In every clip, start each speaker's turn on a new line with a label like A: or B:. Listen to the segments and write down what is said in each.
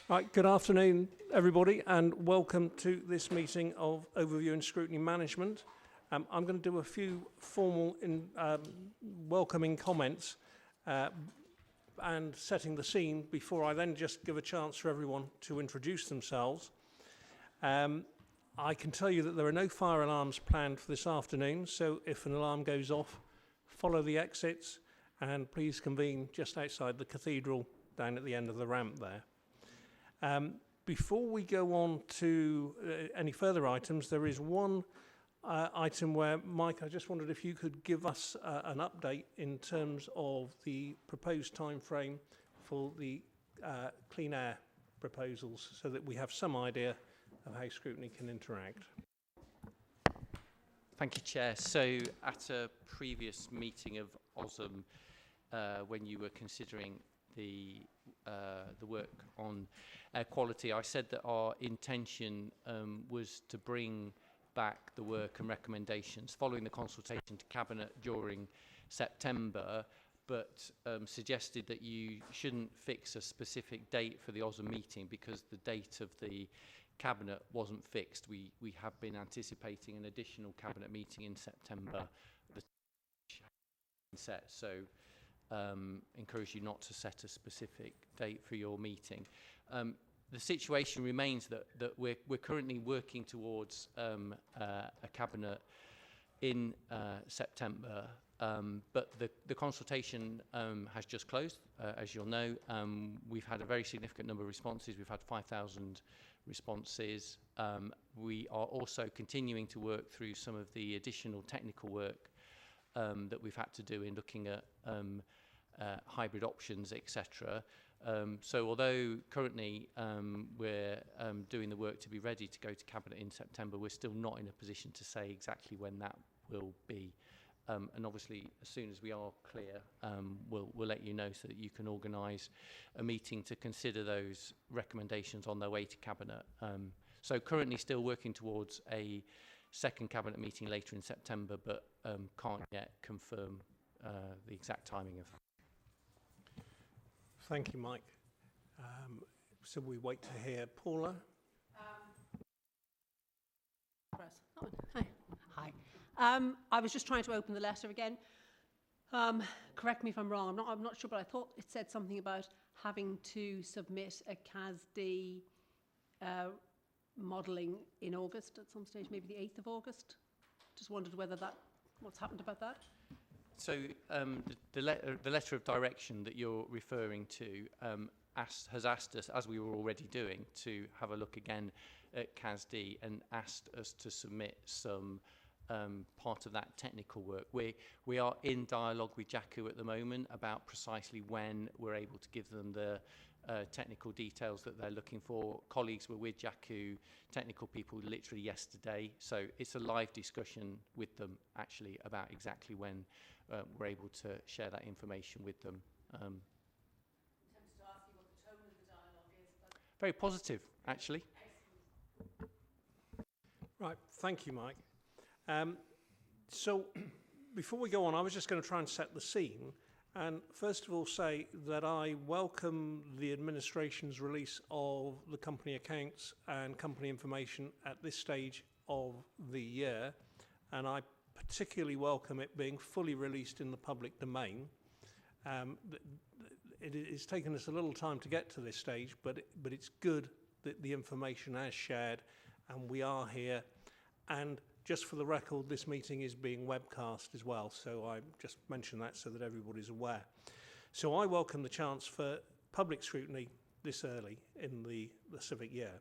A: Right, good afternoon, everybody, and welcome to this meeting of Overview and Scrutiny Management. I'm going to do a few formal welcoming comments and setting the scene before I then just give a chance for everyone to introduce themselves. I can tell you that there are no fire alarms planned for this afternoon, so if an alarm goes off, follow the exits and please convene just outside the cathedral down at the end of the ramp there. Before we go on to any further items, there is one item where, Mike, I just wondered if you could give us an update in terms of the proposed time frame for the clean air proposals so that we have some idea of how scrutiny can interact.
B: Thank you, Chair. So at a previous meeting of OSM, when you were considering the work on air quality, I said that our intention was to bring back the work and recommendations following the consultation to Cabinet during September, but suggested that you shouldn't fix a specific date for the OSM meeting because the date of the Cabinet wasn't fixed. We have been anticipating an additional Cabinet meeting in September, the set. So encourage you not to set a specific date for your meeting. The situation remains that we're currently working towards a Cabinet in September, but the consultation has just closed, as you'll know. We've had a very significant number of responses. We've had 5,000 responses. We are also continuing to work through some of the additional technical work that we've had to do in looking at hybrid options, etc. So although currently we're doing the work to be ready to go to Cabinet in September, we're still not in a position to say exactly when that will be. And obviously, as soon as we are clear, we'll let you know so that you can organise a meeting to consider those recommendations on their way to Cabinet. So currently still working towards a second Cabinet meeting later in September, but can't yet confirm the exact timing of that.
A: Thank you, Mike. So we wait to hear Paula.
C: Hi. I was just trying to open the letter again. Correct me if I'm wrong. I'm not sure, but I thought it said something about having to submit a CASD modelling in August at some stage, maybe the 8th of August. Just wondered what's happened about that.
B: So the letter of direction that you're referring to has asked us, as we were already doing, to have a look again at CASD and asked us to submit some part of that technical work. We are in dialogue with JACU at the moment about precisely when we're able to give them the technical details that they're looking for. Colleagues were with JACU, technical people literally yesterday, so it's a live discussion with them actually about exactly when we're able to share that information with them.
C: I'm tempted to ask you what the tone of the dialogue is. But
B: very positive, actually.
A: Right, thank you, Mike. So before we go on, I was just going to try and set the scene and first of all say that I welcome the administration's release of the company accounts and company information at this stage of the year, and I particularly welcome it being fully released in the public domain. It's taken us a little time to get to this stage, but it's good that the information is shared and we are here. And just for the record, this meeting is being webcast as well, so I just mention that so that everybody's aware. So I welcome the chance for public scrutiny this early in the civic year.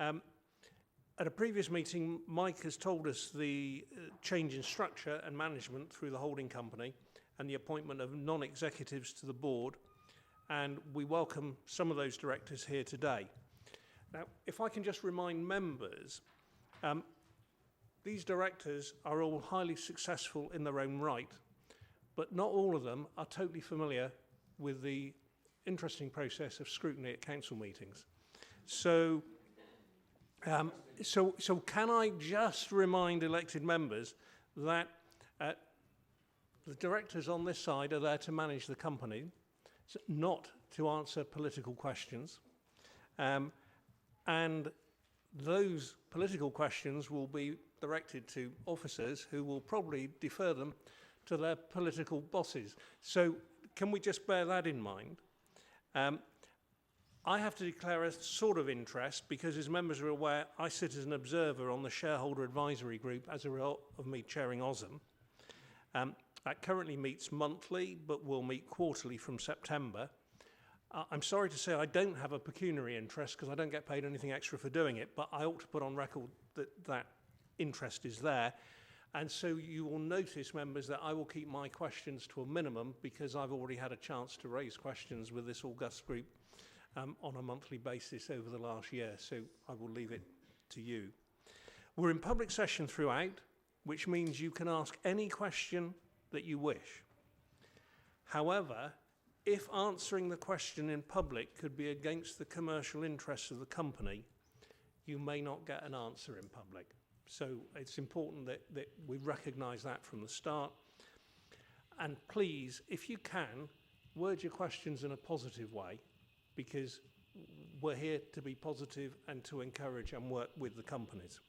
A: At a previous meeting, Mike has told us the change in structure and management through the holding company and the appointment of non-executives to the board, and we welcome some of those directors here today. Now, if I can just remind members, these directors are all highly successful in their own right, but not all of them are totally familiar with the interesting process of scrutiny at council meetings. So can I just remind elected members that the directors on this side are there to manage the company, not to answer political questions. And those political questions will be directed to officers who will probably defer them to their political bosses. So can we just bear that in mind? I have to declare a sort of interest because, as members are aware, I sit as an observer on the Shareholder Advisory Group as a result of me chairing OSM. That currently meets monthly, but will meet quarterly from September. I'm sorry to say I don't have a pecuniary interest because I don't get paid anything extra for doing it, but I ought to put on record that that interest is there. And so you will notice, members, that I will keep my questions to a minimum because I've already had a chance to raise questions with this august group on a monthly basis over the last year, so I will leave it to you. We're in public session throughout, which means you can ask any question that you wish. However, if answering the question in public could be against the commercial interests of the company, you may not get an answer in public. So it's important that we recognise that from the start. And please, if you can, word your questions in a positive way, because we're here to be positive and to encourage and work with the companies.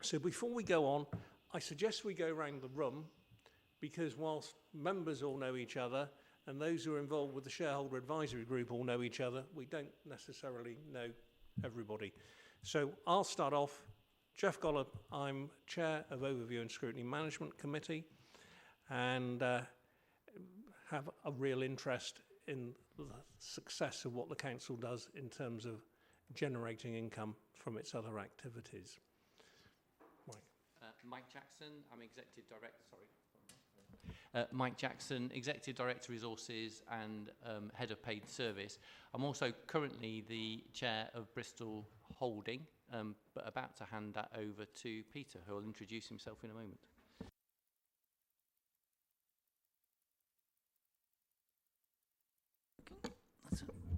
A: So before we go on, I suggest we go around the room, because whilst members all know each other and those who are involved with the Shareholder Advisory Group all know each other, we don't necessarily know everybody. So I'll start off. Jeff Gollop, I'm Chair of Overview and Scrutiny Management Committee and have a real interest in the success of what the Council does in terms of generating income from its other activities. Mike.
B: Mike Jackson, I'm Executive Director, Mike Jackson, Executive Director Resources and Head of Paid Service. I'm also currently the Chair of Bristol Holding, but about to hand that over to Peter, who will introduce himself in a moment.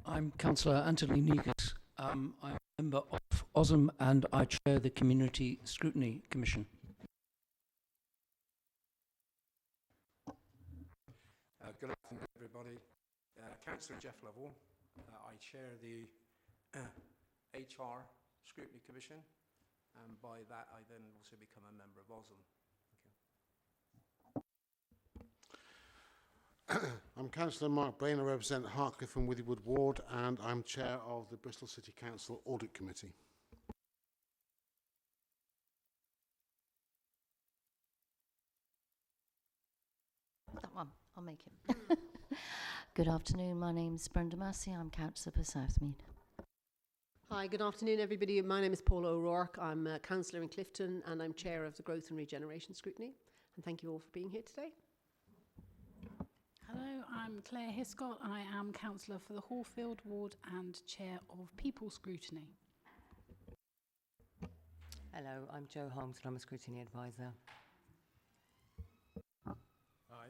D: I'm Councillor Anthony Negus. I'm a member of OSM and I chair the Community Scrutiny Commission.
E: Good afternoon, everybody. Councillor Jeff Lovell. I chair the HR Scrutiny Commission, and by that I then also become a member of OSM. Thank you.
F: I'm Councillor Mark Brain. I represent Hartcliffe and Withywood Ward, and I'm chair of the Bristol City Council Audit Committee.
G: That one, I'll make it. Good afternoon, my name's Brenda Massey, I'm Councillor for Southmead.
C: Hi, good afternoon, everybody. My name is Paula O'Rourke. I'm a councillor in Clifton and I'm chair of the Growth and Regeneration Scrutiny. And thank you all for being here today.
H: Hello, I'm Claire Hiscott. I am councillor for the Hallfield Ward and chair of People Scrutiny.
I: Hello, I'm Jo Holmes and I'm a Scrutiny Advisor.
J: Hi,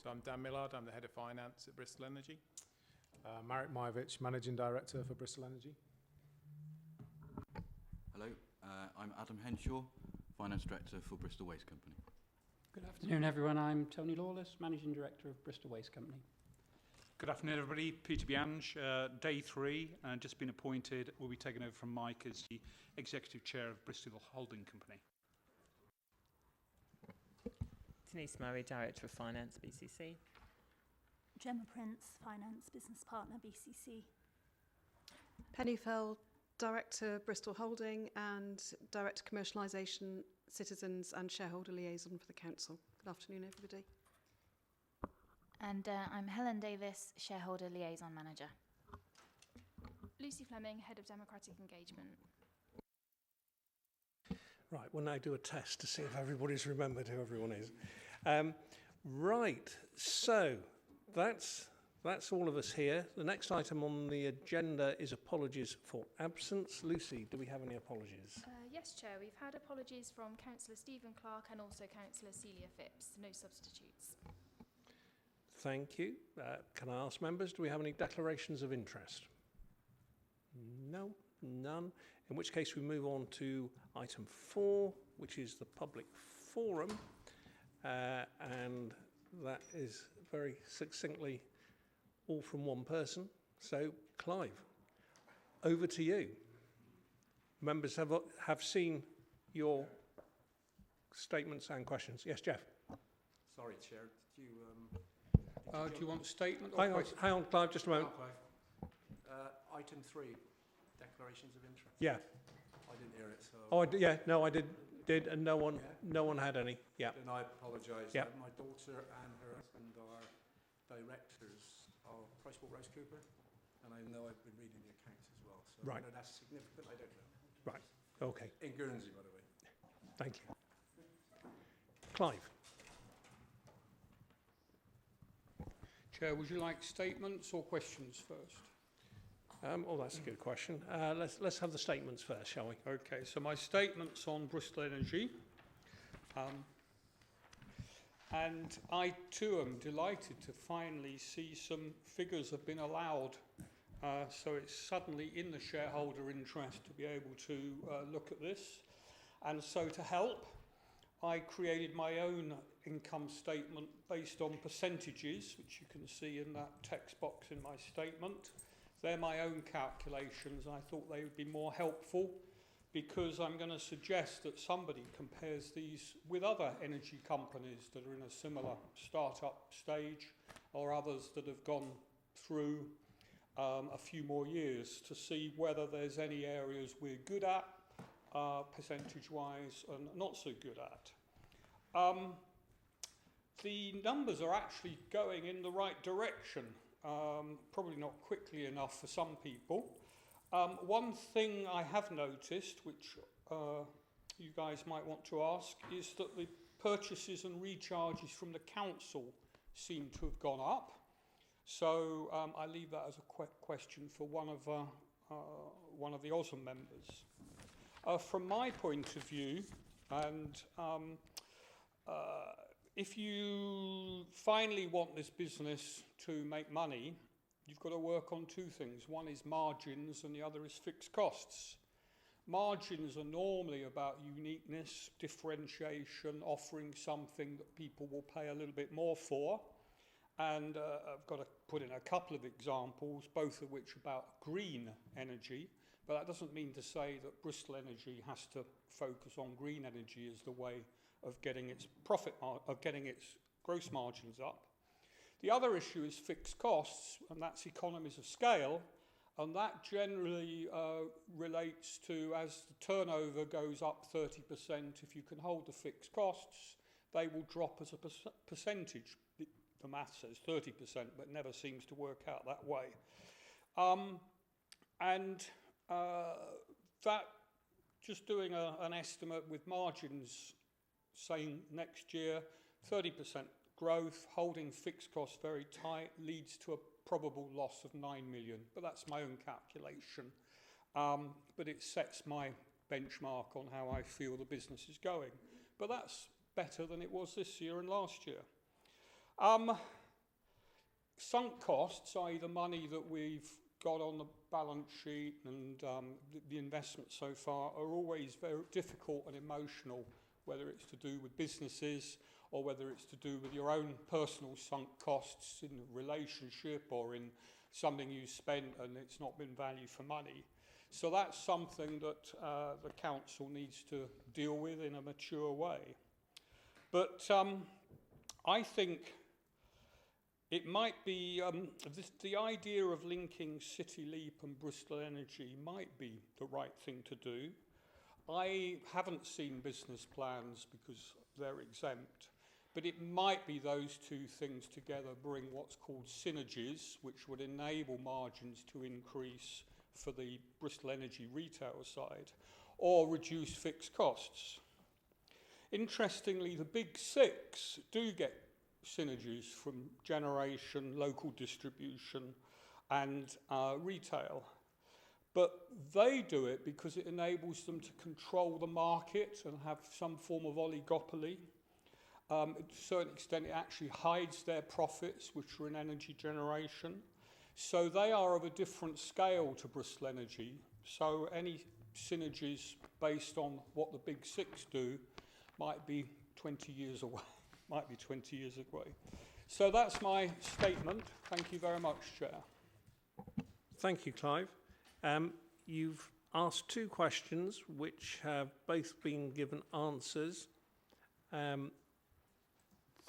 J: so I'm Dan Millard, I'm the Head of Finance at Bristol Energy. Marek Majewicz, Managing Director for Bristol Energy.
K: Hello, I'm Adam Henshaw, Finance Director for Bristol Waste Company.
L: Good afternoon, everyone. I'm Tony Lawless, Managing Director of Bristol Waste Company.
M: Good afternoon, everybody. Peter Bianch, day 3, and just been appointed, will be taking over from Mike as the Executive Chair of Bristol Holding Company.
N: Denise Murray, Director of Finance, BCC.
O: Gemma Prince, Finance Business Partner, BCC.
P: Penny Fell, Director Bristol Holding and Director Commercialisation, Citizens and Shareholder Liaison for the Council. Good afternoon, everybody.
Q: And I'm Helen Davis, Shareholder Liaison Manager.
R: Lucy Fleming, Head of Democratic Engagement.
A: Right, we'll now do a test to see if everybody's remembered who everyone is. Right, so that's all of us here. The next item on the agenda is apologies for absence. Lucy, do we have any apologies?
R: Yes, Chair. We've had apologies from Councillor Stephen Clark and also Councillor Celia Phipps. No substitutes.
A: Thank you. Can I ask members, do we have any declarations of interest? No, none. In which case we move on to item 4, which is the public forum. And that is very succinctly all from one person. So, Clive, over to you. Members have seen your statements and questions. Yes, Jeff.
E: Sorry, Chair. Did you,
J: do you want a statement or question?
A: Hang on, Clive, just a moment.
E: Item 3, declarations of interest.
A: Yeah.
E: I didn't hear it, so.
A: Oh, I did, and no one had any. Yeah.
E: Then I apologise.
A: Yeah.
E: My daughter and her husband are directors of PricewaterhouseCoopers, and I know I've been reading the accounts as well. So
A: right.
E: whether that's significant, I don't know.
A: Right. Okay.
E: In Guernsey, by the way.
A: Thank you. Clive.
J: Chair, would you like statements or questions first?
A: That's a good question. Let's have the statements first, shall we?
J: Okay, so my statements on Bristol Energy. And I too am delighted to finally see some figures have been allowed. So it's suddenly in the shareholder interest to be able to look at this. And so to help, I created my own income statement based on percentages, which you can see in that text box in my statement. They're my own calculations, and I thought they would be more helpful because I'm going to suggest that somebody compares these with other energy companies that are in a similar startup stage or others that have gone through a few more years to see whether there's any areas we're good at, percentage-wise, and not so good at. The numbers are actually going in the right direction. Probably not quickly enough for some people. One thing I have noticed, which you guys might want to ask, is that the purchases and recharges from the council seem to have gone up. So I leave that as a question for one of the OSM members. From my point of view, and if you finally want this business to make money, you've got to work on two things. One is margins and the other is fixed costs. Margins are normally about uniqueness, differentiation, offering something that people will pay a little bit more for. And I've got to put in a couple of examples, both of which are about green energy. But that doesn't mean to say that Bristol Energy has to focus on green energy as the way of getting its gross margins up. The other issue is fixed costs, and that's economies of scale, and that generally relates to as the turnover goes up 30%, if you can hold the fixed costs, they will drop as a percentage. The math says 30%, but never seems to work out that way. That, just doing an estimate with margins, saying next year, 30% growth, holding fixed costs very tight, leads to a probable loss of 9 million. But that's my own calculation. But it sets my benchmark on how I feel the business is going. But that's better than it was this year and last year. Sunk costs, i.e. the money that we've got on the balance sheet and the investment so far, are always very difficult and emotional, whether it's to do with businesses or whether it's to do with your own personal sunk costs in a relationship or in something you spent and it's not been value for money. So that's something that the council needs to deal with in a mature way. But I think it might be, the idea of linking City Leap and Bristol Energy might be the right thing to do. I haven't seen business plans because they're exempt, but it might be those two things together bring what's called synergies, which would enable margins to increase for the Bristol Energy retail side, or reduce fixed costs. Interestingly, the big six do get synergies from generation, local distribution, and retail. But they do it because it enables them to control the market and have some form of oligopoly. To a certain extent, it actually hides their profits, which are in energy generation. So they are of a different scale to Bristol Energy. So any synergies based on what the big six do might be 20 years away. Might be 20 years away. So that's my statement. Thank you very much, Chair.
A: Thank you, Clive. you've asked two questions which have both been given answers.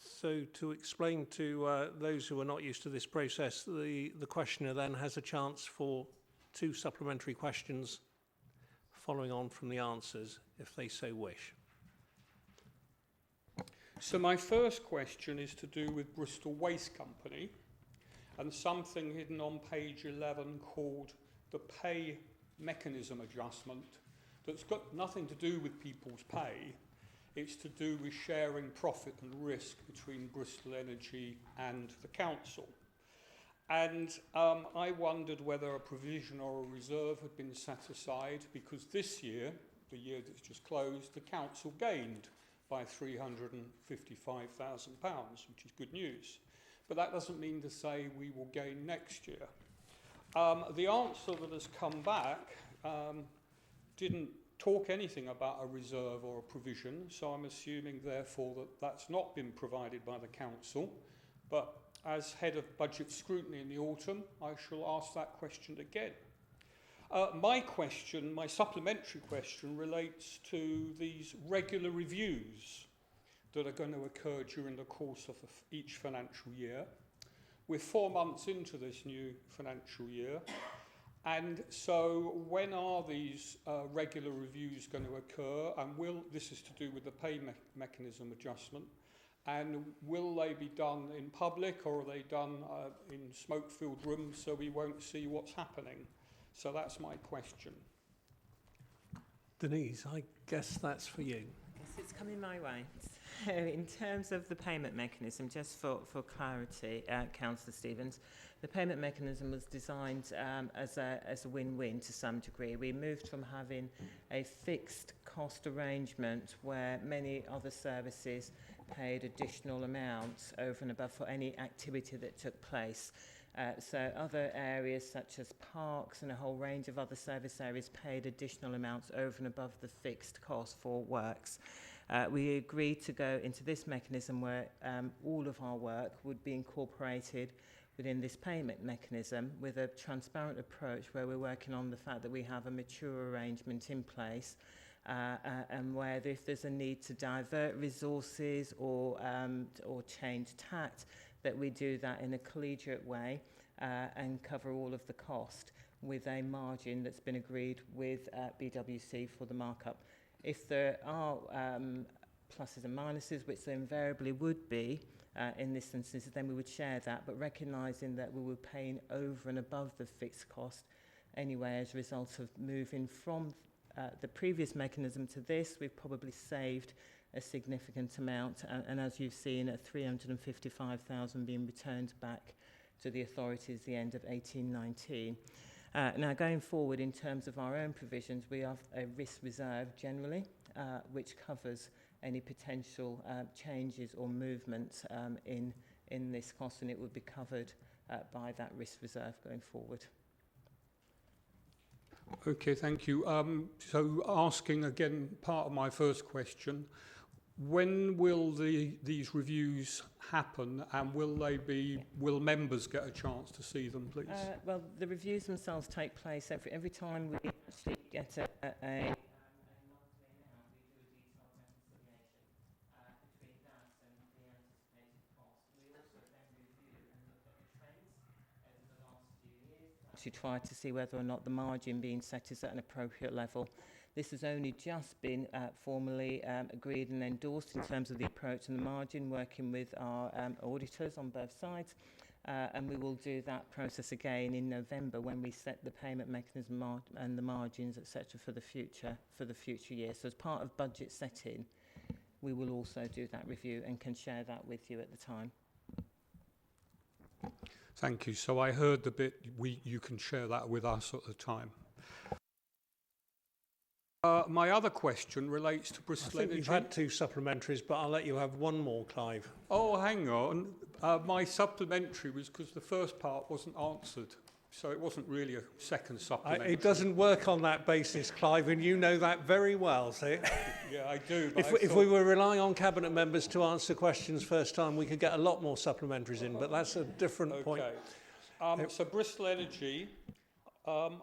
A: So to explain to those who are not used to this process, the questioner then has a chance for two supplementary questions following on from the answers, if they so wish.
J: So my first question is to do with Bristol Waste Company and something hidden on page 11 called the pay mechanism adjustment that's got nothing to do with people's pay. It's to do with sharing profit and risk between Bristol Energy and the council. And I wondered whether a provision or a reserve had been set aside, because this year, the year that's just closed, the council gained by £355,000, which is good news. But that doesn't mean to say we will gain next year. The answer that has come back didn't talk anything about a reserve or a provision, so I'm assuming therefore that that's not been provided by the council. But as head of budget scrutiny in the autumn, I shall ask that question again. My supplementary question, relates to these regular reviews that are going to occur during the course of each financial year. We're 4 months into this new financial year, and so when are these regular reviews going to occur, and this is to do with the pay mechanism adjustment, and will they be done in public, or are they done in smoke-filled rooms so we won't see what's happening? So that's my question.
A: Denise, I guess that's for you.
N: Yes, it's coming my way. So in terms of the payment mechanism, just for clarity, Councillor Stevens, the payment mechanism was designed as a win-win to some degree. We moved from having a fixed cost arrangement where many other services paid additional amounts over and above for any activity that took place. So other areas such as parks and a whole range of other service areas paid additional amounts over and above the fixed cost for works. We agreed to go into this mechanism where all of our work would be incorporated within this payment mechanism with a transparent approach where we're working on the fact that we have a mature arrangement in place and where if there's a need to divert resources or change tact, that we do that in a collegiate way and cover all of the cost with a margin that's been agreed with BWC for the markup. If there are pluses and minuses, which there invariably would be in this instance, then we would share that, but recognising that we were paying over and above the fixed cost anyway as a result of moving from the previous mechanism to this, we've probably saved a significant amount, and as you've seen, at 355,000 being returned back to the authorities at the end of 18-19. Now, going forward, in terms of our own provisions, we have a risk reserve generally, which covers any potential changes or movements in this cost, and it would be covered by that risk reserve going forward.
J: Okay, thank you. So asking again part of my first question, when will these reviews happen, and will members get a chance to see them, please?
N: Well, the reviews themselves take place every time we actually get a monthly amount, we do a detailed reconciliation between that and the anticipated cost. We also then review and look at the trends over the last few years to try to see whether or not the margin being set is at an appropriate level. This has only just been formally agreed and endorsed in terms of the approach and the margin, working with our auditors on both sides. And we will do that process again in November when we set the payment mechanism and the margins, etc., for the future year. So as part of budget setting, we will also do that review and can share that with you at the time.
J: Thank you. So I heard the bit you can share that with us at the time. My other question relates to Bristol Energy.
A: You've had two supplementaries, but I'll let you have one more, Clive.
J: Oh, hang on. My supplementary was because the first part wasn't answered, so it wasn't really a second supplementary.
A: It doesn't work on that basis, Clive, and you know that very well. So
J: yeah, I do.
A: But if we were relying on Cabinet members to answer questions first time, we could get a lot more supplementaries in, but that's a different point.
J: So Bristol Energy,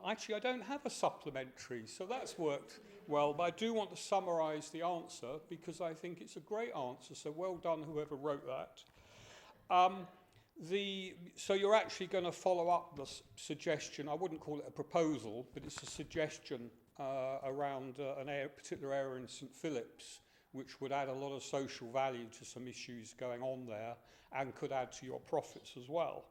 J: Actually, I don't have a supplementary, so that's worked well, but I do want to summarise the answer because I think it's a great answer, so well done whoever wrote that. So you're actually going to follow up the suggestion, I wouldn't call it a proposal, but it's a suggestion around a particular area in St Philip's, which would add a lot of social value to some issues going on there and could add to your profits as well.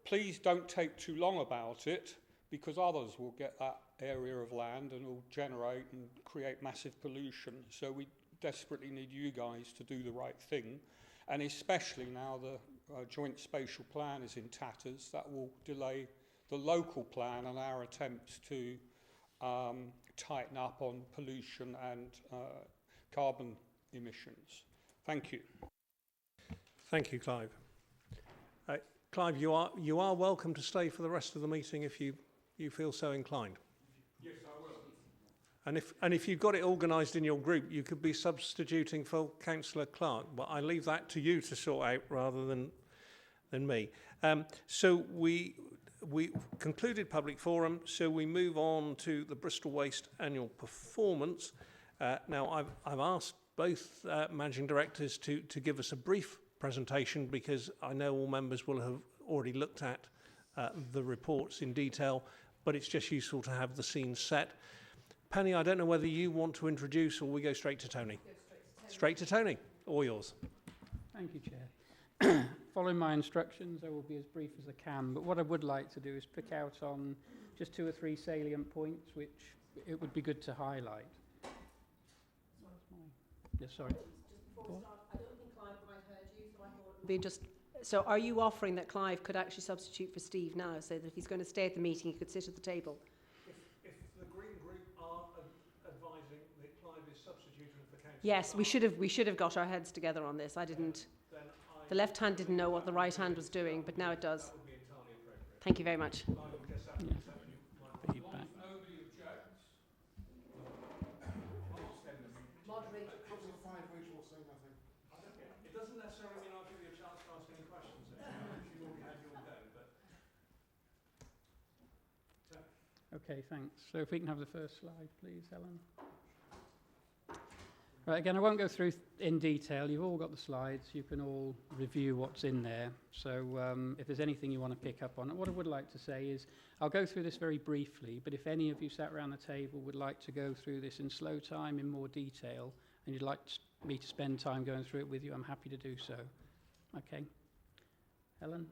J: Please don't take too long about it, because others will get that area of land and will generate and create massive pollution. So we desperately need you guys to do the right thing. And especially now the joint spatial plan is in tatters, that will delay the local plan and our attempts to tighten up on pollution and carbon emissions. Thank you.
A: Thank you, Clive. Clive, you are welcome to stay for the rest of the meeting if you feel so inclined.
J: Yes, I will.
A: And if you've got it organised in your group, you could be substituting for Councillor Clark. But I leave that to you to sort out rather than me. So we concluded public forum. So we move on to the Bristol Waste annual performance. Now I've asked both managing directors to give us a brief presentation because I know all members will have already looked at the reports in detail, but it's just useful to have the scene set. Penny, I don't know whether you want to introduce or we go straight to Tony. Straight to Tony, all yours.
L: Thank you, Chair. Following my instructions, I will be as brief as I can, but what I would like to do is pick out on just 2 or 3 salient points which it would be good to highlight. Yes, sorry.
C: Just before we start, I don't think Clive quite heard you, so I thought it would be just... So are you offering that Clive could actually substitute for Steve now, so that if he's going to stay at the meeting, he could sit at the table?
A: If the Green Group are advising that Clive is substituting for Councillor...
C: Yes, we should have got our heads together on this. I didn't... The left hand didn't know what the right hand was doing, but now it does.
A: That would be entirely appropriate.
C: Thank you very much.
A: It doesn't necessarily mean I'll give you a chance to ask any questions. You've already had your go, but...
L: Okay, thanks. So if we can have the first slide, please, Helen. Right, again, I won't go through in detail. You've all got the slides. You can all review what's in there. So if there's anything you want to pick up on, what I would like to say is I'll go through this very briefly, but if any of you sat around the table would like to go through this in slow time, in more detail, and you'd like me to spend time going through it with you, I'm happy to do so. Okay. Helen?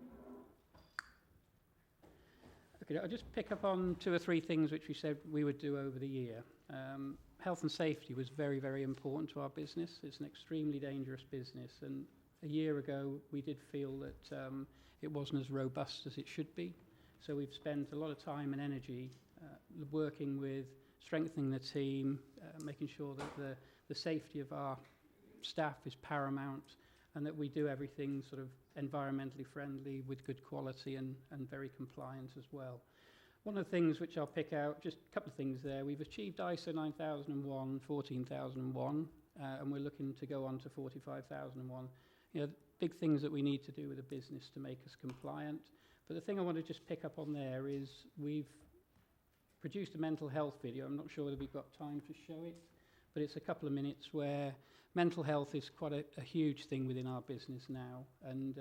L: Okay, I'll just pick up on 2 or 3 things which we said we would do over the year. Health and safety was very, very important to our business. It's an extremely dangerous business, and a year ago we did feel that it wasn't as robust as it should be. So we've spent a lot of time and energy working with strengthening the team, making sure that the safety of our staff is paramount, and that we do everything sort of environmentally friendly with good quality and very compliant as well. One of the things which I'll pick out, just a couple of things there, we've achieved ISO 9001, 14001, and we're looking to go on to 45001. You know, big things that we need to do with the business to make us compliant. But the thing I want to just pick up on there is we've produced a mental health video. I'm not sure whether we've got time to show it, but it's a couple of minutes where mental health is quite a huge thing within our business now. And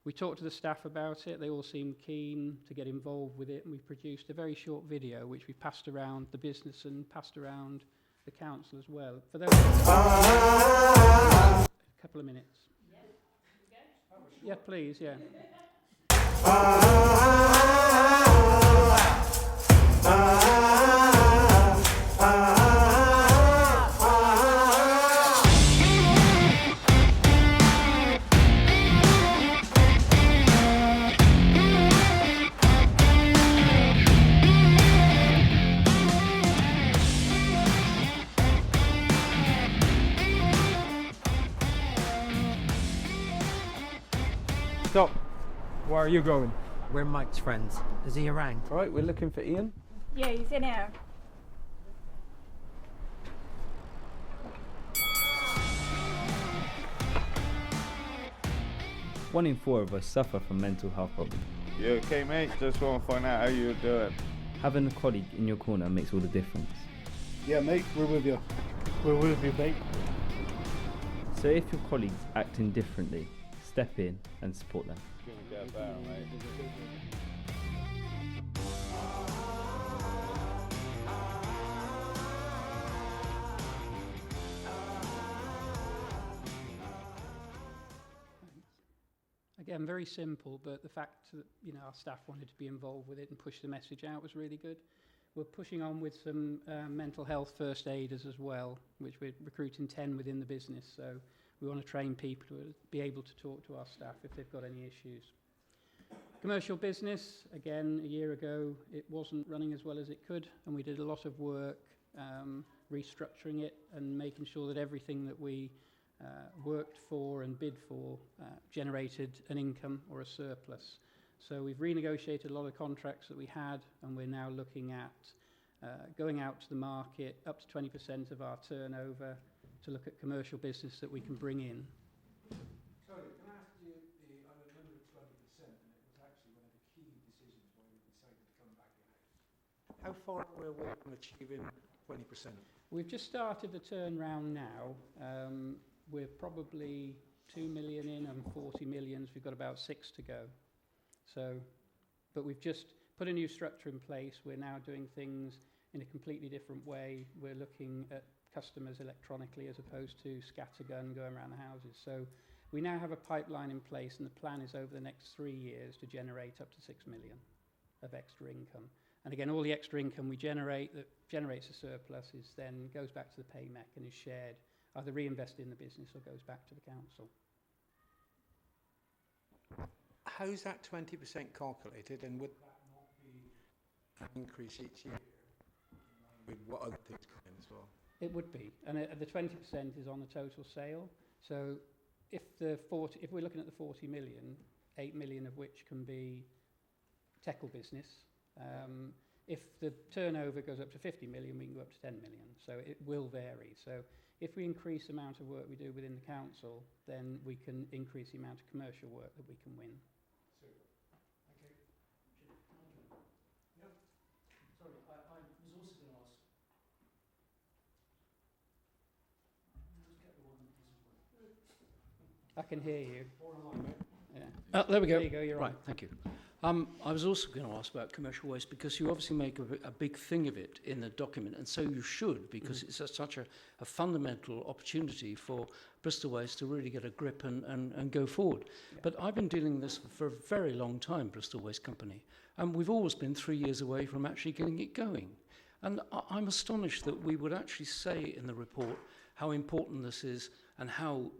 L: we talked to the staff about it. They all seemed keen to get involved with it, and we produced a very short video which we passed around the business and passed around the council as well. For those, a couple of minutes. Yeah, please, yeah.
S: Stop. Where are you going?
T: We're Mike's friends. Is he around?
S: All right, we're looking for Ian.
R: Yeah, he's in here.
U: One in 4 of us suffer from mental health problems. You okay, mate? Just want to find out how you're doing.
V: Having a colleague in your corner makes all the difference.
W: Yeah, mate, we're with you. We're with you, mate.
V: So if your colleagues acting differently, step in and support them.
U: Gonna get better, mate.
L: Again, very simple, but the fact that our staff wanted to be involved with it and push the message out was really good. We're pushing on with some mental health first aiders as well, which we're recruiting 10 within the business. So we want to train people to be able to talk to our staff if they've got any issues. Commercial business, again, a year ago, it wasn't running as well as it could, and we did a lot of work restructuring it and making sure that everything that we worked for and bid for generated an income or a surplus. So we've renegotiated a lot of contracts that we had, and we're now looking at going out to the market up to 20% of our turnover to look at commercial business that we can bring in.
E: Sorry, can I ask you, I remember 20%, and it was actually one of the key decisions why we decided to come back in. How far are we away from achieving 20%?
L: We've just started the turnaround now. We're probably 2 million in and 40 millions. We've got about 6 to go. So, but we've just put a new structure in place. We're now doing things in a completely different way. We're looking at customers electronically as opposed to scattergun going around the houses. So we now have a pipeline in place, and the plan is over the next 3 years to generate up to 6 million of extra income. And again, all the extra income we generate that generates a surplus is then goes back to the pay mech and is shared, either reinvested in the business or goes back to the council.
E: How's that 20% calculated, and would that not be an increase each year with what other things come in as well?
L: It would be, and the 20% is on the total sale. So if we're looking at the 40 million, 8 million of which can be tackle business. If the turnover goes up to 50 million, we can go up to 10 million. So it will vary. So if we increase the amount of work we do within the council, then we can increase the amount of commercial work that we can win.
E: Super. Okay.
D: Yep. Sorry, I was also going to ask. Let's get the one that doesn't work.
L: I can hear you.
D: Yeah. There we go.
L: There you go, you're
D: right,
L: on.
D: thank you. I was also going to ask about commercial waste, because you obviously make a big thing of it in the document, and so you should, because it's such a fundamental opportunity for Bristol Waste to really get a grip and go forward. Yeah. But I've been dealing with this for a very long time, Bristol Waste Company, and we've always been 3 years away from actually getting it going. And I'm astonished that we would actually say in the report how important this is and how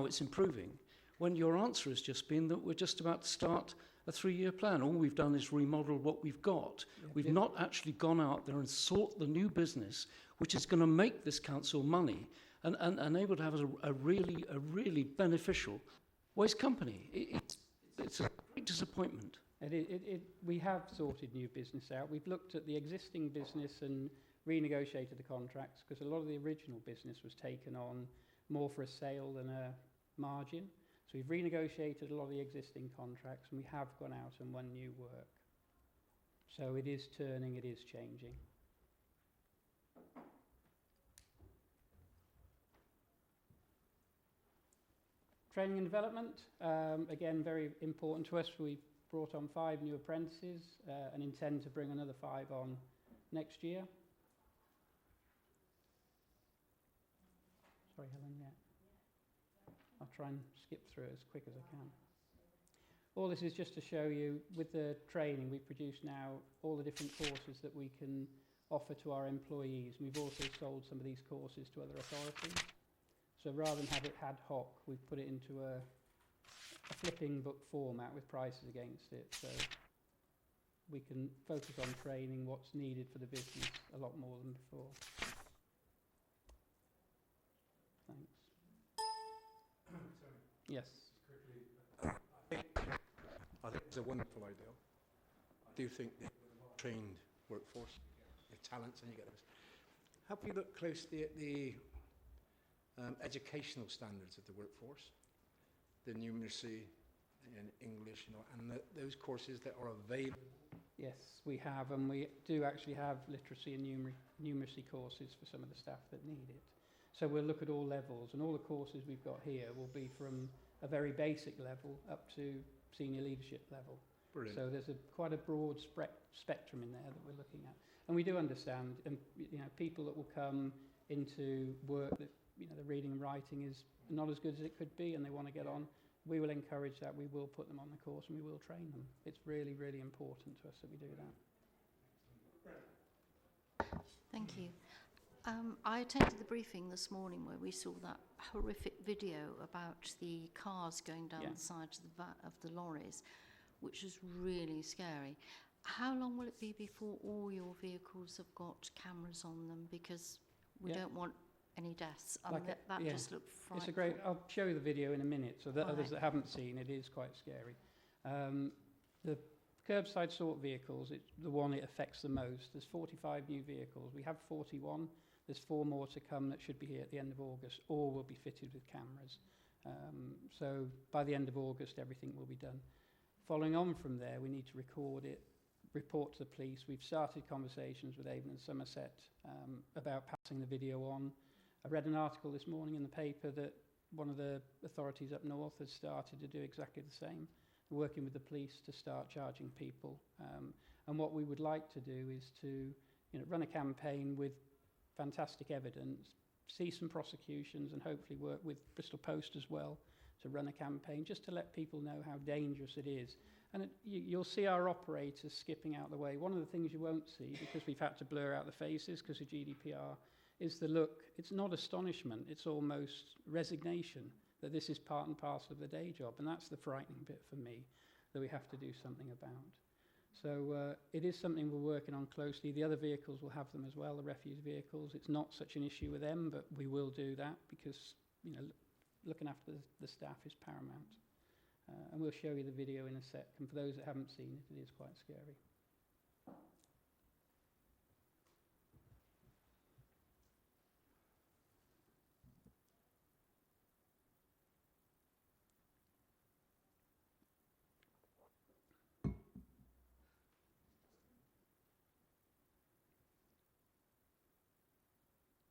D: it's improving, when your answer has just been that we're just about to start a 3-year plan. All we've done is remodel what we've got. Yeah. We've not actually gone out there and sought the new business, which is going to make this council money and able to have a really beneficial waste company. It's a great disappointment.
L: We have sorted new business out. We've looked at the existing business and renegotiated the contracts, because a lot of the original business was taken on more for a sale than a margin. So we've renegotiated a lot of the existing contracts, and we have gone out and won new work. So it is turning, it is changing. Training and development, again, very important to us. We've brought on 5 new apprentices and intend to bring another 5 on next year. Sorry, Helen, yeah. I'll try and skip through it as quick as I can. All this is just to show you, with the training, we produce now all the different courses that we can offer to our employees. And we've also sold some of these courses to other authorities. So rather than have it ad hoc, we've put it into a flipping book format with prices against it. So we can focus on training what's needed for the business a lot more than before. Thanks. Yes.
E: Quickly, I think it's a wonderful idea. I do think that trained workforce, the talents, and you get those. Have you looked closely at the educational standards of the workforce, the numeracy, in English, and those courses that are available.
L: Yes, we have, and we do actually have literacy and numeracy courses for some of the staff that need it. So we'll look at all levels, and all the courses we've got here will be from a very basic level up to senior leadership level.
E: Brilliant.
L: So there's quite a broad spectrum in there that we're looking at. And we do understand, and people that will come into work that, the reading and writing is not as good as it could be and they want to get on, we will encourage that, we will put them on the course and we will train them. It's really, really important to us that we do that.
B: Thank you. I attended the briefing this morning where we saw that horrific video about the cars going down the sides of the lorries, which is really scary. How long will it be before all your vehicles have got cameras on them? Because we don't want any deaths. That just looked frightful.
L: It's a great. I'll show you the video in a minute, so that others that haven't seen it is quite scary. The curbside sort vehicles, it's the one it affects the most. There's 45 new vehicles. We have 41. There's 4 more to come that should be here at the end of August. All will be fitted with cameras. So by the end of August, everything will be done. Following on from there, we need to record it, report to the police. We've started conversations with Avon and Somerset about passing the video on. I read an article this morning in the paper that one of the authorities up north has started to do exactly the same, working with the police to start charging people. And what we would like to do is to run a campaign with fantastic evidence, see some prosecutions, and hopefully work with Bristol Post as well to run a campaign just to let people know how dangerous it is. And you'll see our operators skipping out the way. One of the things you won't see, because we've had to blur out the faces because of GDPR, is the look. It's not astonishment, it's almost resignation that this is part and parcel of the day job. And that's the frightening bit for me, that we have to do something about. So it is something we're working on closely. The other vehicles will have them as well, the refuse vehicles. It's not such an issue with them, but we will do that because, looking after the staff is paramount. And we'll show you the video in a sec. And for those that haven't seen it, it is quite scary.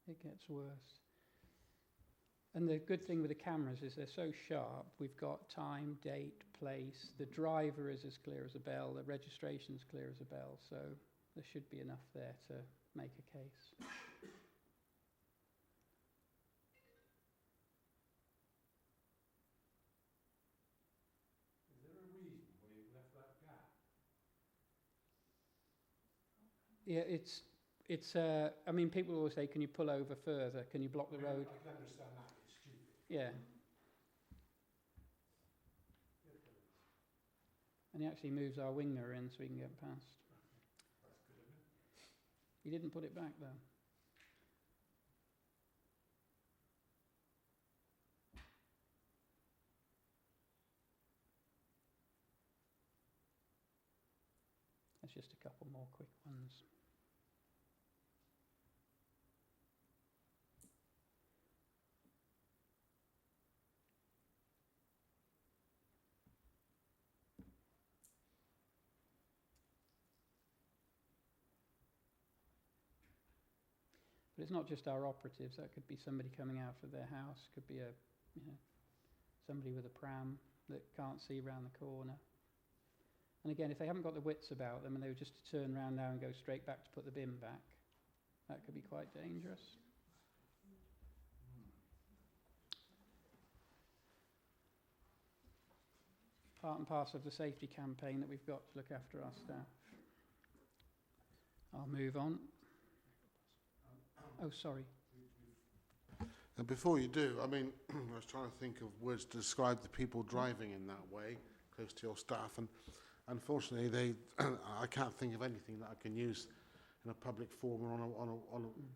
L: It gets worse. And the good thing with the cameras is they're so sharp. We've got time, date, place. The driver is as clear as a bell. The registration's clear as a bell. So there should be enough there to make a case.
W: Is there a reason why you've left that gap?
L: Yeah, it's. I mean, people always say, "Can you pull over further? Can you block the road?"
W: I can understand that. It's stupid.
L: Yeah. And he actually moves our wing mirror in so we can get past.
W: That's good, isn't it?
L: He didn't put it back though. That's just a couple more quick ones. But it's not just our operatives. That could be somebody coming out of their house. Could be somebody with a pram that can't see around the corner. And again, if they haven't got the wits about them and they were just to turn around now and go straight back to put the bin back, that could be quite dangerous. Part and parcel of the safety campaign that we've got to look after our staff. I'll move on. Oh, sorry.
F: And before you do, I mean, I was trying to think of words to describe the people driving in that way, close to your staff, and unfortunately, I can't think of anything that I can use in a public forum or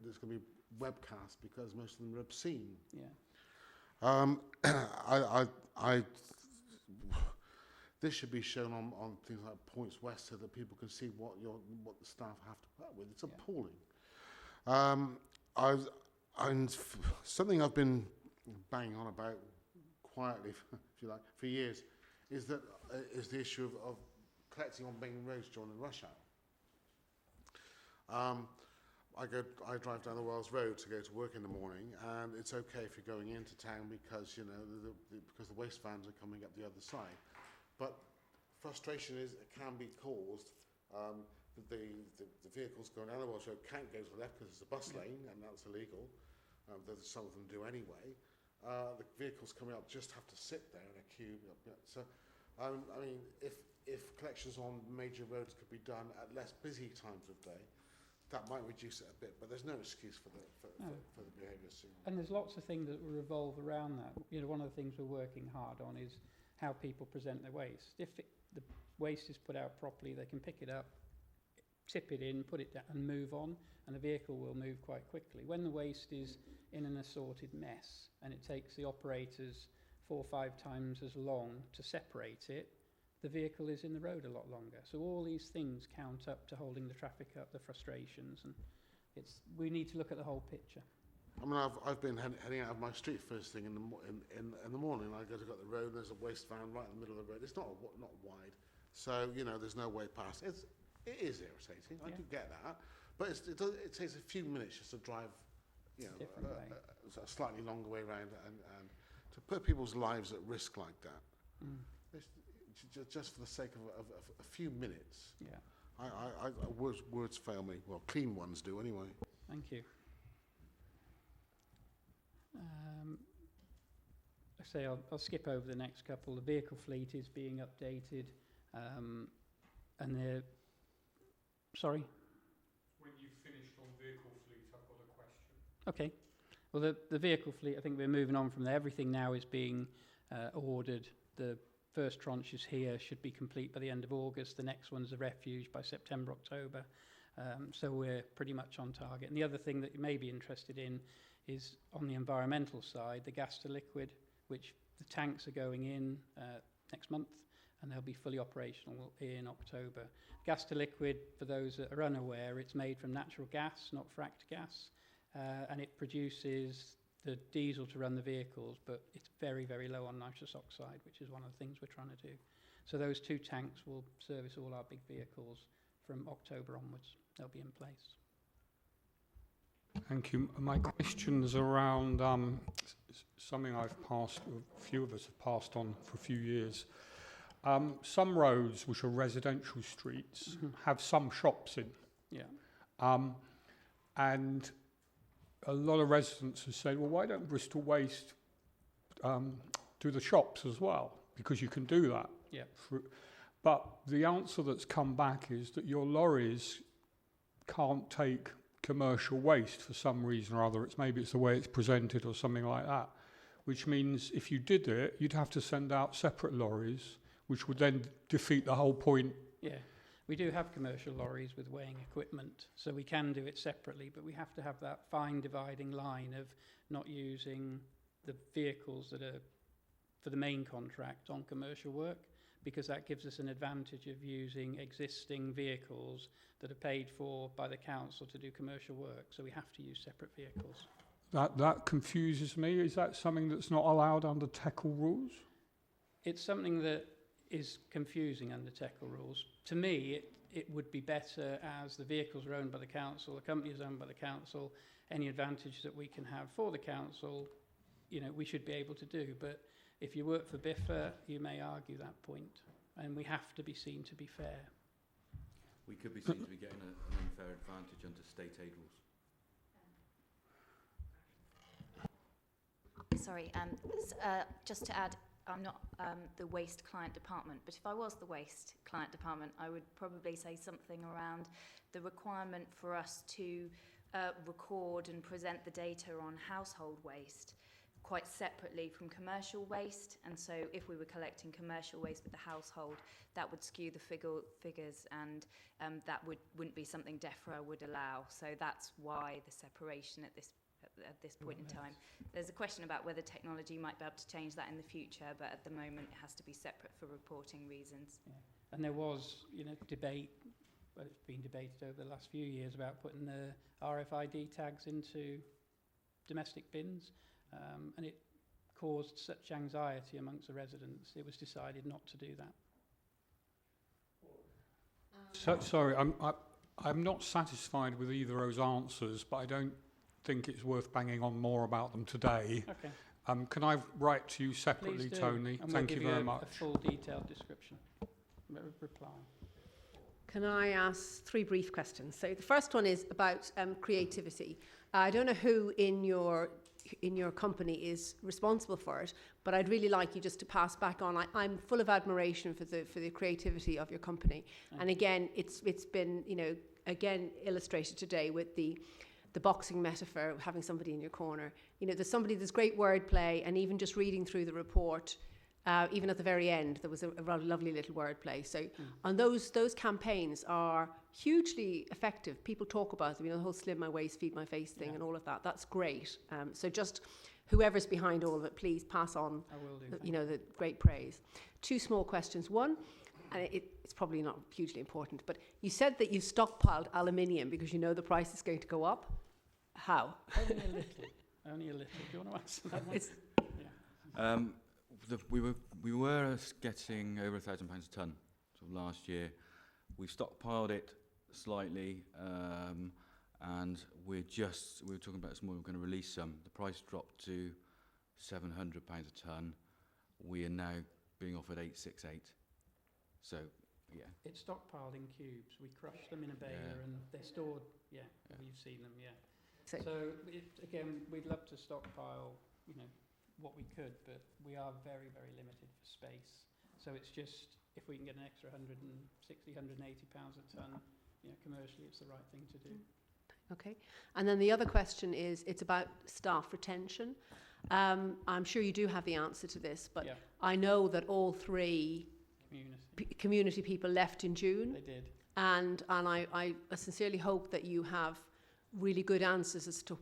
F: there's going to be webcast because most of them are obscene.
L: Yeah.
F: This should be shown on things like Points West so that people can see what the staff have to put up with. It's appalling. And something I've been banging on about quietly, if you like, for years, is that is the issue of collecting on main roads during the rush hour. I drive down the Wells Road to go to work in the morning, and it's okay if you're going into town because because the waste vans are coming up the other side. But frustration is it can be caused. The vehicles going down the Wells Road can't go to the left because it's a bus lane, and that's illegal. Some of them do anyway. The vehicles coming up just have to sit there in a queue. So, I mean, if collections on major roads could be done at less busy times of day, that might reduce it a bit, but there's no excuse for the behaviour.
L: And there's lots of things that will revolve around that. One of the things we're working hard on is how people present their waste. If the waste is put out properly, they can pick it up, tip it in, put it down and move on, and the vehicle will move quite quickly. When the waste is in an assorted mess and it takes the operators 4 or 5 times as long to separate it, the vehicle is in the road a lot longer. So all these things count up to holding the traffic up, the frustrations, and we need to look at the whole picture.
F: I mean, I've been heading out of my street first thing in the morning. I go to the road, and there's a waste van right in the middle of the road. It's not wide, so there's no way past. It is irritating. I do get that, but it takes a few minutes just to drive, a slightly longer way around, and to put people's lives at risk like that. Just for the sake of a few minutes. Yeah. Words fail me. Well, clean ones do anyway.
L: Thank you. I say I'll skip over the next couple. The vehicle fleet is being updated, and they're... Sorry?
J: When you've finished on vehicle fleet, I've got a question.
L: Okay. Well, the vehicle fleet, I think we're moving on from there. Everything now is being ordered. The first tranche is here, should be complete by the end of August. The next one's the refuge by September, October. So we're pretty much on target. And the other thing that you may be interested in is on the environmental side, the gas to liquid, which the tanks are going in next month, and they'll be fully operational in October. Gas to liquid, for those that are unaware, it's made from natural gas, not fracked gas, and it produces the diesel to run the vehicles, but it's very, very low on nitrous oxide, which is one of the things we're trying to do. So those 2 tanks will service all our big vehicles from October onwards. They'll be in place.
J: Thank you. My question's around something a few of us have passed on for a few years. Some roads, which are residential streets, have some shops in.
L: Yeah.
J: And a lot of residents have said, well, why don't Bristol Waste do the shops as well? Because you can do that.
L: Yeah.
J: But the answer that's come back is that your lorries can't take commercial waste for some reason or other. Maybe it's the way it's presented or something like that, which means if you did it, you'd have to send out separate lorries, which would then defeat the whole point.
L: Yeah. We do have commercial lorries with weighing equipment, so we can do it separately, but we have to have that fine dividing line of not using the vehicles that are for the main contract on commercial work, because that gives us an advantage of using existing vehicles that are paid for by the council to do commercial work, so we have to use separate vehicles.
J: That confuses me. Is that something that's not allowed under TECL rules?
L: It's something that is confusing under TECL rules. To me, it would be better as the vehicles are owned by the council, the company is owned by the council, any advantage that we can have for the council, we should be able to do. But if you work for BIFA, you may argue that point, and we have to be seen to be fair.
K: We could be seen to be getting an unfair advantage under state aid rules.
Q: Sorry, just to add, I'm not the waste client department, but if I was the waste client department, I would probably say something around the requirement for us to record and present the data on household waste quite separately from commercial waste. And so if we were collecting commercial waste with the household, that would skew the figures, and that wouldn't be something DEFRA would allow. So that's why the separation at this point in time. There's a question about whether technology might be able to change that in the future, but at the moment it has to be separate for reporting reasons.
L: Yeah. And there was, debate, well, it's been debated over the last few years about putting the RFID tags into domestic bins, and it caused such anxiety amongst the residents, it was decided not to do that.
J: So, sorry, I'm not satisfied with either of those answers, but I don't think it's worth banging on more about them today.
L: Okay.
J: Can I write to you separately,
L: Please do.
J: Tony?
L: And
J: Thank
L: we'll
J: you
L: give
J: very much.
L: A full detailed description. Reply.
C: Can I ask 3 brief questions? So the first one is about creativity. I don't know who in your company is responsible for it, but I'd really like you just to pass back on. I'm full of admiration for the creativity of your company. And again, it's been, you know, again illustrated today with the boxing metaphor, having somebody in your corner. You know, there's great wordplay, and even just reading through the report, even at the very end, there was a rather lovely little wordplay. So, and those campaigns are hugely effective. People talk about them, you know, the whole slim my waist, feed my face thing, and all of that. That's great. So just whoever's behind all of it, please pass on, the great praise. 2 small questions. One, and it's probably not hugely important, but you said that you stockpiled aluminium because you know the price is going to go up. How?
L: Only a little. Only a little. Do you want to answer that one?
K: We were getting over £1,000 a tonne sort of last year. We've stockpiled it slightly, and we were talking about this morning. We're going to release some. The price dropped to £700 a tonne. We are now being offered 868. So, yeah.
L: It's stockpiled in cubes. We crush them in a baler and they're stored. Yeah, you've seen them. Yeah. So again, we'd love to stockpile, you know, what we could, but we are very, very limited for space. So it's just, if we can get an extra 160, 180 pounds a tonne, you know, commercially it's the right thing to do.
C: Okay. And then the other question is, it's about staff retention. I'm sure you do have the answer to this, but I know that all 3 community people left in June.
L: They did.
C: And I sincerely hope that you have really good answers as to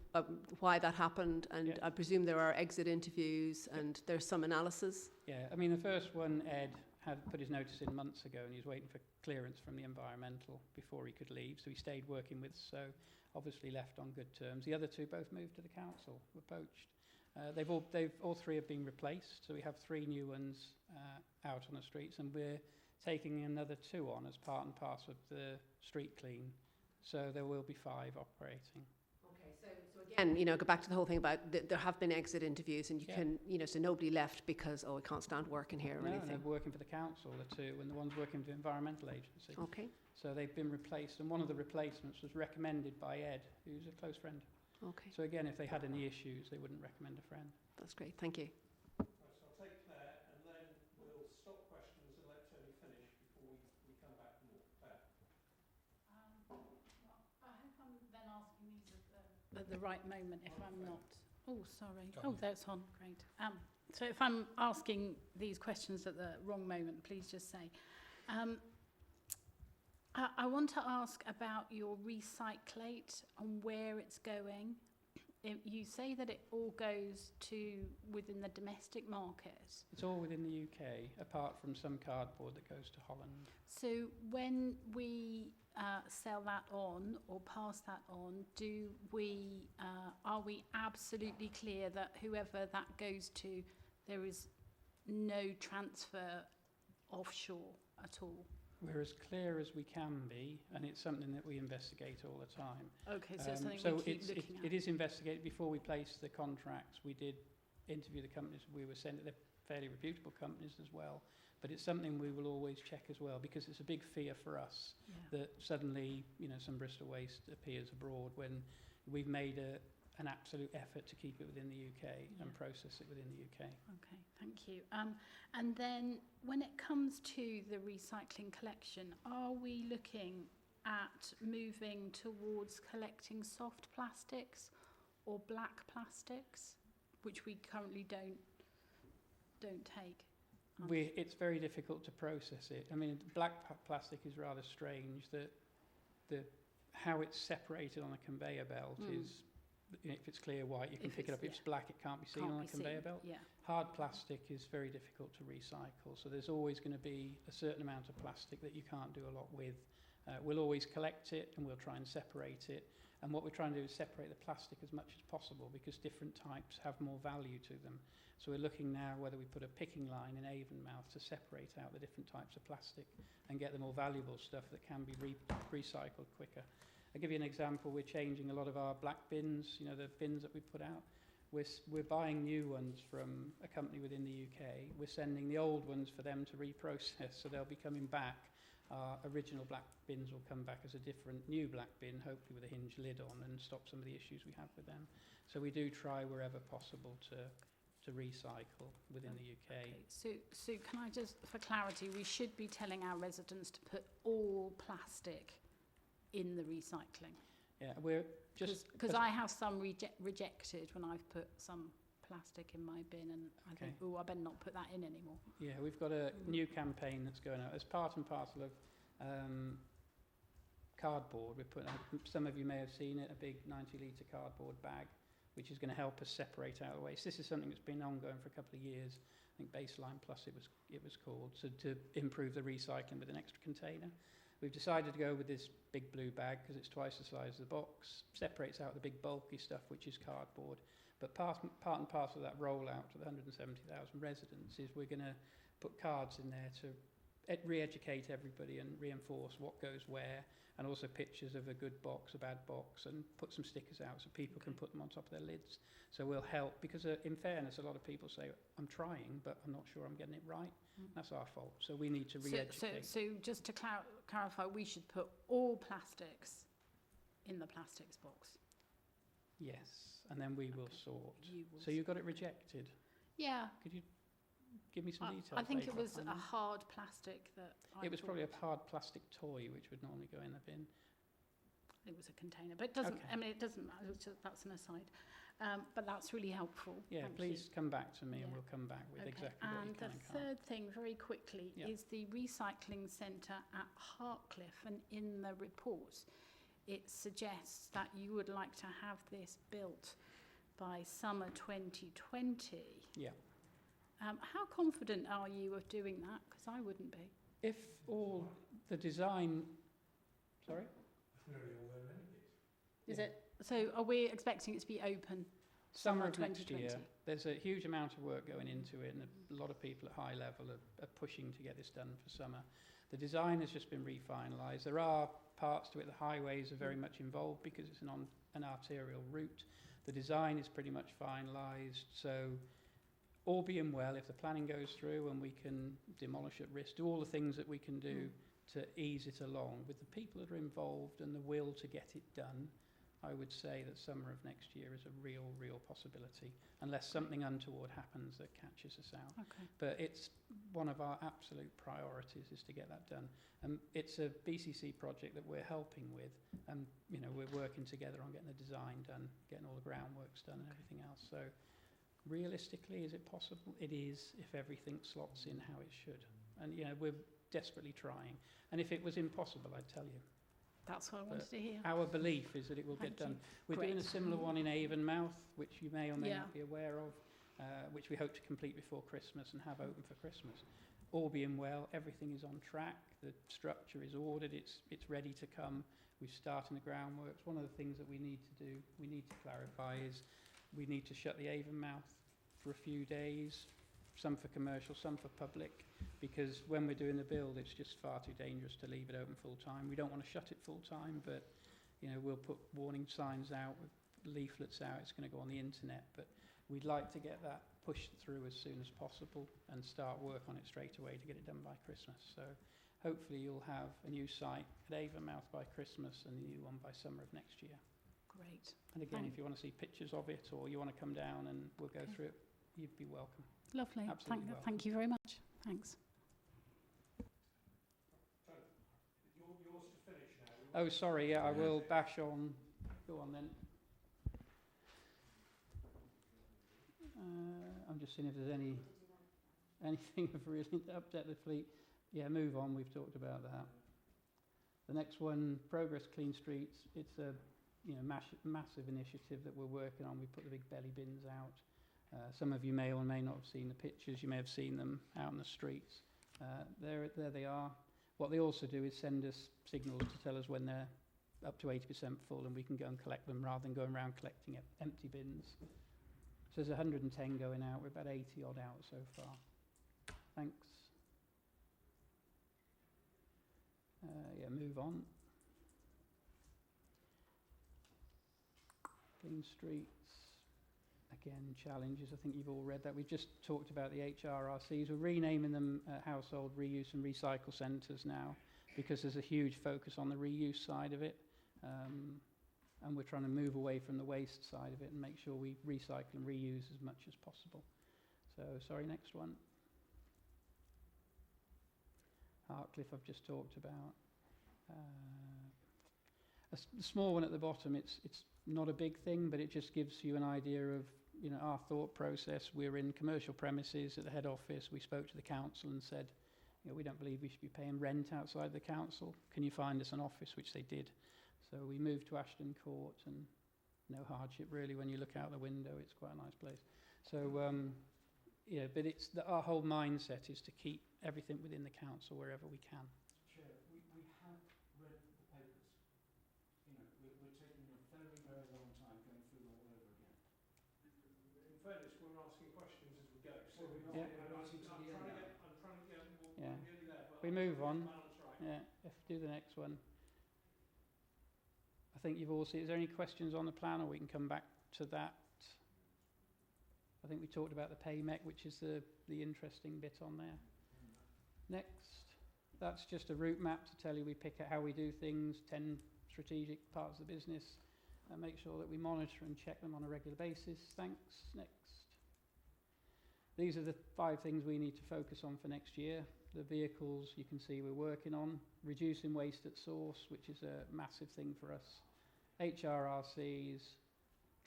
C: why that happened, and I presume there are exit interviews and there's some analysis.
L: Yeah, I mean the first one, Ed, had put his notice in months ago and he was waiting for clearance from the environmental before he could leave, so he stayed working with us, so obviously left on good terms. The other 2 both moved to the council, were poached. All 3 have been replaced, so we have 3 new ones out on the streets, and we're taking another 2 on as part and parcel of the street clean. So there will be 5 operating.
C: Okay, so again, you know, go back to the whole thing about there have been exit interviews, and you can, you know, so nobody left because, I can't stand working here or anything.
L: No, they're working for the council, the 2, and the one's working for the environmental agency.
C: Okay.
L: So they've been replaced, and one of the replacements was recommended by Ed, who's a close friend.
C: Okay.
L: So again, if they had any issues, they wouldn't recommend a friend.
C: That's great. Thank you.
A: So I'll take Claire, and then we'll stop questions and let Tony finish before we come back to more. Claire.
G: I hope I'm then asking these at the right moment if I'm not. Oh, sorry. Oh, that's on. Great. So if I'm asking these questions at the wrong moment, please just say. I want to ask about your recyclate and where it's going. You say that it all goes to within the domestic market.
L: It's all within the UK, apart from some cardboard that goes to Holland.
G: So when we sell that on or pass that on, are we absolutely clear that whoever that goes to, there is no transfer offshore at all?
L: We're as clear as we can be, and it's something that we investigate all the time.
G: Okay, so it's something we keep looking at.
L: It is investigated. Before we placed the contracts, we did interview the companies we were sent. They're fairly reputable companies as well, but it's something we will always check as well, because it's a big fear for us that suddenly, you know, some Bristol waste appears abroad when we've made an absolute effort to keep it within the UK and process it within the UK.
G: Okay, thank you. And then when it comes to the recycling collection, are we looking at moving towards collecting soft plastics or black plastics, which we currently don't take?
L: It's very difficult to process it. I mean, black plastic is rather strange. That how it's separated on a conveyor belt is, if it's clear white, you can pick it up. If it's black, it can't be seen on a conveyor belt.
G: Yeah.
L: Hard plastic is very difficult to recycle, so there's always going to be a certain amount of plastic that you can't do a lot with. We'll always collect it and we'll try and separate it. And what we're trying to do is separate the plastic as much as possible because different types have more value to them. So we're looking now whether we put a picking line in Avonmouth to separate out the different types of plastic and get the more valuable stuff that can be recycled quicker. I'll give you an example. We're changing a lot of our black bins, you know, the bins that we put out. We're buying new ones from a company within the UK. We're sending the old ones for them to reprocess, so they'll be coming back. Our original black bins will come back as a different new black bin, hopefully with a hinge lid on, and stop some of the issues we have with them. So we do try wherever possible to recycle within the UK.
G: Okay. So can I just, for clarity, we should be telling our residents to put all plastic in the recycling?
L: Yeah, we're just...
G: Because I have some rejected when I've put some plastic in my bin, and I think, oh, I better not put that in anymore.
L: Yeah, we've got a new campaign that's going out as part and parcel of cardboard. We're putting, some of you may have seen it, a big 90-litre cardboard bag, which is going to help us separate out the waste. This is something that's been ongoing for a couple of years. I think Baseline Plus it was called, so to improve the recycling with an extra container. We've decided to go with this big blue bag because it's twice the size of the box, separates out the big bulky stuff, which is cardboard. But part and parcel of that rollout to the 170,000 residents is we're going to put cards in there to re-educate everybody and reinforce what goes where, and also pictures of a good box, a bad box, and put some stickers out so people can put them on top of their lids. So we'll help, because in fairness, a lot of people say, I'm trying, but I'm not sure I'm getting it right. That's our fault. So we need to re-educate.
G: So just to clarify, we should put all plastics in the plastics box?
L: Yes, and then we will sort. So you got it rejected?
G: Yeah.
L: Could you give me some details?
G: I think
L: later?
G: it was a hard plastic that
L: it was probably a hard plastic toy, which would normally go in the bin.
G: It was a container, but it doesn't. Okay. I mean, it doesn't matter. That's an aside. But that's really helpful.
L: Yeah,
G: Thank
L: please
G: you.
L: come back to me and we'll come back with exactly what you can and can't.
G: And the third thing, very quickly, is the recycling centre at Hartcliffe. And in the report, it suggests that you would like to have this built by summer 2020.
L: Yeah.
G: How confident are you of doing that? Because I wouldn't be.
L: If all the design... Sorry?
G: Is it? So are we expecting it to be open
L: summer of
G: 2020?
L: Next year? There's a huge amount of work going into it, and a lot of people at high level are pushing to get this done for summer. The design has just been refinalised. There are parts to it. The highways are very much involved because it's an arterial route. The design is pretty much finalised. So all being well, if the planning goes through and we can demolish at risk, do all the things that we can do to ease it along with the people that are involved and the will to get it done, I would say that summer of next year is a real possibility, unless something untoward happens that catches us out.
G: Okay.
L: But it's one of our absolute priorities is to get that done. It's a BCC project that we're helping with, and you know we're working together on getting the design done, getting all the groundworks done, and everything else. So, realistically, is it possible? It is, if everything slots in how it should. And you know we're desperately trying. And if it was impossible, I'd tell you.
G: That's what I wanted to hear.
L: Our belief is that it will get done. We're doing a similar one in Avonmouth, which you may or may not be aware of, which we hope to complete before Christmas and have open for Christmas. All being well, everything is on track. The structure is ordered. It's ready to come. We're starting the groundworks. One of the things that we need to do, we need to clarify, is we need to shut the Avonmouth for a few days, some for commercial, some for public, because when we're doing the build, it's just far too dangerous to leave it open full time. We don't want to shut it full time, but you know we'll put warning signs out, with leaflets out. It's going to go on the internet, but we'd like to get that pushed through as soon as possible and start work on it straight away to get it done by Christmas. So hopefully you'll have a new site at Avonmouth by Christmas and a new one by summer of next year.
G: Great.
L: And again, if you want to see pictures of it or you want to come down and we'll go through it, you'd be welcome.
G: Lovely.
L: Absolutely welcome.
G: Thank you very much. Thanks.
A: Yours to finish now.
L: Oh, sorry, yeah, I will bash on. Go on then. I'm just seeing if there's anything of really update the fleet. Yeah, move on. We've talked about that. The next one, Progress Clean Streets. It's a massive initiative that we're working on. We put the big belly bins out. Some of you may or may not have seen the pictures. You may have seen them out in the streets. There they are. What they also do is send us signals to tell us when they're up to 80% full, and we can go and collect them rather than going around collecting empty bins. So there's 110 going out. We're about 80 odd out so far. Thanks. Yeah, move on. Clean streets. Again, challenges. I think you've all read that. We've just talked about the HRRCs. We're renaming them household reuse and recycle centres now, because there's a huge focus on the reuse side of it. And we're trying to move away from the waste side of it and make sure we recycle and reuse as much as possible. So, sorry, next one. Hartcliffe I've just talked about. A small one at the bottom, it's not a big thing, but it just gives you an idea of, you know, our thought process. We're in commercial premises at the head office. We spoke to the council and said, you know, we don't believe we should be paying rent outside the council. Can you find us an office? Which they did. So we moved to Ashton Court, and no hardship really when you look out the window. It's quite a nice place. So, yeah, but our whole mindset is to keep everything within the council wherever we can.
D: Chair, we have read the papers. You know, we're taking a very, very long time going through them all over again.
A: In fairness, we're asking questions as we go. So
L: Yeah.
A: I'm trying to get more
L: Yeah.
A: nearly there. But
L: We move on.
A: balance right.
L: Yeah, if do the next one. I think you've all seen. Is there any questions on the plan, or we can come back to that? I think we talked about the PayMec, which is the interesting bit on there. Next, that's just a route map to tell you we pick out how we do things, 10 strategic parts of the business, and make sure that we monitor and check them on a regular basis. Thanks. Next. These are the 5 things we need to focus on for next year. The vehicles you can see we're working on, reducing waste at source, which is a massive thing for us. HRRCs,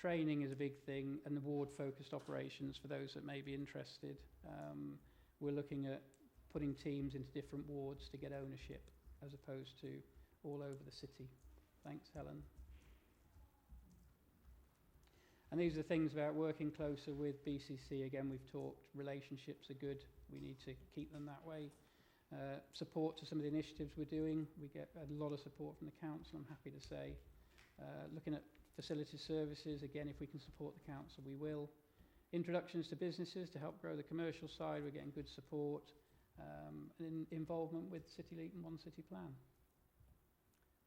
L: training is a big thing, and the ward-focused operations for those that may be interested. We're looking at putting teams into different wards to get ownership as opposed to all over the city. Thanks, Helen. And these are things about working closer with BCC. Again, we've talked, relationships are good. We need to keep them that way. Support to some of the initiatives we're doing. We get a lot of support from the council, I'm happy to say. Looking at facility services, again, if we can support the council, we will. Introductions to businesses to help grow the commercial side, we're getting good support. Involvement with City Leap and One City Plan.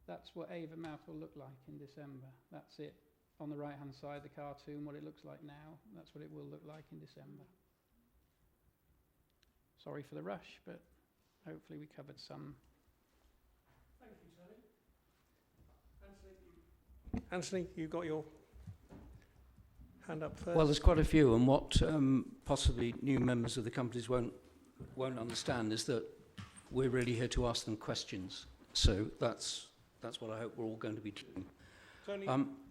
L: That's what Avonmouth will look like in December. That's it. On the right-hand side, the cartoon, what it looks like now, that's what it will look like in December. Sorry for the rush, but hopefully we covered some.
A: Thank you, Tony. Anthony, you got your hand up first.
D: Well, there's quite a few, and what possibly new members of the companies won't understand is that we're really here to ask them questions. So that's what I hope we're all going to be doing.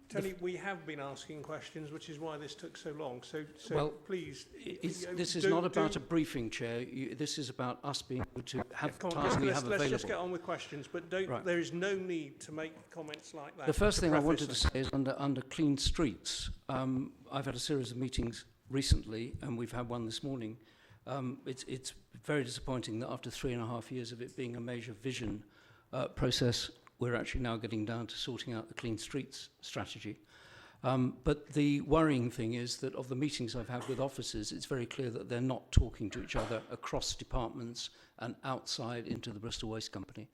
A: Tony, we have been asking questions, which is why this took so long. So
D: well,
A: please.
D: This is not about a briefing, Chair. This is about us being able to have time we have available.
A: Let's just get on with questions, but there is no need to make comments like that.
D: The first thing I wanted to say is under clean streets. I've had a series of meetings recently, and we've had one this morning. It's very disappointing that after 3.5 years of it being a major vision process, we're actually now getting down to sorting out the clean streets strategy. But the worrying thing is that of the meetings I've had with officers, it's very clear that they're not talking to each other across departments and outside into the Bristol Waste Company.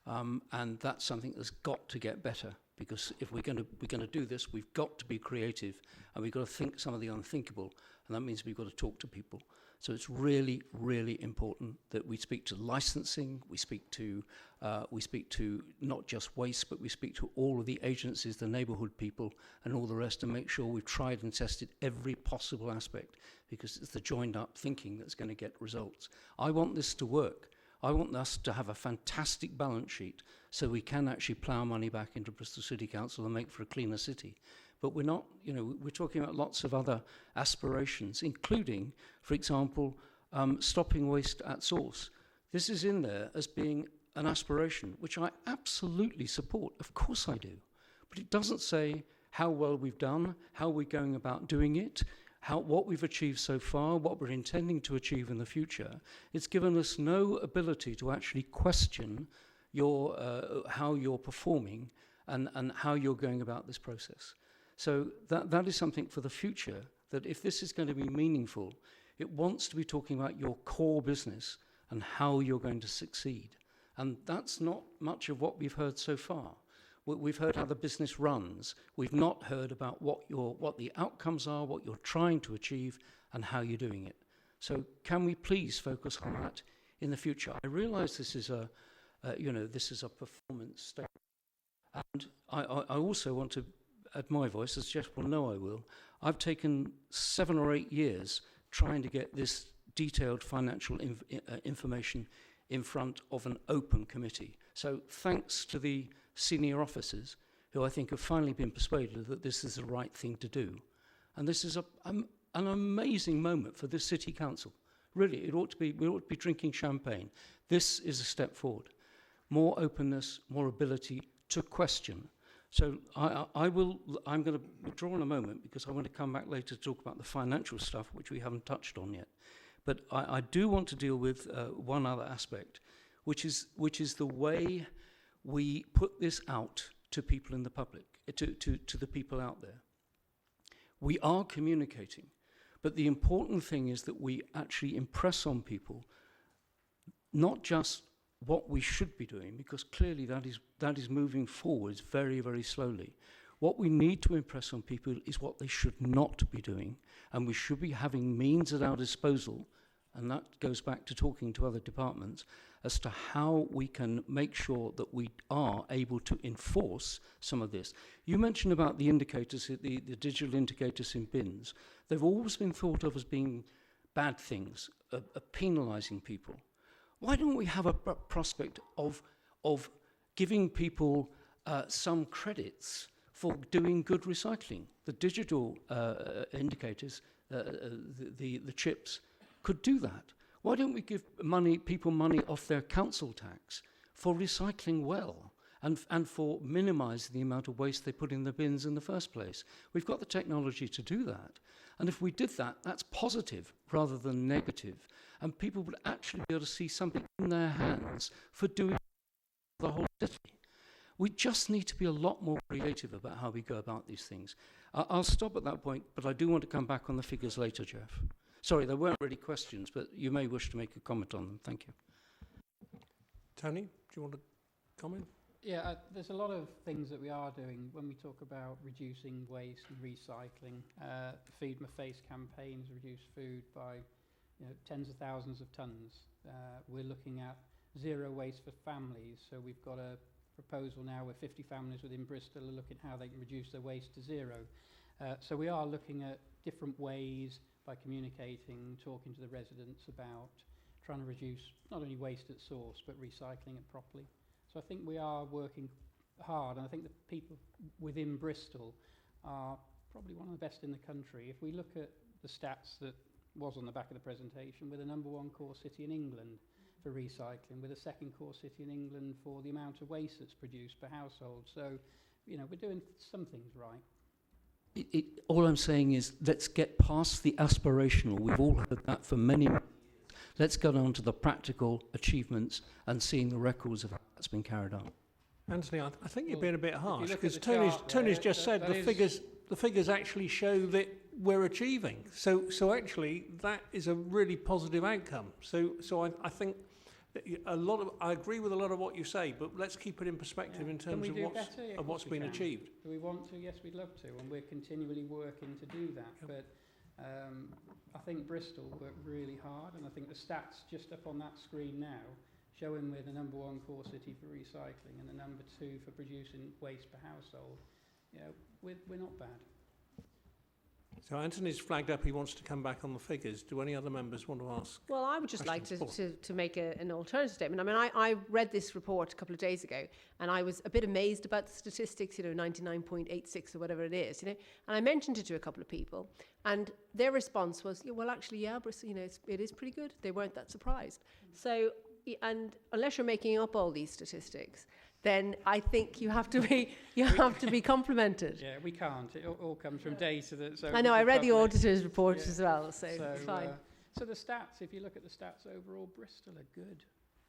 D: And that's something that's got to get better, because if we're going to do this, we've got to be creative, and we've got to think some of the unthinkable, and that means we've got to talk to people. So it's really, really important that we speak to licensing, we speak to not just waste, but we speak to all of the agencies, the neighbourhood people, and all the rest, and make sure we've tried and tested every possible aspect, because it's the joined up thinking that's going to get results. I want this to work. I want us to have a fantastic balance sheet so we can actually plough money back into Bristol City Council and make for a cleaner city. But we're not, we're talking about lots of other aspirations, including, for example, stopping waste at source. This is in there as being an aspiration, which I absolutely support. Of course I do. But it doesn't say how well we've done, how we're going about doing it. what we've achieved so far, what we're intending to achieve in the future. It's given us no ability to actually question how you're performing and how you're going about this process. So that is something for the future, that if this is going to be meaningful, it wants to be talking about your core business and how you're going to succeed. And that's not much of what we've heard so far. We've heard how the business runs. We've not heard about what the outcomes are, what you're trying to achieve, and how you're doing it. So can we please focus on that in the future? I realise this is a performance statement, and I also want to add my voice, as Jeff will know I will. I've taken 7 or 8 years trying to get this detailed financial information in front of an open committee. So thanks to the senior officers who I think have finally been persuaded that this is the right thing to do. And this is an amazing moment for this city council. Really, we ought to be drinking champagne. This is a step forward. More openness, more ability to question. So I'm going to withdraw in a moment because I want to come back later to talk about the financial stuff, which we haven't touched on yet. But I do want to deal with one other aspect, which is the way we put this out to people in the public, to the people out there. We are communicating, but the important thing is that we actually impress on people not just what we should be doing, because clearly that is moving forwards very, very slowly. What we need to impress on people is what they should not be doing, and we should be having means at our disposal, and that goes back to talking to other departments, as to how we can make sure that we are able to enforce some of this. You mentioned about the indicators, the digital indicators in bins. They've always been thought of as being bad things, penalising people. Why don't we have a prospect of giving people some credits for doing good recycling? The digital indicators, the chips, could do that. Why don't we give people money off their council tax for recycling well and for minimising the amount of waste they put in the bins in the first place? We've got the technology to do that. And if we did that, that's positive rather than negative. And people would actually be able to see something in their hands for doing the whole city. We just need to be a lot more creative about how we go about these things. I'll stop at that point, but I do want to come back on the figures later, Jeff. Sorry, there weren't really questions, but you may wish to make a comment on them. Thank you.
A: Tony, do you want to comment?
L: Yeah, there's a lot of things that we are doing when we talk about reducing waste and recycling. Feed My Face campaigns reduce food by tens of thousands of tons. We're looking at zero waste for families. So we've got a proposal now where 50 families within Bristol are looking at how they can reduce their waste to zero. So we are looking at different ways by communicating, talking to the residents about trying to reduce not only waste at source, but recycling it properly. So I think we are working hard, and I think the people within Bristol are probably one of the best in the country. If we look at the stats that was on the back of the presentation, we're the #1 core city in England for recycling. We're the 2nd core city in England for the amount of waste that's produced per household. So, we're doing some things right.
D: All I'm saying is let's get past the aspirational. We've all heard that for many years. Let's get on to the practical achievements and seeing the records of how that's been carried out.
A: Anthony, I think you're being a bit harsh, because Tony's just said the figures actually show that we're achieving. So actually that is a really positive outcome. So I think that I agree with a lot of what you say, but let's keep it in perspective in terms of what's been achieved.
L: Do we want to? Yes, we'd love to, and we're continually working to do that. Yep. But I think Bristol worked really hard, and I think the stats just up on that screen now showing we're the #1 core city for recycling and the #2 for producing waste per household. We're not bad.
A: So Anthony's flagged up he wants to come back on the figures. Do any other members want to ask?
C: Well, I would just like to make an alternative statement. I mean, I read this report a couple of days ago, and I was a bit amazed about the statistics, 99.86 or whatever it is, and I mentioned it to a couple of people, and their response was, well, actually, yeah, Bristol, it is pretty good. They weren't that surprised. So, and unless you're making up all these statistics, then I think you have to be complimented.
L: Yeah, we can't. It all comes from data that's
C: I know, I read the
L: public.
C: auditor's report
L: Yeah.
C: as well, so it's fine.
L: So the stats, if you look at the stats overall, Bristol are good.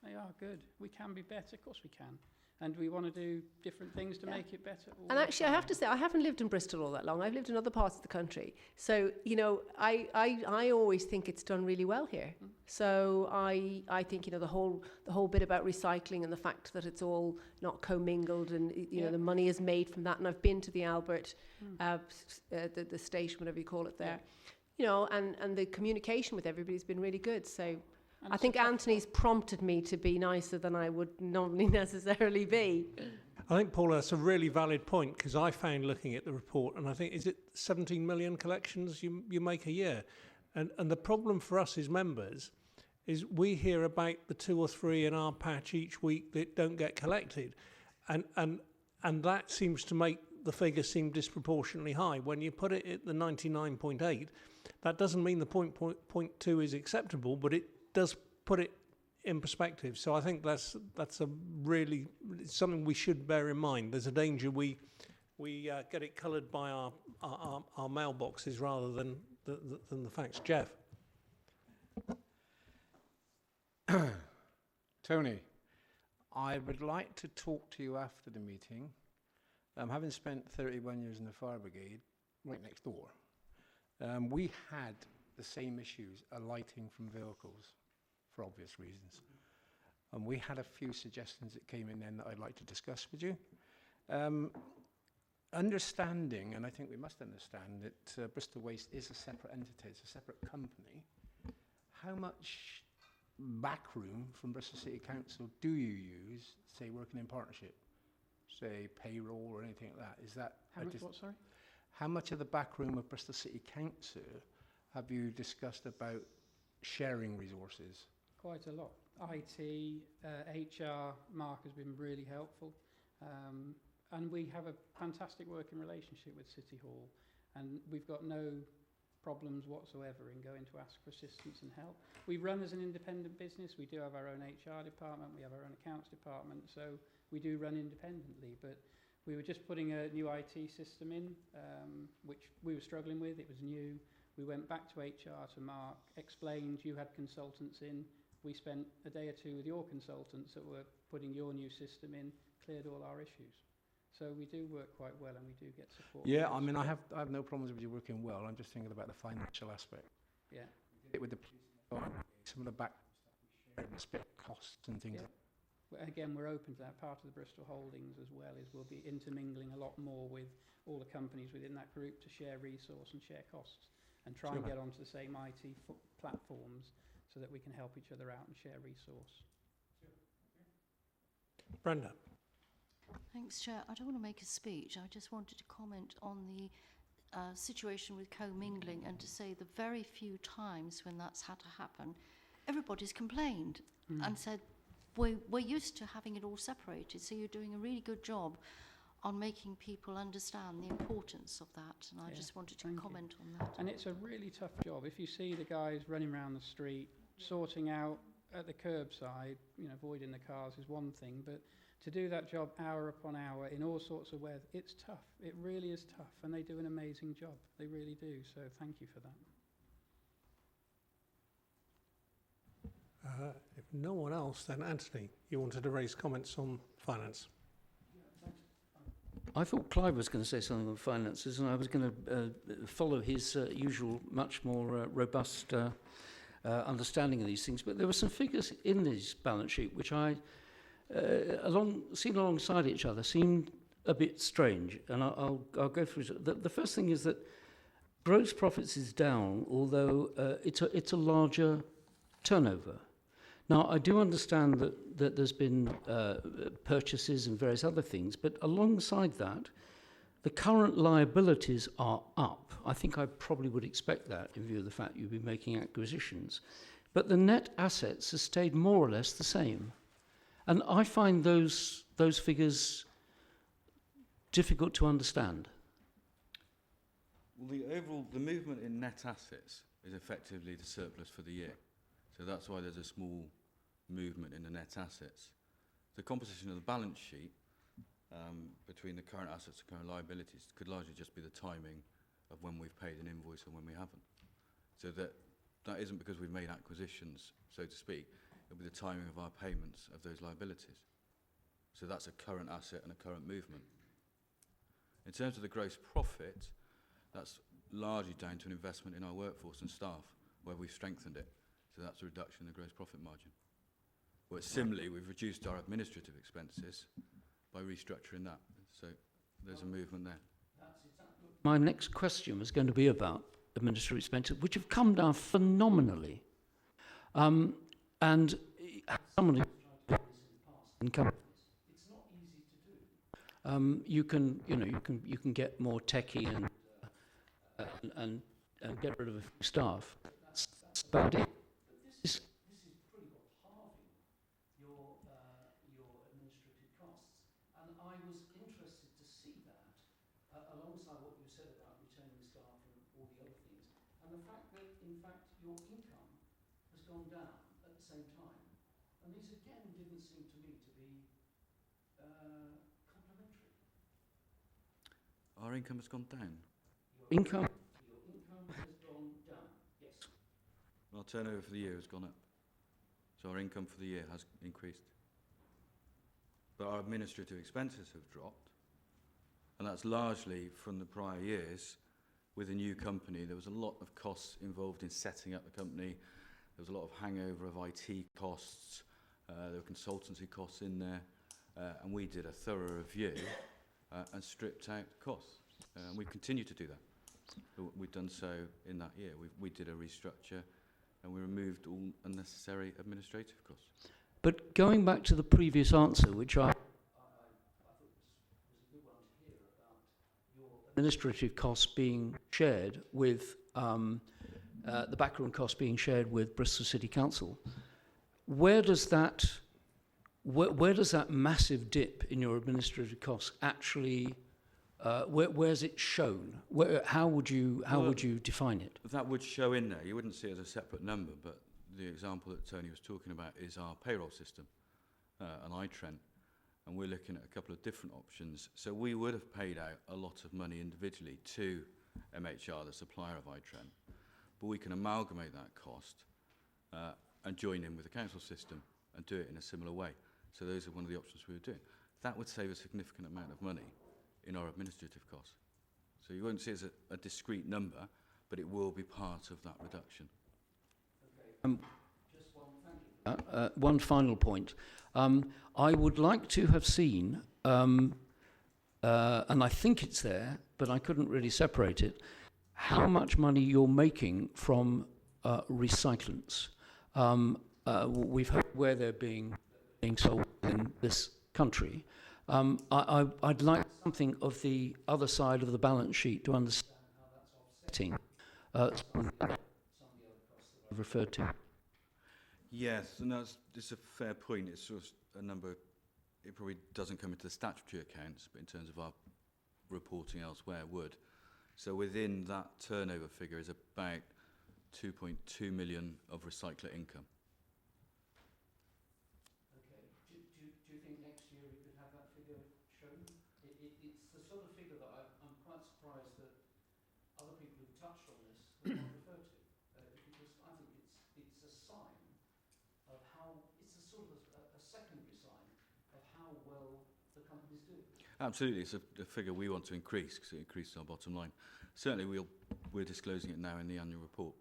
L: They are good. We can be better, of course we can. And we want to do different things to make it better.
C: And actually, I have to say, I haven't lived in Bristol all that long. I've lived in other parts of the country. So, you know, I always think it's done really well here. So I think, you know, the whole bit about recycling and the fact that it's all not commingled and, you know, the money is made from that. And I've been to the Albert, the station, whatever you call it there. You know, and the communication with everybody's been really good. So I think Anthony's prompted me to be nicer than I would normally necessarily be.
A: I think, Paula, that's a really valid point, because I found looking at the report, and I think, is it 17 million collections you make a year? And the problem for us as members is we hear about the 2 or 3 in our patch each week that don't get collected. And that seems to make the figure seem disproportionately high. When you put it at the 99.8, that doesn't mean the 0.2 is acceptable, but it does put it in perspective. So I think that's a really something we should bear in mind. There's a danger we get it coloured by our mailboxes rather than the facts. Jeff.
E: Tony, I would like to talk to you after the meeting. Having spent 31 years in the fire brigade, right next door, we had the same issues alighting from vehicles, for obvious reasons. And we had a few suggestions that came in then that I'd like to discuss with you. Understanding, and I think we must understand, that Bristol Waste is a separate entity, it's a separate company. How much backroom from Bristol City Council do you use, say, working in partnership? Say, payroll or anything like that? Is that...
L: How much what, sorry?
E: How much of the backroom of Bristol City Council have you discussed about sharing resources?
L: Quite a lot. IT, HR, Mark has been really helpful. And we have a fantastic working relationship with City Hall. And we've got no problems whatsoever in going to ask for assistance and help. We run as an independent business. We do have our own HR department. We have our own accounts department. So we do run independently. But we were just putting a new IT system in, which we were struggling with. It was new. We went back to HR, to Mark, explained you had consultants in. We spent a day or two with your consultants that were putting your new system in, cleared all our issues. So we do work quite well and we do get support.
E: Yeah, I mean, I have no problems with you working well. I'm just thinking about the financial aspect.
L: Yeah.
E: It with the some of the back stuff we share, the split costs and things.
L: Yeah. Well, again, we're open to that. Part of the Bristol Holdings as well is we'll be intermingling a lot more with all the companies within that group to share resource and share costs and try and get onto the same IT platforms so that we can help each other out and share resource.
A: Brenda.
B: Thanks, Chair. I don't want to make a speech. I just wanted to comment on the situation with commingling and to say the very few times when that's had to happen, everybody's complained and said, we're used to having it all separated, so you're doing a really good job on making people understand the importance of that. And I just wanted to comment on that.
L: And it's a really tough job. If you see the guys running around the street, sorting out at the curbside, you know, avoiding the cars is one thing, but to do that job hour upon hour in all sorts of weather, it's tough. It really is tough, and they do an amazing job. They really do, so thank you for that.
A: If no one else, then Anthony, you wanted to raise comments on finance.
D: I thought Clive was going to say something on finances, and I was going to follow his usual, much more robust understanding of these things. But there were some figures in this balance sheet which I, seen alongside each other, seemed a bit strange. And I'll go through it. The first thing is that gross profits is down, although it's a larger turnover. Now, I do understand that there's been purchases and various other things, but alongside that, the current liabilities are up. I think I probably would expect that in view of the fact you've been making acquisitions. But the net assets have stayed more or less the same. And I find those figures difficult to understand.
K: Well, the movement in net assets is effectively the surplus for the year. So that's why there's a small movement in the net assets. The composition of the balance sheet between the current assets and current liabilities could largely just be the timing of when we've paid an invoice and when we haven't. So that isn't because we've made acquisitions, so to speak. It'll be the timing of our payments of those liabilities. So that's a current asset and a current movement. In terms of the gross profit, that's largely down to an investment in our workforce and staff, where we've strengthened it. So that's a reduction in the gross profit margin. But similarly, we've reduced our administrative expenses by restructuring that. So there's a movement there.
D: My next question was going to be about administrative expenses, which have come down phenomenally. And someone who's tried to do this in the past in companies, it's not easy to do. You can get more techie and get rid of a few staff. That's about it. But this is pretty much halving your administrative costs. And I was interested to see that alongside what you said about retaining staff and all the other things, and the fact that in fact your income has gone down at the same time. And these again didn't seem to me to be complementary.
K: Our income has gone down.
D: Your income has gone down, yes.
K: Our turnover for the year has gone up. So our income for the year has increased. But our administrative expenses have dropped. And that's largely from the prior years. With a new company, there was a lot of costs involved in setting up the company. There was a lot of hangover of IT costs. There were consultancy costs in there. And we did a thorough review and stripped out costs. And we continue to do that. We've done so in that year. We did a restructure and we removed all unnecessary administrative costs.
D: But going back to the previous answer, which I thought was a good one to hear about your administrative costs being shared with, the backroom costs being shared with Bristol City Council, where does that massive dip in your administrative costs actually, where's it shown? How would you define it?
K: That would show in there. You wouldn't see it as a separate number, but the example that Tony was talking about is our payroll system, an iTrent, and we're looking at a couple of different options. So we would have paid out a lot of money individually to MHR, the supplier of iTrent, but we can amalgamate that cost and join in with the council system and do it in a similar way. So those are one of the options we were doing. That would save a significant amount of money in our administrative costs. So you won't see it as a discrete number, but it will be part of that reduction.
D: Just one final point. I would like to have seen, and I think it's there, but I couldn't really separate it, how much money you're making from recyclants. We've heard where they're being sold in this country. I'd like something of the other side of the balance sheet to understand how that's offsetting some of the other costs that I've referred to.
K: Yes, and it's a fair point. It's sort of a number, it probably doesn't come into the statutory accounts, but in terms of our reporting elsewhere, it would. So within that turnover figure is about 2.2 million of recycler income.
D: Okay. Do you think next year we could have that figure shown? It's the sort of figure that I'm quite surprised that other people who've touched on this will not refer to, because I think it's a sign of how, it's a sort of a secondary sign of how well the company's doing.
K: Absolutely, it's a figure we want to increase because it increases our bottom line. Certainly we're disclosing it now in the annual report.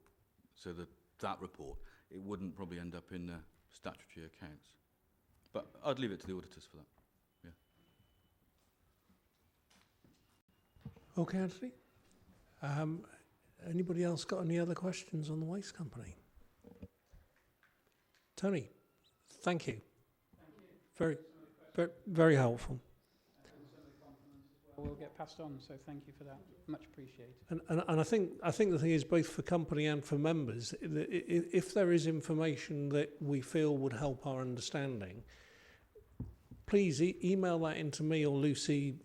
K: So that report, it wouldn't probably end up in the statutory accounts. But I'd leave it to the auditors for that. Yeah.
A: Okay, Anthony. Anybody else got any other questions on the waste company? Tony, thank you. Very, very helpful.
L: Will get passed on, so thank you for that. Much appreciated.
A: And I think the thing is, both for company and for members, if there is information that we feel would help our understanding, please email that into me or Lucy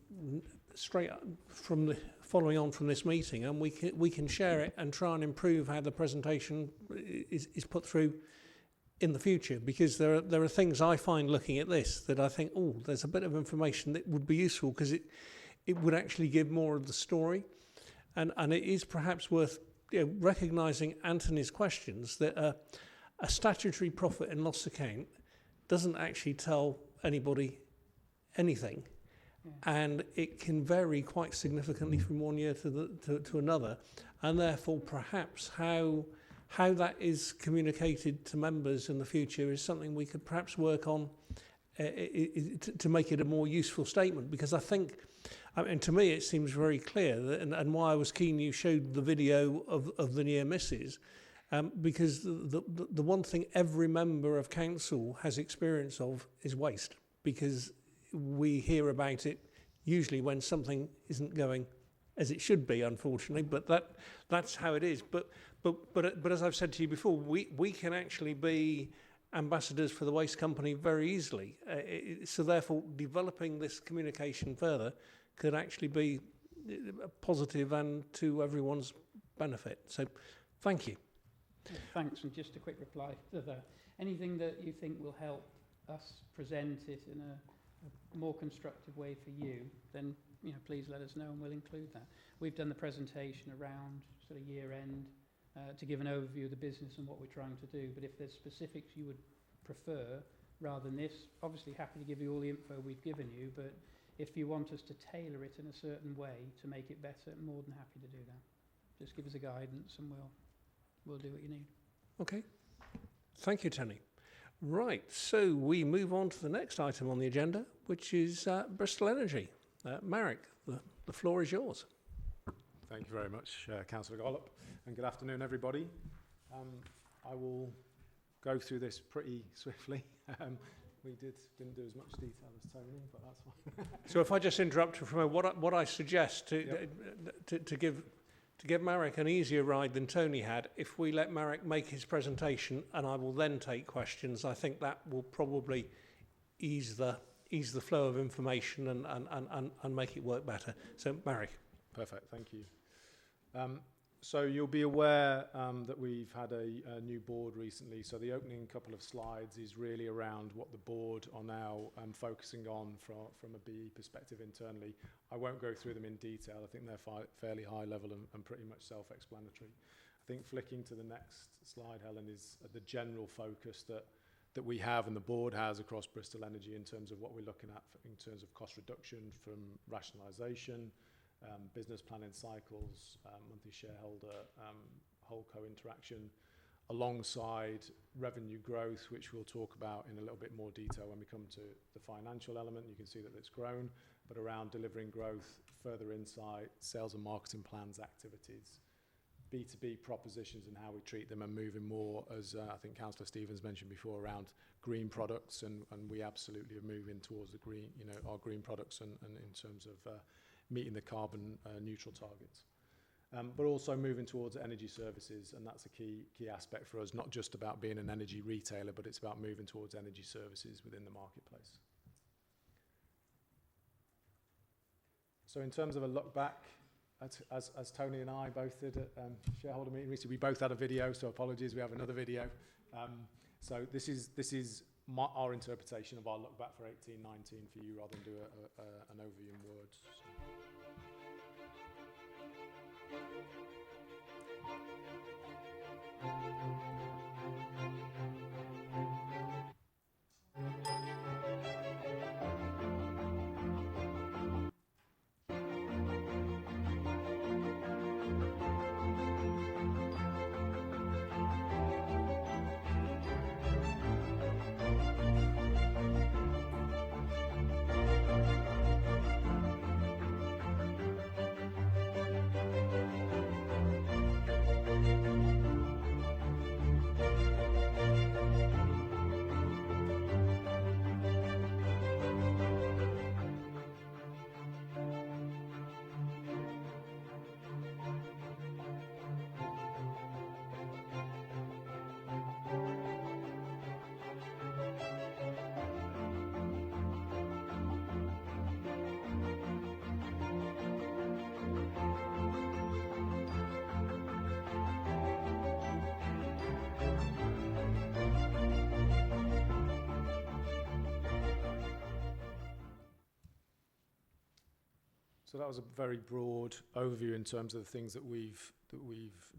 A: straight from following on from this meeting, and we can share it and try and improve how the presentation is put through in the future, because there are things I find looking at this that I think, oh, there's a bit of information that would be useful, because it would actually give more of the story, and it is perhaps worth recognising Anthony's questions that a statutory profit and loss account doesn't actually tell anybody anything, and it can vary quite significantly from one year to another, and therefore perhaps how that is communicated to members in the future is something we could perhaps work on to make it a more useful statement, because I think, and to me it seems very clear that, and why I was keen you showed the video of the near misses, because the one thing every member of council has experience of is waste, because we hear about it usually when something isn't going as it should be, unfortunately, but that's how it is. But as I've said to you before, we can actually be ambassadors for the waste company very easily. So therefore, developing this communication further could actually be positive and to everyone's benefit. So thank you.
L: Thanks, and just a quick reply to that. Anything that you think will help us present it in a more constructive way for you, then please let us know and we'll include that. We've done the presentation around sort of year end to give an overview of the business and what we're trying to do, but if there's specifics you would prefer rather than this, obviously happy to give you all the info we've given you, but if you want us to tailor it in a certain way to make it better, more than happy to do that. Just give us a guidance and we'll do what you need. Okay.
A: Thank you, Tony. Right, so we move on to the next item on the agenda, which is Bristol Energy. Marek, the floor is yours.
H: Thank you very much, Councillor Gollop, and good afternoon, everybody. I will go through this pretty swiftly. We didn't do as much detail as Tony, but that's fine.
A: So if I just interrupt you for a moment, what I suggest to give Marek an easier ride than Tony had, if we let Marek make his presentation and I will then take questions, I think that will probably ease the flow of information and make it work better. So Marek.
H: Perfect, thank you. So you'll be aware that we've had a new board recently. So the opening couple of slides is really around what the board are now focusing on from a BE perspective internally. I won't go through them in detail. I think they're fairly high level and pretty much self-explanatory. I think flicking to the next slide, Helen, is the general focus that we have and the board has across Bristol Energy in terms of what we're looking at in terms of cost reduction from rationalisation, business planning cycles, monthly shareholder, holdco interaction, alongside revenue growth, which we'll talk about in a little bit more detail when we come to the financial element. You can see that it's grown, but around delivering growth, further insight, sales and marketing plans, activities, B2B propositions and how we treat them, and moving more, as I think Councillor Stevens mentioned before, around green products, and we absolutely are moving towards the green, our green products and in terms of meeting the carbon neutral targets. But also moving towards energy services, and that's a key aspect for us, not just about being an energy retailer, but it's about moving towards energy services within the marketplace. So in terms of a look back, as Tony and I both did at shareholder meeting recently, we both had a video, so apologies, we have another video. So this is our interpretation of our look back for 18-19 for you, rather than do an overview in words. So that was a very broad overview in terms of the things that we've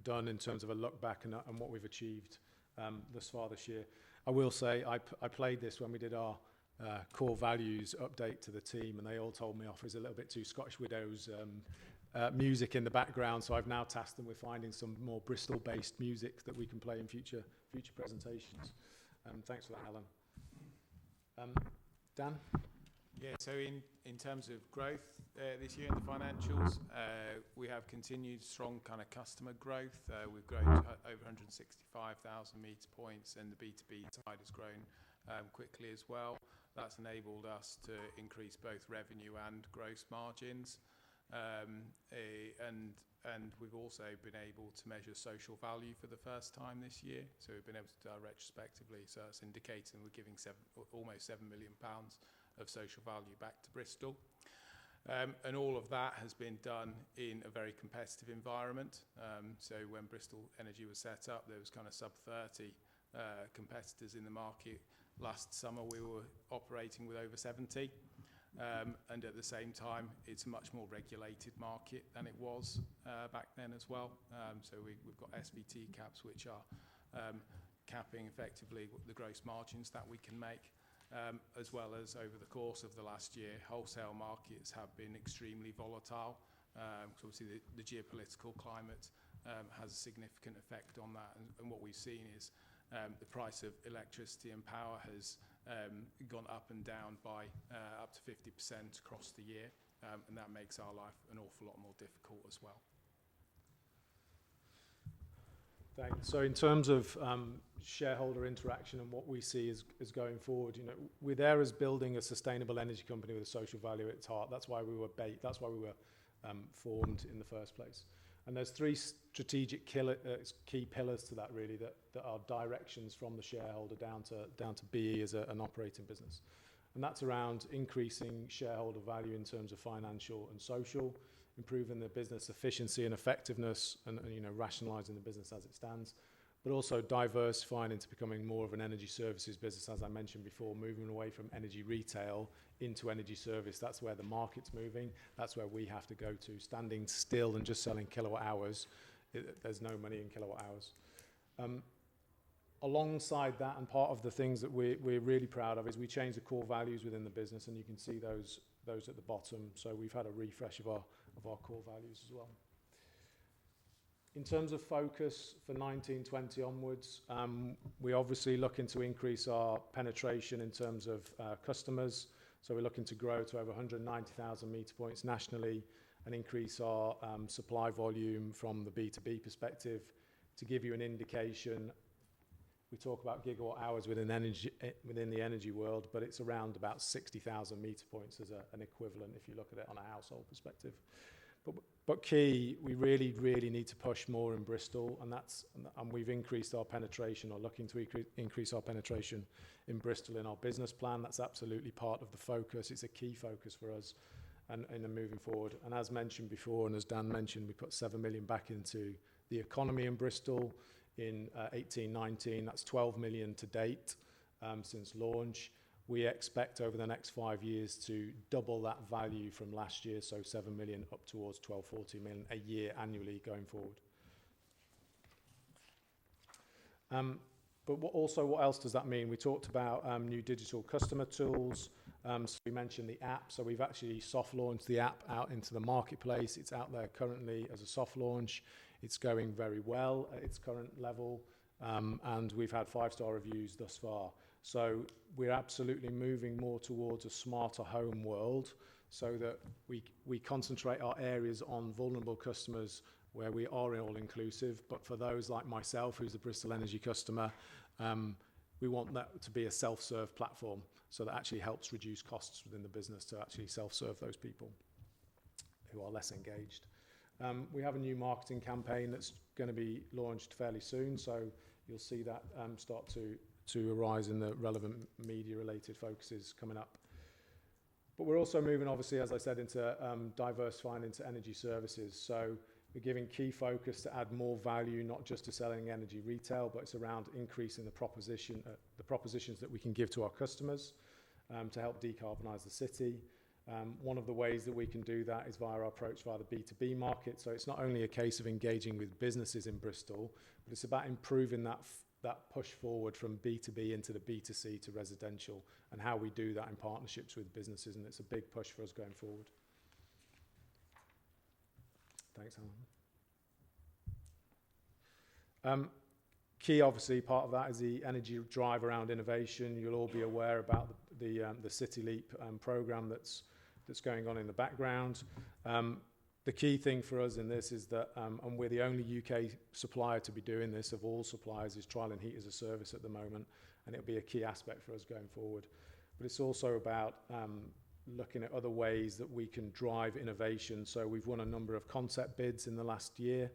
H: done in terms of a look back and what we've achieved thus far this year. I will say I played this when we did our core values update to the team, and they all told me off as a little bit too Scottish Widows music in the background. So I've now tasked them with finding some more Bristol-based music that we can play in future presentations. Thanks for that, Helen. Dan?
U: Yeah, so in terms of growth this year in the financials, we have continued strong kind of customer growth. We've grown to over 165,000 meter points, and the B2B side has grown quickly as well. That's enabled us to increase both revenue and gross margins. And we've also been able to measure social value for the first time this year. So we've been able to do that retrospectively. So that's indicating we're giving almost £7 million of social value back to Bristol. And all of that has been done in a very competitive environment. So when Bristol Energy was set up, there was kind of sub 30 competitors in the market. Last summer we were operating with over 70. And at the same time, it's a much more regulated market than it was back then as well. So we've got SVT caps, which are capping effectively the gross margins that we can make. As well as over the course of the last year, wholesale markets have been extremely volatile. So obviously the geopolitical climate has a significant effect on that. And what we've seen is the price of electricity and power has gone up and down by up to 50% across the year. And that makes our life an awful lot more difficult as well.
H: Thanks. So in terms of shareholder interaction and what we see as going forward, we're there as building a sustainable energy company with a social value at its heart. That's why we were formed in the first place. And there's three strategic key pillars to that really that are directions from the shareholder down to BE as an operating business. And that's around increasing shareholder value in terms of financial and social, improving the business efficiency and effectiveness, and rationalising the business as it stands, but also diversifying into becoming more of an energy services business, as I mentioned before, moving away from energy retail into energy service. That's where the market's moving. That's where we have to go to. Standing still and just selling kilowatt hours, there's no money in kilowatt hours. Alongside that, and part of the things that we're really proud of, is we changed the core values within the business, and you can see those at the bottom. So we've had a refresh of our core values as well. In terms of focus for 1920 onwards, we're obviously looking to increase our penetration in terms of customers. So we're looking to grow to over 190,000 meter points nationally and increase our supply volume from the B2B perspective. To give you an indication, we talk about gigawatt hours within the energy world, but it's around about 60,000 meter points as an equivalent if you look at it on a household perspective. But key, we really need to push more in Bristol, and we've increased our penetration, or looking to increase our penetration in Bristol in our business plan. That's absolutely part of the focus. It's a key focus for us and moving forward. And as mentioned before, and as Dan mentioned, we put 7 million back into the economy in Bristol in 18-19. That's 12 million to date since launch. We expect over the next 5 years to double that value from last year, so 7 million up towards 12-14 million a year annually going forward. But what else does that mean? We talked about new digital customer tools. So we mentioned the app. So we've actually soft launched the app out into the marketplace. It's out there currently as a soft launch. It's going very well at its current level, and we've had 5-star reviews thus far. So we're absolutely moving more towards a smarter home world, so that we concentrate our areas on vulnerable customers where we are all inclusive. But for those like myself, who's a Bristol Energy customer, we want that to be a self-serve platform, so that actually helps reduce costs within the business to actually self-serve those people who are less engaged. We have a new marketing campaign that's going to be launched fairly soon, so you'll see that start to arise in the relevant media-related focuses coming up. But we're also moving, obviously, as I said, into diversifying into energy services. So we're giving key focus to add more value, not just to selling energy retail, but it's around increasing the propositions that we can give to our customers to help decarbonise the city. One of the ways that we can do that is via our approach via the B2B market. So it's not only a case of engaging with businesses in Bristol, but it's about improving that push forward from B2B into the B2C to residential, and how we do that in partnerships with businesses, and it's a big push for us going forward. Thanks, Alan. Key, obviously, part of that is the energy drive around innovation. You'll all be aware about the City Leap programme that's going on in the background. The key thing for us in this is that, and we're the only UK supplier to be doing this of all suppliers, is trial and heat as a service at the moment, and it'll be a key aspect for us going forward. But it's also about looking at other ways that we can drive innovation. So we've won a number of concept bids in the last year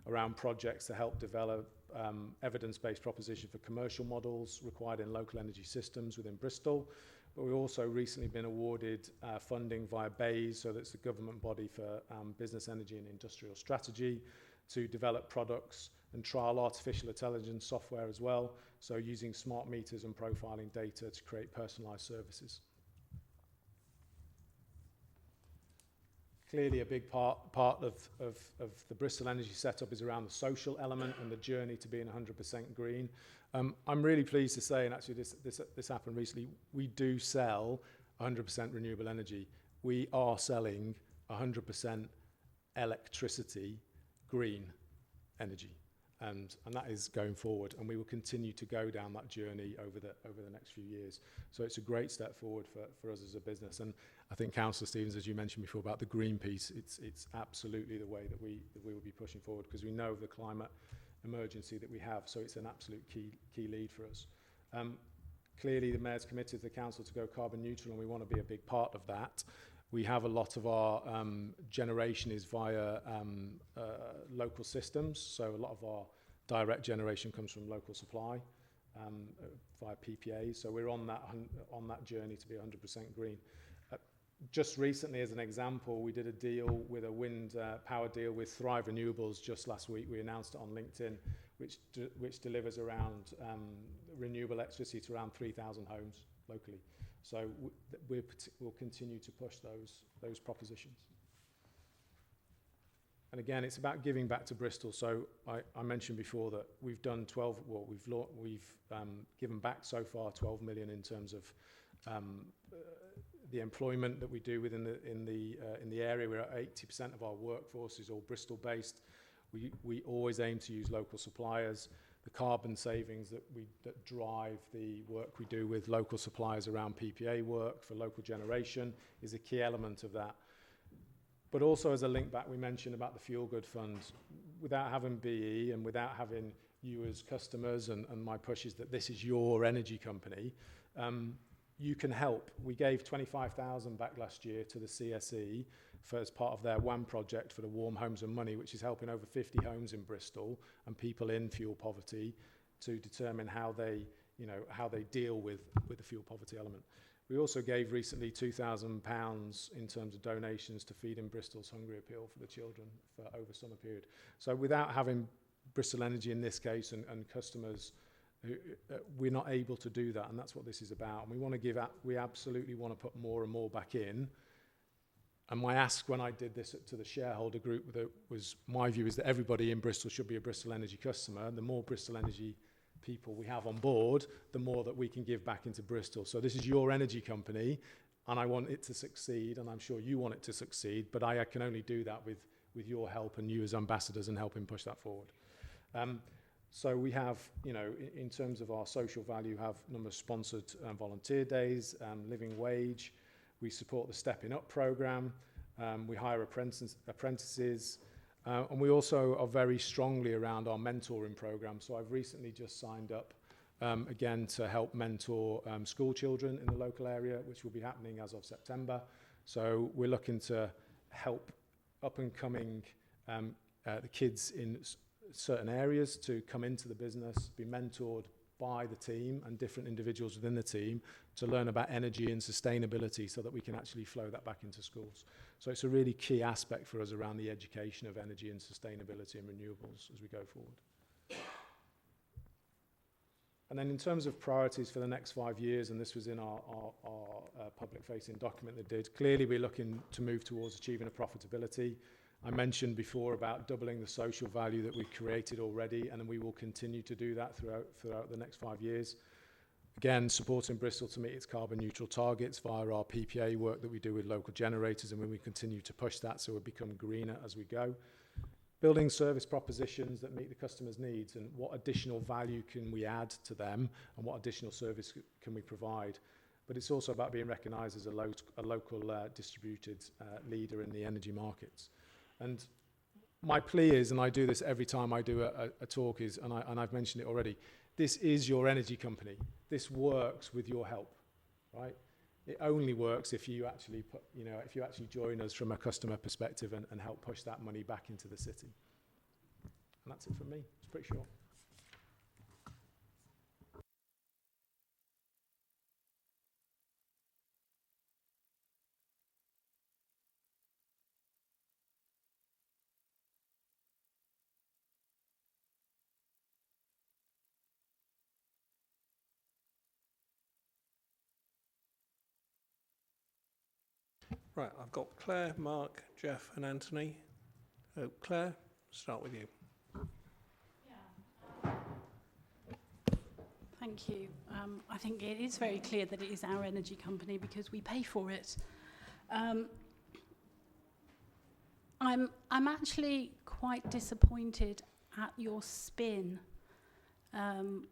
H: around projects to help develop evidence-based proposition for commercial models required in local energy systems within Bristol. But we've also recently been awarded funding via BEIS, so that's the government body for business, energy and industrial strategy, to develop products and trial artificial intelligence software as well, so using smart meters and profiling data to create personalised services. Clearly a big part of the Bristol Energy setup is around the social element and the journey to being 100% green. I'm really pleased to say, and actually this happened recently, we do sell 100% renewable energy. We are selling 100% electricity, green energy, and that is going forward, and we will continue to go down that journey over the next few years. So it's a great step forward for us as a business, and I think Councillor Stevens, as you mentioned before about the green piece, it's absolutely the way that we will be pushing forward, because we know the climate emergency that we have, so it's an absolute key lead for us. Clearly the Mayor's committed the Council to go carbon neutral, and we want to be a big part of that. We have a lot of our generation is via local systems, so a lot of our direct generation comes from local supply via PPAs, so we're on that journey to be 100% green. Just recently, as an example, we did a deal with a wind power deal with Thrive Renewables just last week. We announced it on LinkedIn, which delivers around renewable electricity to around 3,000 homes locally. So we'll continue to push those propositions. And again, it's about giving back to Bristol. So I mentioned before that we've done 12. Well, we've given back so far 12 million in terms of the employment that we do within the area. We're at 80% of our workforce is all Bristol based. We always aim to use local suppliers. The carbon savings that drive the work we do with local suppliers around PPA work for local generation is a key element of that. But also, as a link back, we mentioned about the Fuel Good Fund. Without having BE and without having you as customers, and my push is that this is your energy company, you can help. We gave 25,000 back last year to the CSE as part of their WAM project for the Warm Homes and Money, which is helping over 50 homes in Bristol and people in fuel poverty to determine how they deal with the fuel poverty element. We also gave recently £2,000 in terms of donations to Feeding Bristol's Hungry Appeal for the children for over summer period. So without having Bristol Energy in this case and customers, we're not able to do that, and that's what this is about. And we want to give up. We absolutely want to put more and more back in. And my ask when I did this to the shareholder group, that was my view, is that everybody in Bristol should be a Bristol Energy customer. And the more Bristol Energy people we have on board, the more that we can give back into Bristol. So this is your energy company, and I want it to succeed, and I'm sure you want it to succeed, but I can only do that with your help and you as ambassadors and helping push that forward. So we have, in terms of our social value, have a number of sponsored volunteer days, living wage. We support the Stepping Up programme. We hire apprentices. And we also are very strongly around our mentoring programme. So I've recently just signed up again to help mentor school children in the local area, which will be happening as of September. So we're looking to help up and coming the kids in certain areas to come into the business, be mentored by the team and different individuals within the team to learn about energy and sustainability so that we can actually flow that back into schools. So it's a really key aspect for us around the education of energy and sustainability and renewables as we go forward. And then in terms of priorities for the next 5 years, and this was in our public-facing document that did, clearly we're looking to move towards achieving a profitability. I mentioned before about doubling the social value that we've created already, and we will continue to do that throughout the next 5 years. Again, supporting Bristol to meet its carbon neutral targets via our PPA work that we do with local generators, and when we continue to push that so we become greener as we go. Building service propositions that meet the customer's needs, and what additional value can we add to them, and what additional service can we provide. But it's also about being recognised as a local distributed leader in the energy markets. And my plea is, and I do this every time I do a talk, is, and I've mentioned it already, this is your energy company. This works with your help, right? It only works if you actually if you actually join us from a customer perspective and help push that money back into the city. And that's it from me. It's pretty short.
A: Right, I've got Claire, Mark, Jeff and Anthony. Claire, start with you.
G: Thank you. I think it is very clear that it is our energy company because we pay for it. I'm actually quite disappointed at your spin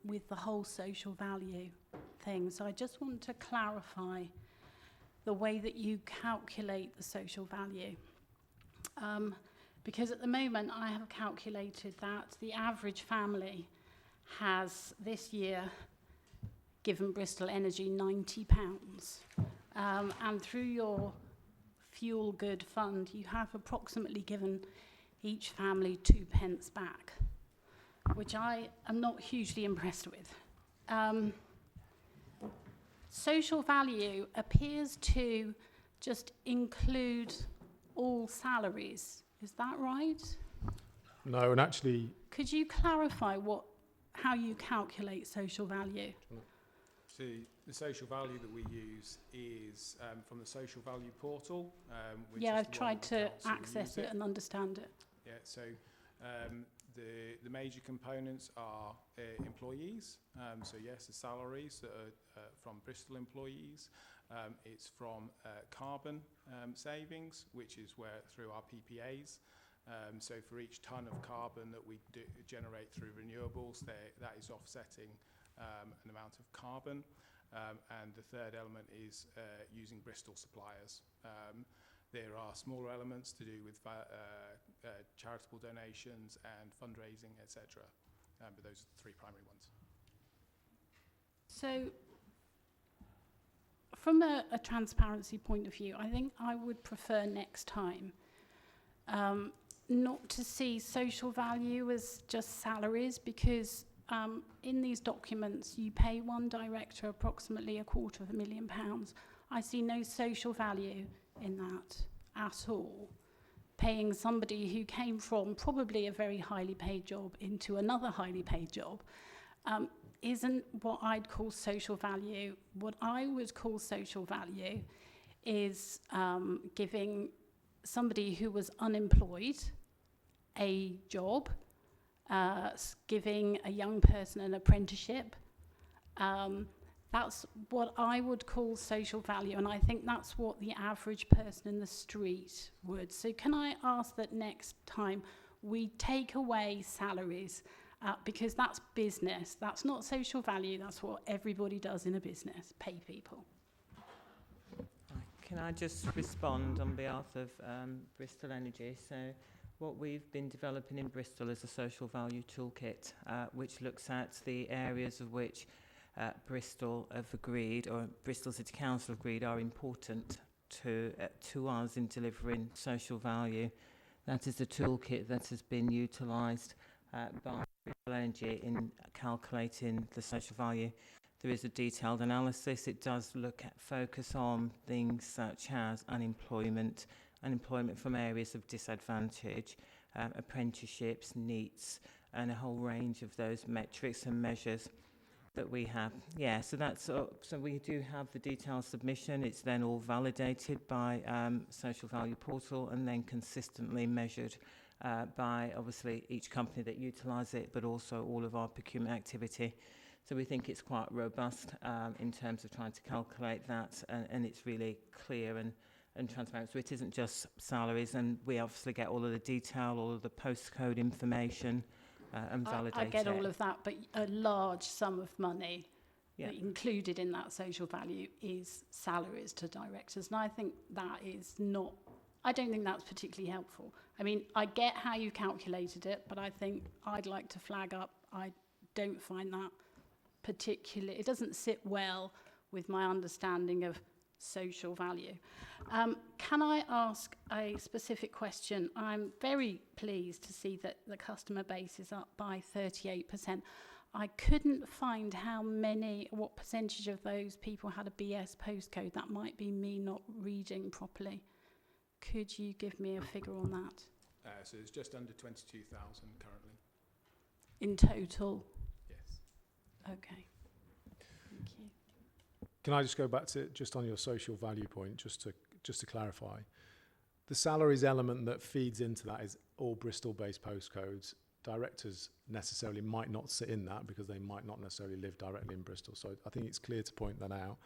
G: with the whole social value thing. So I just want to clarify the way that you calculate the social value. Because at the moment I have calculated that the average family has this year given Bristol Energy £90. And through your fuel good fund, you have approximately given each family 2 pence back, which I am not hugely impressed with. Social value appears to just include all salaries. Is that right?
H: No, and actually...
G: Could you clarify how you calculate social value?
U: So the social value that we use is from the social value portal. Which
G: yeah,
U: is
G: I've tried to access
U: it
G: it and understand it.
U: Yeah, so the major components are employees. So yes, the salaries that are from Bristol employees. It's from carbon savings, which is through our PPAs. So for each tonne of carbon that we generate through renewables, that is offsetting an amount of carbon. And the third element is using Bristol suppliers. There are smaller elements to do with charitable donations and fundraising, etc. But those are the three primary ones.
G: So, from a transparency point of view, I think I would prefer next time not to see social value as just salaries, because in these documents you pay one director approximately £250,000. I see no social value in that at all. Paying somebody who came from probably a very highly paid job into another highly paid job isn't what I'd call social value. What I would call social value is giving somebody who was unemployed a job, giving a young person an apprenticeship. That's what I would call social value, and I think that's what the average person in the street would. So can I ask that next time we take away salaries, because that's business, that's not social value, that's what everybody does in a business, pay people.
N: Can I just respond on behalf of Bristol Energy? So what we've been developing in Bristol is a social value toolkit, which looks at the areas of which Bristol have agreed, or Bristol City Council agreed, are important to us in delivering social value. That is the toolkit that has been utilised by Bristol Energy in calculating the social value. There is a detailed analysis. It does focus on things such as unemployment from areas of disadvantage, apprenticeships, NEETs, and a whole range of those metrics and measures. that we have. Yeah, so that's so we do have the detailed submission. It's then all validated by Social Value Portal and then consistently measured by obviously each company that utilise it, but also all of our procurement activity. So we think it's quite robust in terms of trying to calculate that, and it's really clear and transparent. So it isn't just salaries, and we obviously get all of the detail, all of the postcode information, and validate
G: I get
N: it.
G: all of that, but a large sum of money
N: Yeah.
G: included in that social value is salaries to directors, and I think that is not. I don't think that's particularly helpful. I mean, I get how you calculated it, but I think I'd like to flag up. I don't find that particularly. It doesn't sit well with my understanding of social value. Can I ask a specific question? I'm very pleased to see that the customer base is up by 38%. I couldn't find what percentage of those people had a BS postcode. That might be me not reading properly. Could you give me a figure on that?
U: So it's just under 22,000 currently.
G: In total?
U: Yes.
G: Okay. Thank you.
H: Can I just go back to just on your social value point, just to clarify? The salaries element that feeds into that is all Bristol-based postcodes. Directors necessarily might not sit in that because they might not necessarily live directly in Bristol. So I think it's clear to point that out.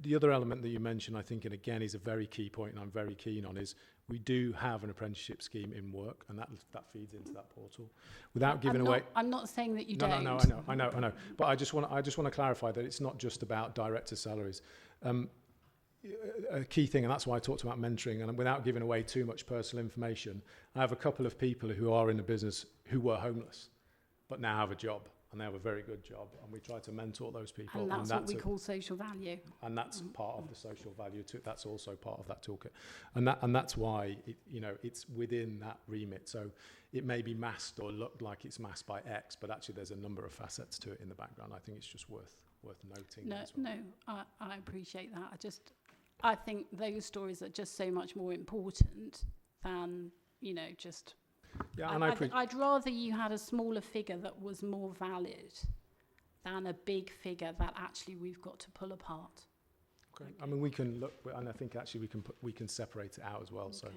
H: The other element that you mentioned, I think, and again, is a very key point, and I'm very keen on, is we do have an apprenticeship scheme in work, and that feeds into that portal. Without giving away,
G: I'm not saying that you don't.
H: No, I know. But I just want to clarify that it's not just about director salaries. A key thing, and that's why I talked about mentoring, and without giving away too much personal information, I have a couple of people who are in the business who were homeless, but now have a job. And they have a very good job, and we try to mentor those people.
G: And that's what we call social value.
H: And that's part of the social value too. That's also part of that toolkit, and that's why it's within that remit. So it may be masked or look like it's masked by X, but actually there's a number of facets to it in the background. I think it's just worth noting.
G: I appreciate that. I think those stories are just so much more important than just.
H: Yeah, and
G: I'd rather you had a smaller figure that was more valid than a big figure that actually we've got to pull apart.
H: Okay. I mean, we can look, and I think actually we can separate it out as well, so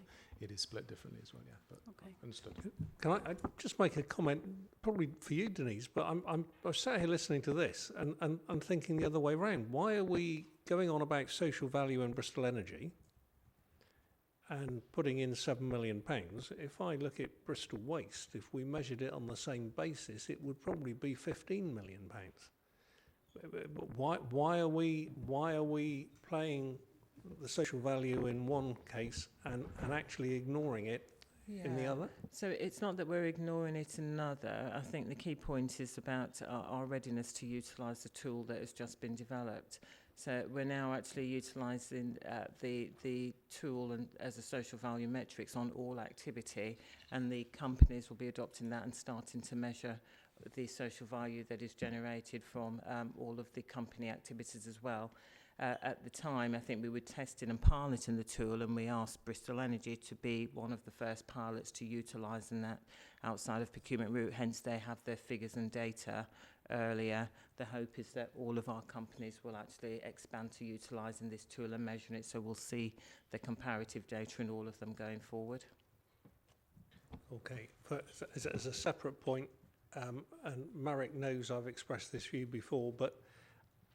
H: it is split differently as well. Yeah, but understood.
A: Can I just make a comment, probably for you, Denise? But I was sat here listening to this and thinking the other way around. Why are we going on about social value in Bristol Energy and putting in £7 million? If I look at Bristol Waste, if we measured it on the same basis, it would probably be £15 million. But why are we playing the social value in one case and actually ignoring it in the other?
N: So it's not that we're ignoring it in another. I think the key point is about our readiness to utilise the tool that has just been developed. So we're now actually utilising the tool as a social value metrics on all activity, and the companies will be adopting that and starting to measure the social value that is generated from all of the company activities as well. At the time, I think we were testing and piloting the tool, and we asked Bristol Energy to be one of the first pilots to utilising that outside of procurement route. Hence, they have their figures and data earlier. The hope is that all of our companies will actually expand to utilising this tool and measuring it, so we'll see the comparative data in all of them going forward.
A: Okay, as a separate point, and Marek knows I've expressed this view before, but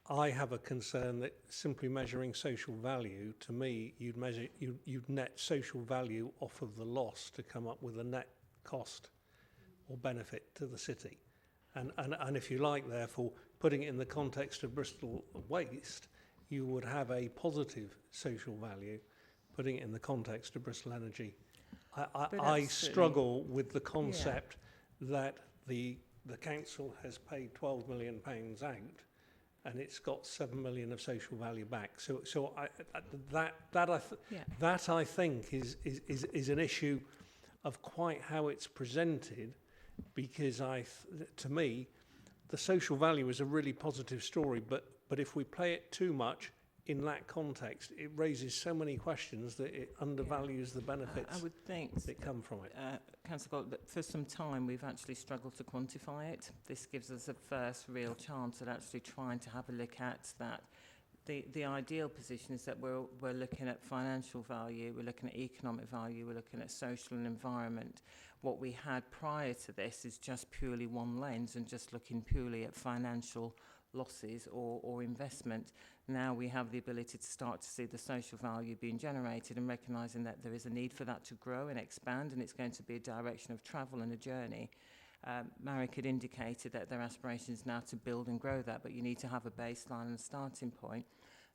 A: I have a concern that simply measuring social value, to me, you'd net social value off of the loss to come up with a net cost or benefit to the city. And if you like, therefore, putting it in the context of Bristol Waste, you would have a positive social value. Putting it in the context of Bristol Energy, I struggle with the concept that the council has paid £12 million out, and it's got 7 million of social value back. So that I think is an issue of quite how it's presented, because to me, the social value is a really positive story. But if we play it too much, in that context, it raises so many questions that it undervalues the benefits
N: I would think
A: that come from it.
N: Councillor Gold, that for some time we've actually struggled to quantify it. This gives us a first real chance at actually trying to have a look at that. The ideal position is that we're looking at financial value, we're looking at economic value, we're looking at social and environment. What we had prior to this is just purely one lens and just looking purely at financial losses or investment. Now we have the ability to start to see the social value being generated and recognising that there is a need for that to grow and expand, and it's going to be a direction of travel and a journey. Marek had indicated that their aspiration is now to build and grow that, but you need to have a baseline and a starting point.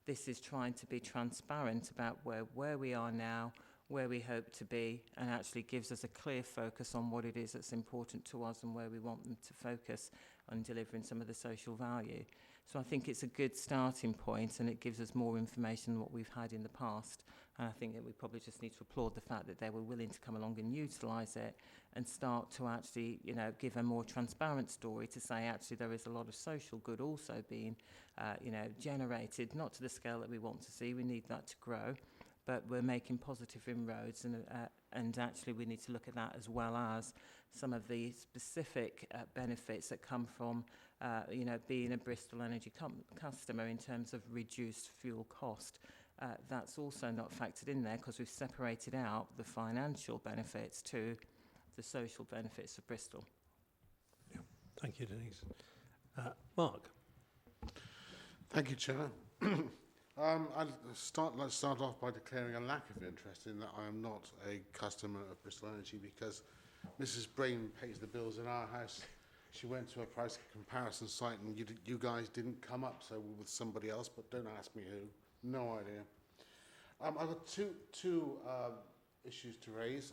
N: This is trying to be transparent about where we are now, where we hope to be, and actually gives us a clear focus on what it is that's important to us and where we want them to focus on delivering some of the social value. So I think it's a good starting point, and it gives us more information than what we've had in the past. And I think that we probably just need to applaud the fact that they were willing to come along and utilise it and start to actually, give a more transparent story to say actually there is a lot of social good also being, generated, not to the scale that we want to see. We need that to grow, but we're making positive inroads, and actually we need to look at that as well as some of the specific benefits that come from, being a Bristol Energy customer in terms of reduced fuel cost. That's also not factored in there because we've separated out the financial benefits to the social benefits of Bristol.
A: Yeah. Thank you, Denise. Mark.
F: Thank you, Chair. Let's start off by declaring a lack of interest in that I am not a customer of Bristol Energy because Mrs. Brain pays the bills in our house. She went to a price comparison site and you guys didn't come up, so we're with somebody else, but don't ask me who. No idea. I've got two issues to raise.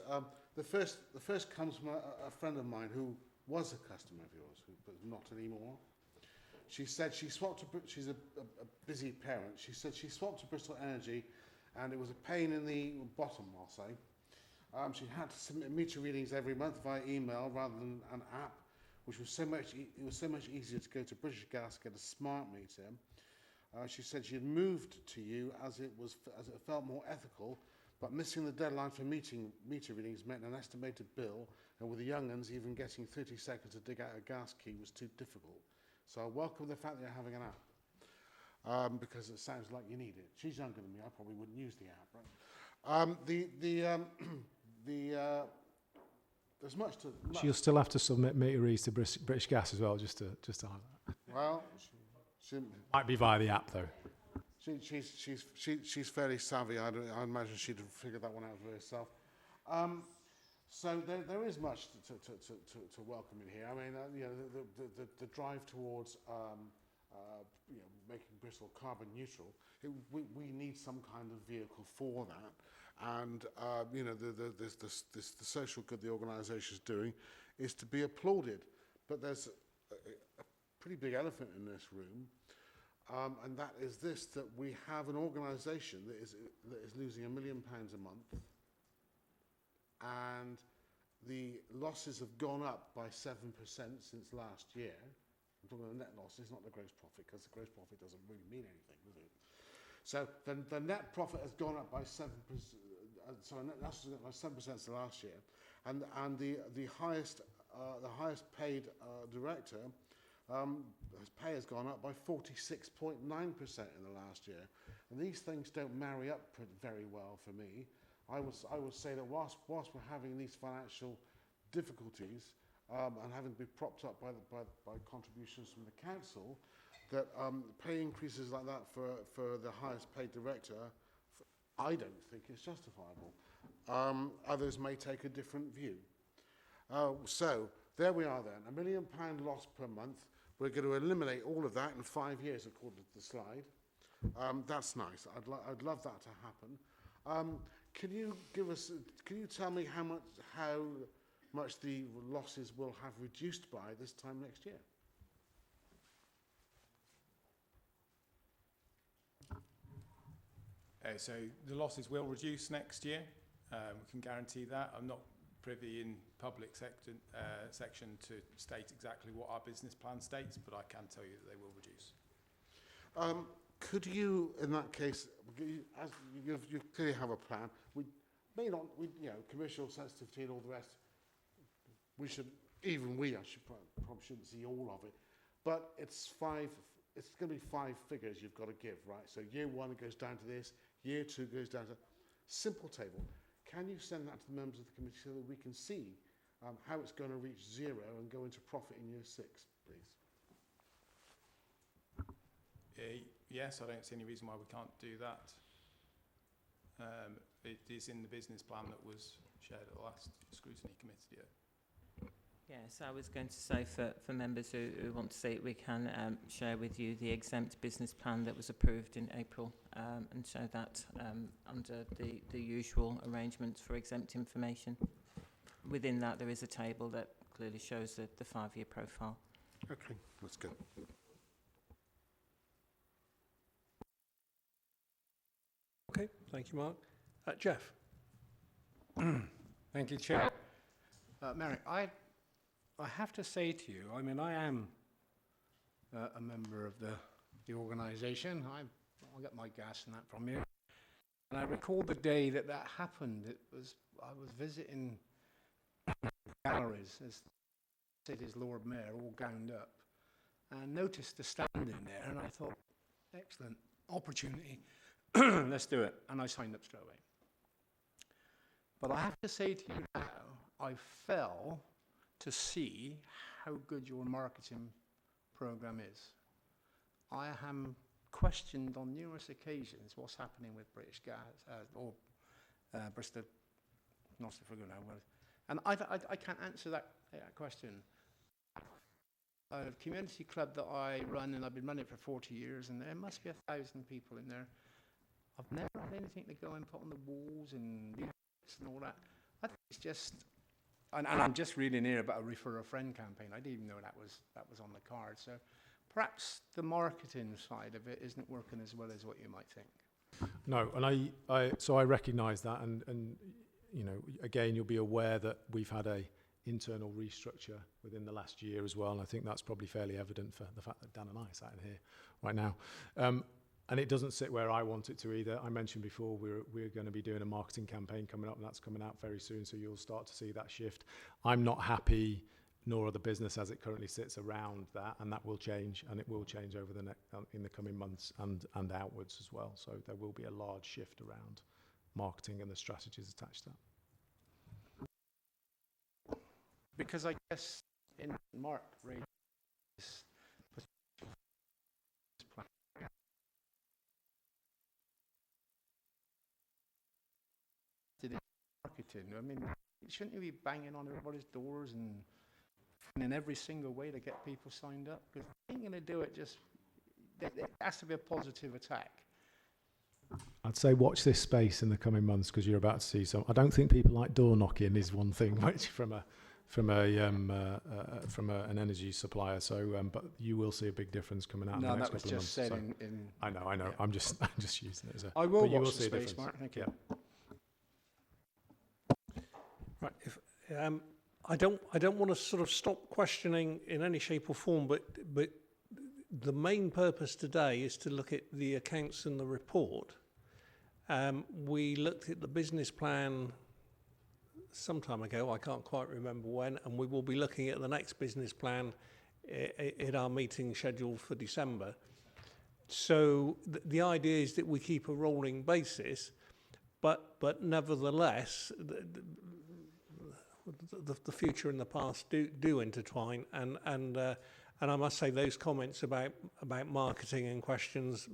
F: The first comes from a friend of mine who was a customer of yours, but not anymore. She said she swapped to, she's a busy parent, she said she swapped to Bristol Energy and it was a pain in the bottom, I'll say. She had to submit meter readings every month via email rather than an app, which was so much easier to go to British Gas, get a smart meter. She said she had moved to you as it felt more ethical, but missing the deadline for meter readings meant an estimated bill, and with the young uns, even getting 30 seconds to dig out a gas key was too difficult. So I welcome the fact that you're having an app, because it sounds like you need it. She's younger than me, I probably wouldn't use the app, right? There's much to...
H: She'll still have to submit meter reads to British Gas as well, just to highlight.
F: Well, she
H: might be via the app though.
F: She's fairly savvy. I imagine she'd have figured that one out for herself. So there is much to welcome in here. I mean, the drive towards making Bristol carbon neutral. We need some kind of vehicle for that, and the social good the organisation is doing is to be applauded. But there's a pretty big elephant in this room, and that is this: that we have an organisation that is losing £1 million a month. And the losses have gone up by 7% since last year. I'm talking about the net losses, not the gross profit, because the gross profit doesn't really mean anything, does it? So the net profit has gone up by 7%. Net losses have gone up by 7% since last year, and the highest paid director, his pay has gone up by 46.9% in the last year, and these things don't marry up very well for me. I would say that whilst we're having these financial difficulties and having to be propped up by contributions from the council, that pay increases like that for the highest paid director, I don't think is justifiable. Others may take a different view. So there we are then, £1 million loss per month. We're going to eliminate all of that in 5 years, according to the slide. That's nice. I'd love that to happen. Can you tell me how much the losses will have reduced by this time next year?
U: So the losses will reduce next year. We can guarantee that. I'm not privy in public section to state exactly what our business plan states, but I can tell you that they will reduce.
F: could you, in that case, as you clearly have a plan, we may not, you know, commercial sensitivity and all the rest, we should, even we, I should probably shouldn't see all of it, but it's going to be 5 figures you've got to give, right? So year 1 it goes down to this, year 2 goes down to simple table. Can you send that to the members of the committee so that we can see how it's going to reach 0 and go into profit in year 6, please?
U: Yes, I don't see any reason why we can't do that. It is in the business plan that was shared at the last scrutiny committee.
N: Yes, I was going to say for members who want to see it, we can share with you the exempt business plan that was approved in April and show that under the usual arrangements for exempt information. Within that, there is a table that clearly shows the 5-year profile.
F: Okay, that's good.
A: Okay, thank you, Mark. Jeff.
S: Thank you, Chair. Mary, I have to say to you, I mean, I am a member of the organisation. I'll get my gas and that from you. And I recall the day that happened. I was visiting galleries as the city's Lord Mayor, all gowned up, and noticed the stand in there, and I thought, excellent opportunity. Let's do it. And I signed up straight away. But I have to say to you now, I fell to see how good your marketing program is. I am questioned on numerous occasions what's happening with British Gas or Bristol, not so forget now. And I can't answer that question. A community club that I run, and I've been running it for 40 years, and there must be 1,000 people in there. I've never had anything to go and put on the walls and all that. I think it's just, and I'm just reading here about a refer a friend campaign. I didn't even know that was on the card. So perhaps the marketing side of it isn't working as well as what you might think.
H: No, and so I recognise that, and you know, again, you'll be aware that we've had a internal restructure within the last year as well, and I think that's probably fairly evident for the fact that Dan and I are sat in here right now. And it doesn't sit where I want it to either. I mentioned before we're going to be doing a marketing campaign coming up, and that's coming out very soon, so you'll start to see that shift. I'm not happy, nor the business as it currently sits around that, and that will change, and it will change over the in the coming months and outwards as well. So there will be a large shift around marketing and the strategies attached to that.
S: Because I guess in Mark raised marketing. I mean, shouldn't you be banging on everybody's doors and in every single way to get people signed up? Because you ain't going to do it just. There has to be a positive attack.
H: I'd say watch this space in the coming months, because you're about to see some. I don't think people like door knocking is one thing, which from an energy supplier. So, but you will see a big difference coming out in the next couple of months.
S: No, that was just said in.
H: I know.
S: Yeah.
H: I'm just using it as a.
S: I will
H: watch
S: the space, Mark. Thank you.
H: Yeah.
A: Right. If I don't want to sort of stop questioning in any shape or form, but the main purpose today is to look at the accounts and the report. We looked at the business plan some time ago, I can't quite remember when, and we will be looking at the next business plan in our meeting scheduled for December. So the idea is that we keep a rolling basis, but nevertheless, the future and the past do intertwine, and I must say those comments about marketing and questions,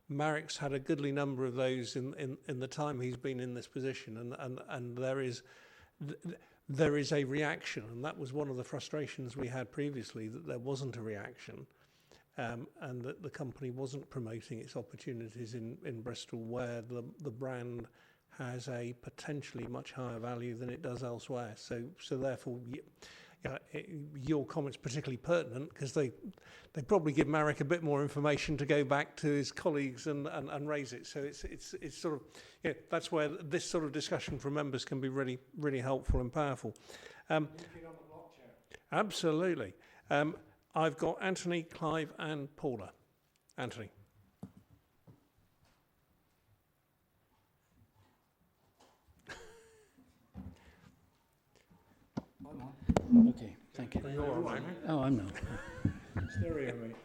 A: Marek's had a goodly number of those in the time he's been in this position, and there is a reaction, and that was one of the frustrations we had previously, that there wasn't a reaction, and that the company wasn't promoting its opportunities in Bristol, where the brand has a potentially much higher value than it does elsewhere. So therefore, your comments particularly pertinent, because they probably give Marek a bit more information to go back to his colleagues and raise it. So it's sort of, that's where this sort of discussion from members can be really, really helpful and powerful. Absolutely. I've got Anthony, Clive and Paula. Anthony.
D: Okay, thank you.
A: Are you all right?
D: Oh, I'm not.
H: Stereo, mate.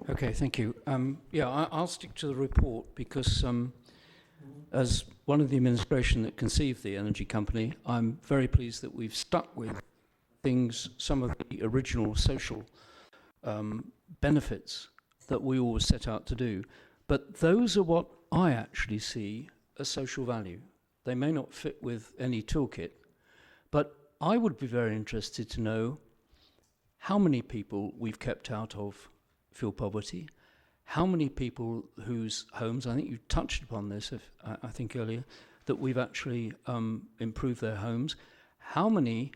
D: Okay, thank you. I'll stick to the report because as one of the administration that conceived the energy company, I'm very pleased that we've stuck with things, some of the original social benefits that we always set out to do. But those are what I actually see as social value. They may not fit with any toolkit, but I would be very interested to know how many people we've kept out of fuel poverty, how many people whose homes, I think you touched upon this, I think earlier, that we've actually improved their homes, how many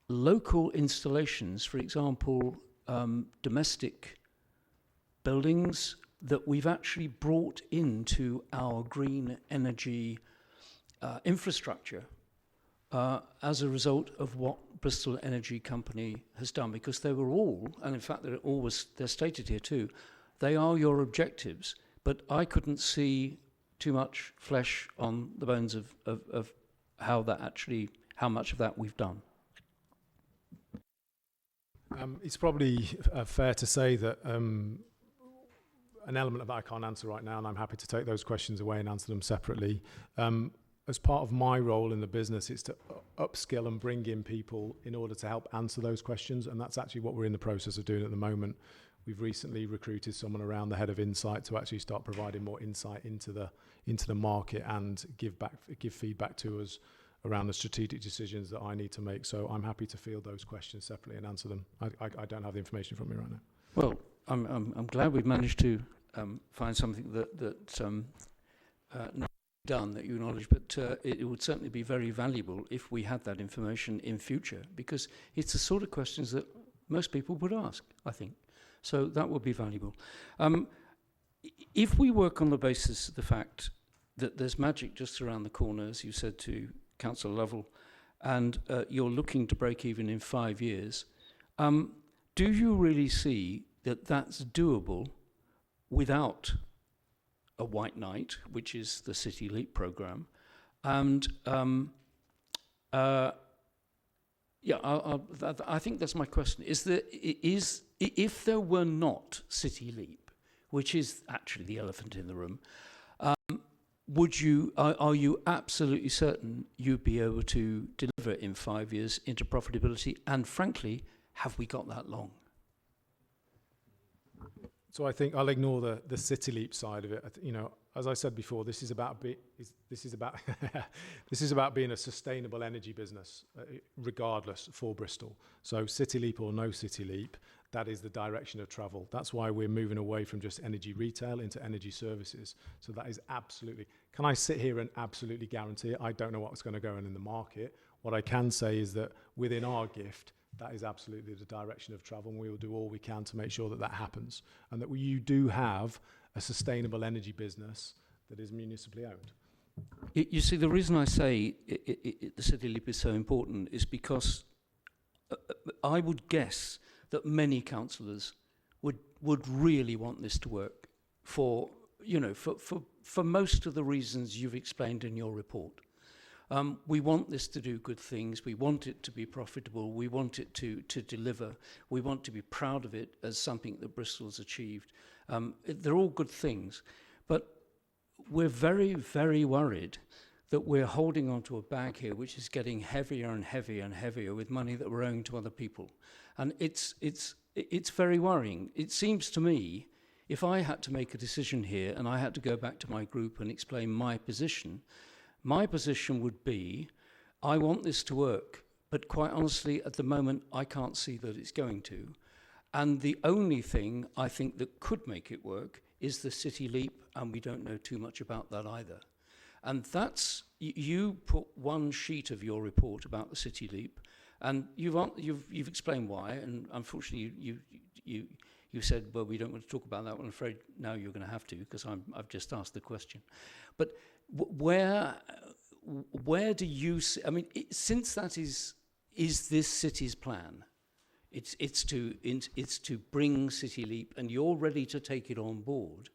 D: local installations, for example, domestic buildings that we've actually brought into our green energy infrastructure as a result of what Bristol Energy Company has done, because they were all, and in fact they're stated here too, they are your objectives, but I couldn't see too much flesh on the bones of how much of that we've done.
H: It's probably fair to say that an element of that I can't answer right now, and I'm happy to take those questions away and answer them separately. As part of my role in the business, it's to upskill and bring in people in order to help answer those questions, and that's actually what we're in the process of doing at the moment. We've recently recruited someone around the head of insight to actually start providing more insight into the market and give feedback to us around the strategic decisions that I need to make. So I'm happy to field those questions separately and answer them. I don't have the information from me right now.
D: Well, I'm glad we've managed to find something that not done that you acknowledge, but it would certainly be very valuable if we had that information in future, because it's the sort of questions that most people would ask, I think. So that would be valuable. If we work on the basis of the fact that there's magic just around the corner, as you said to Councillor Lovell, and you're looking to break even in 5 years, do you really see that that's doable without a white knight, which is the City Leap programme? And I think that's my question. If there were not City Leap, which is actually the elephant in the room, are you absolutely certain you'd be able to deliver in 5 years into profitability? And frankly, have we got that long?
H: So I think I'll ignore the City Leap side of it. As I said before, this is about being a sustainable energy business, regardless, for Bristol. So City Leap or no City Leap, that is the direction of travel. That's why we're moving away from just energy retail into energy services. So that is absolutely. Can I sit here and absolutely guarantee it? I don't know what's going to go on in the market. What I can say is that within our gift, that is absolutely the direction of travel, and we will do all we can to make sure that that happens, and that you do have a sustainable energy business that is municipally owned.
D: You see, the reason I say the City Leap is so important is because I would guess that many councillors would really want this to work for most of the reasons you've explained in your report. We want this to do good things. We want it to be profitable. We want it to deliver. We want to be proud of it as something that Bristol's achieved. They're all good things. But we're very, very worried that we're holding onto a bag here which is getting heavier and heavier and heavier with money that we're owing to other people. And it's very worrying. It seems to me, if I had to make a decision here and I had to go back to my group and explain my position would be, I want this to work, but quite honestly, at the moment, I can't see that it's going to. And the only thing I think that could make it work is the City Leap, and we don't know too much about that either. And that's, you put one sheet of your report about the City Leap, and you've explained why, and unfortunately you said, well, we don't want to talk about that. Well, I'm afraid now you're going to have to, because I've just asked the question. But where do you see, I mean, since that is this city's plan, it's to bring City Leap, and you're ready to take it on board,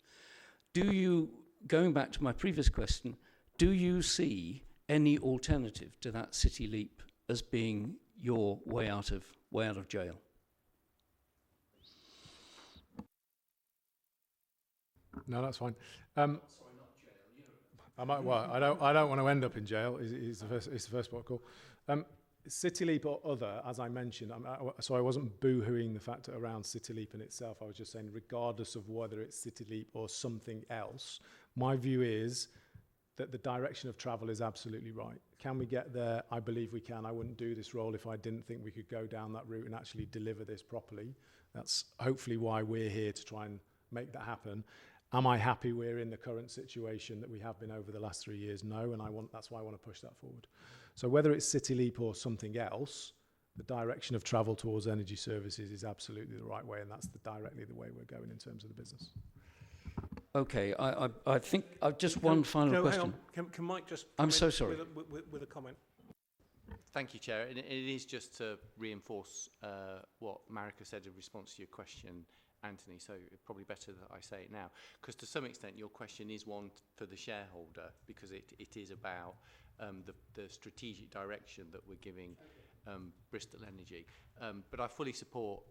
D: going back to my previous question, do you see any alternative to that City Leap as being your way out of jail?
H: No, that's fine. I don't want to end up in jail. Is the first part call. City Leap or other, as I mentioned, so I wasn't boo-hooing the fact around City Leap in itself. I was just saying, regardless of whether it's City Leap or something else, my view is that the direction of travel is absolutely right. Can we get there? I believe we can. I wouldn't do this role if I didn't think we could go down that route and actually deliver this properly. That's hopefully why we're here, to try and make that happen. Am I happy we're in the current situation that we have been over the last 3 years? No, and that's why I want to push that forward. So whether it's City Leap or something else, the direction of travel towards energy services is absolutely the right way, and that's directly the way we're going in terms of the business.
D: Okay, I think just one final question.
A: Hang on. Can Mike just?
D: I'm so sorry.
A: With a comment.
I: Thank you, Chair. And it is just to reinforce what Marika said in response to your question, Anthony, so it's probably better that I say it now, because to some extent your question is one for the shareholder, because it is about the strategic direction that we're giving Bristol Energy. But I fully support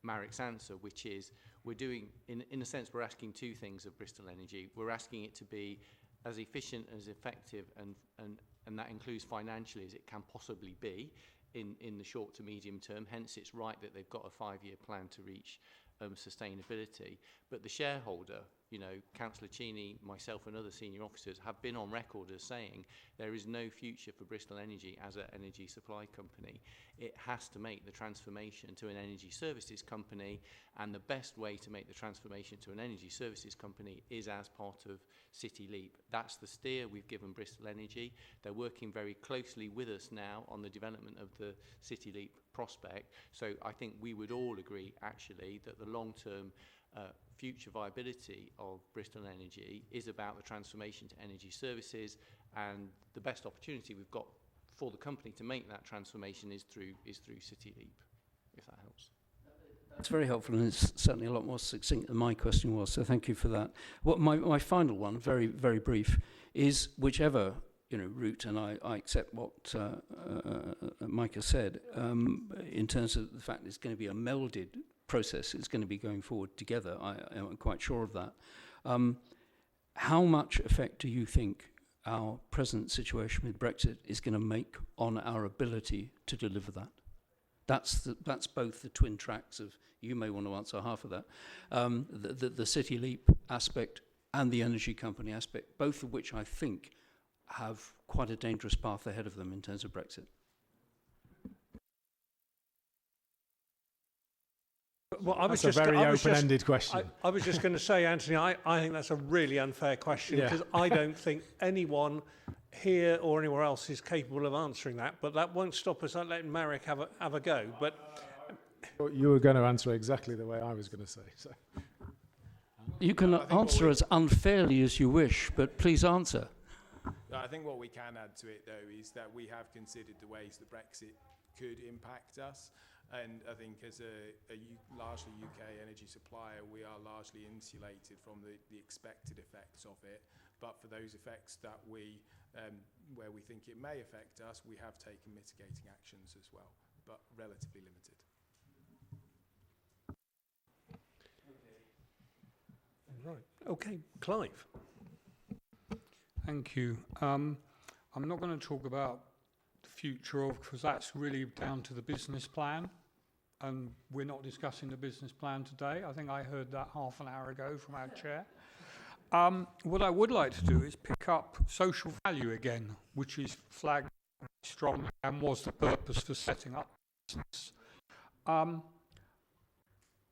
I: Marik's answer, which is we're doing, in a sense, we're asking two things of Bristol Energy. We're asking it to be as efficient, as effective, and that includes financially as it can possibly be in the short to medium term. Hence, it's right that they've got a 5-year plan to reach sustainability. But the shareholder, Councillor Cheney, myself and other senior officers have been on record as saying there is no future for Bristol Energy as an energy supply company. It has to make the transformation to an energy services company, and the best way to make the transformation to an energy services company is as part of City Leap. That's the steer we've given Bristol Energy. They're working very closely with us now on the development of the City Leap prospect. So I think we would all agree, actually, that the long-term future viability of Bristol Energy is about the transformation to energy services, and the best opportunity we've got for the company to make that transformation is through City Leap, if that helps.
D: It's very helpful, and it's certainly a lot more succinct than my question was, so thank you for that. What my final one, very, very brief, is whichever route, and I accept what Mike has said, in terms of the fact it's going to be a melded process, it's going to be going forward together, I'm quite sure of that. How much effect do you think our present situation with Brexit is going to make on our ability to deliver that? That's both the twin tracks of, you may want to answer half of that, the City Leap aspect and the energy company aspect, both of which I think have quite a dangerous path ahead of them in terms of Brexit.
A: Well,
H: that's a very open-ended question.
A: I was just going to say, Anthony, I think that's a really unfair question, because I don't think anyone here or anywhere else is capable of answering that. But that won't stop us letting Marek have a go. But
H: you were going to answer exactly the way I was going to say. So.
D: You can answer as unfairly as you wish, but please answer.
U: I think what we can add to it, though, is that we have considered the ways that Brexit could impact us. And I think as a largely UK energy supplier, we are largely insulated from the expected effects of it. But for those effects that where we think it may affect us, we have taken mitigating actions as well, but relatively limited.
A: Right. Okay, Clive.
J: Thank you. I'm not going to talk about the future of, because that's really down to the business plan, and we're not discussing the business plan today. I think I heard that half an hour ago from our chair. What I would like to do is pick up social value again, which is flagged strong and was the purpose for setting up business.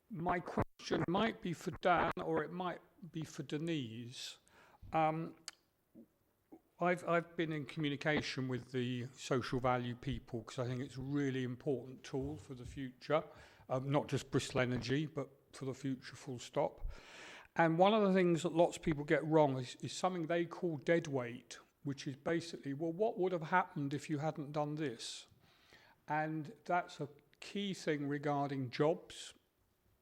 J: My question might be for Dan, or it might be for Denise. I've been in communication with the social value people, because I think it's a really important tool for the future, not just Bristol Energy, but for the future, full stop. And one of the things that lots of people get wrong is something they call dead weight, which is basically, well, what would have happened if you hadn't done this? And that's a key thing regarding jobs.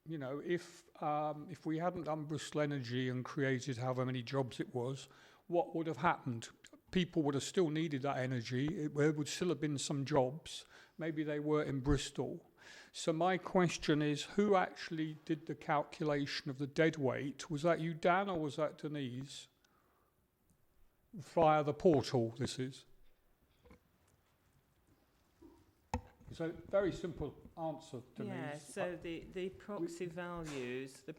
J: If we hadn't done Bristol Energy and created however many jobs it was, what would have happened? people would have still needed that energy. There would still have been some jobs. Maybe they were in Bristol. So my question is, who actually did the calculation of the dead weight? Was that you, Dan, or was that Denise? Via the portal, this is. It's a very simple answer, Denise.
N: Yeah, so the proxy values that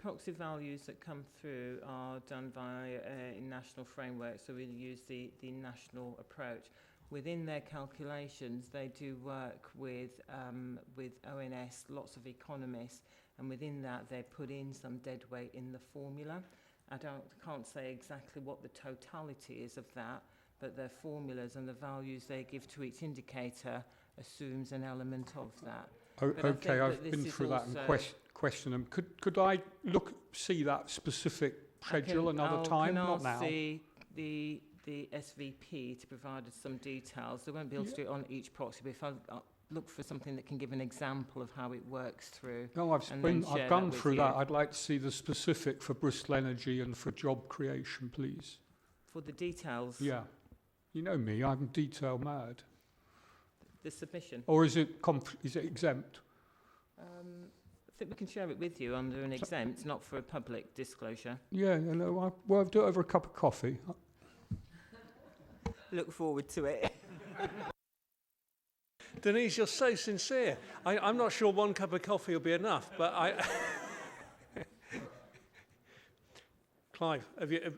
N: come through are done via a national framework, so we use the national approach. Within their calculations, they do work with ONS, lots of economists, and within that they put in some dead weight in the formula. I can't say exactly what the totality is of that, but their formulas and the values they give to each indicator assumes an element of that.
J: Okay, I've been through that and question them. Could I see that specific schedule another time? Not now.
N: The SVP to provide us some details. They won't be able to do it on each proxy, but if I look for something that can give an example of how it works through.
J: No, I've gone through that. I'd like to see the specific for Bristol Energy and for job creation, please.
N: For the details?
J: Yeah. You know me, I'm detail mad.
N: The submission?
J: Or is it exempt?
N: I think we can share it with you under an exempt, not for a public disclosure.
J: Yeah, I'll do it over a cup of coffee.
N: Look forward to it.
A: Denise, you're so sincere. I'm not sure one cup of coffee will be enough, but Clive, have you... That's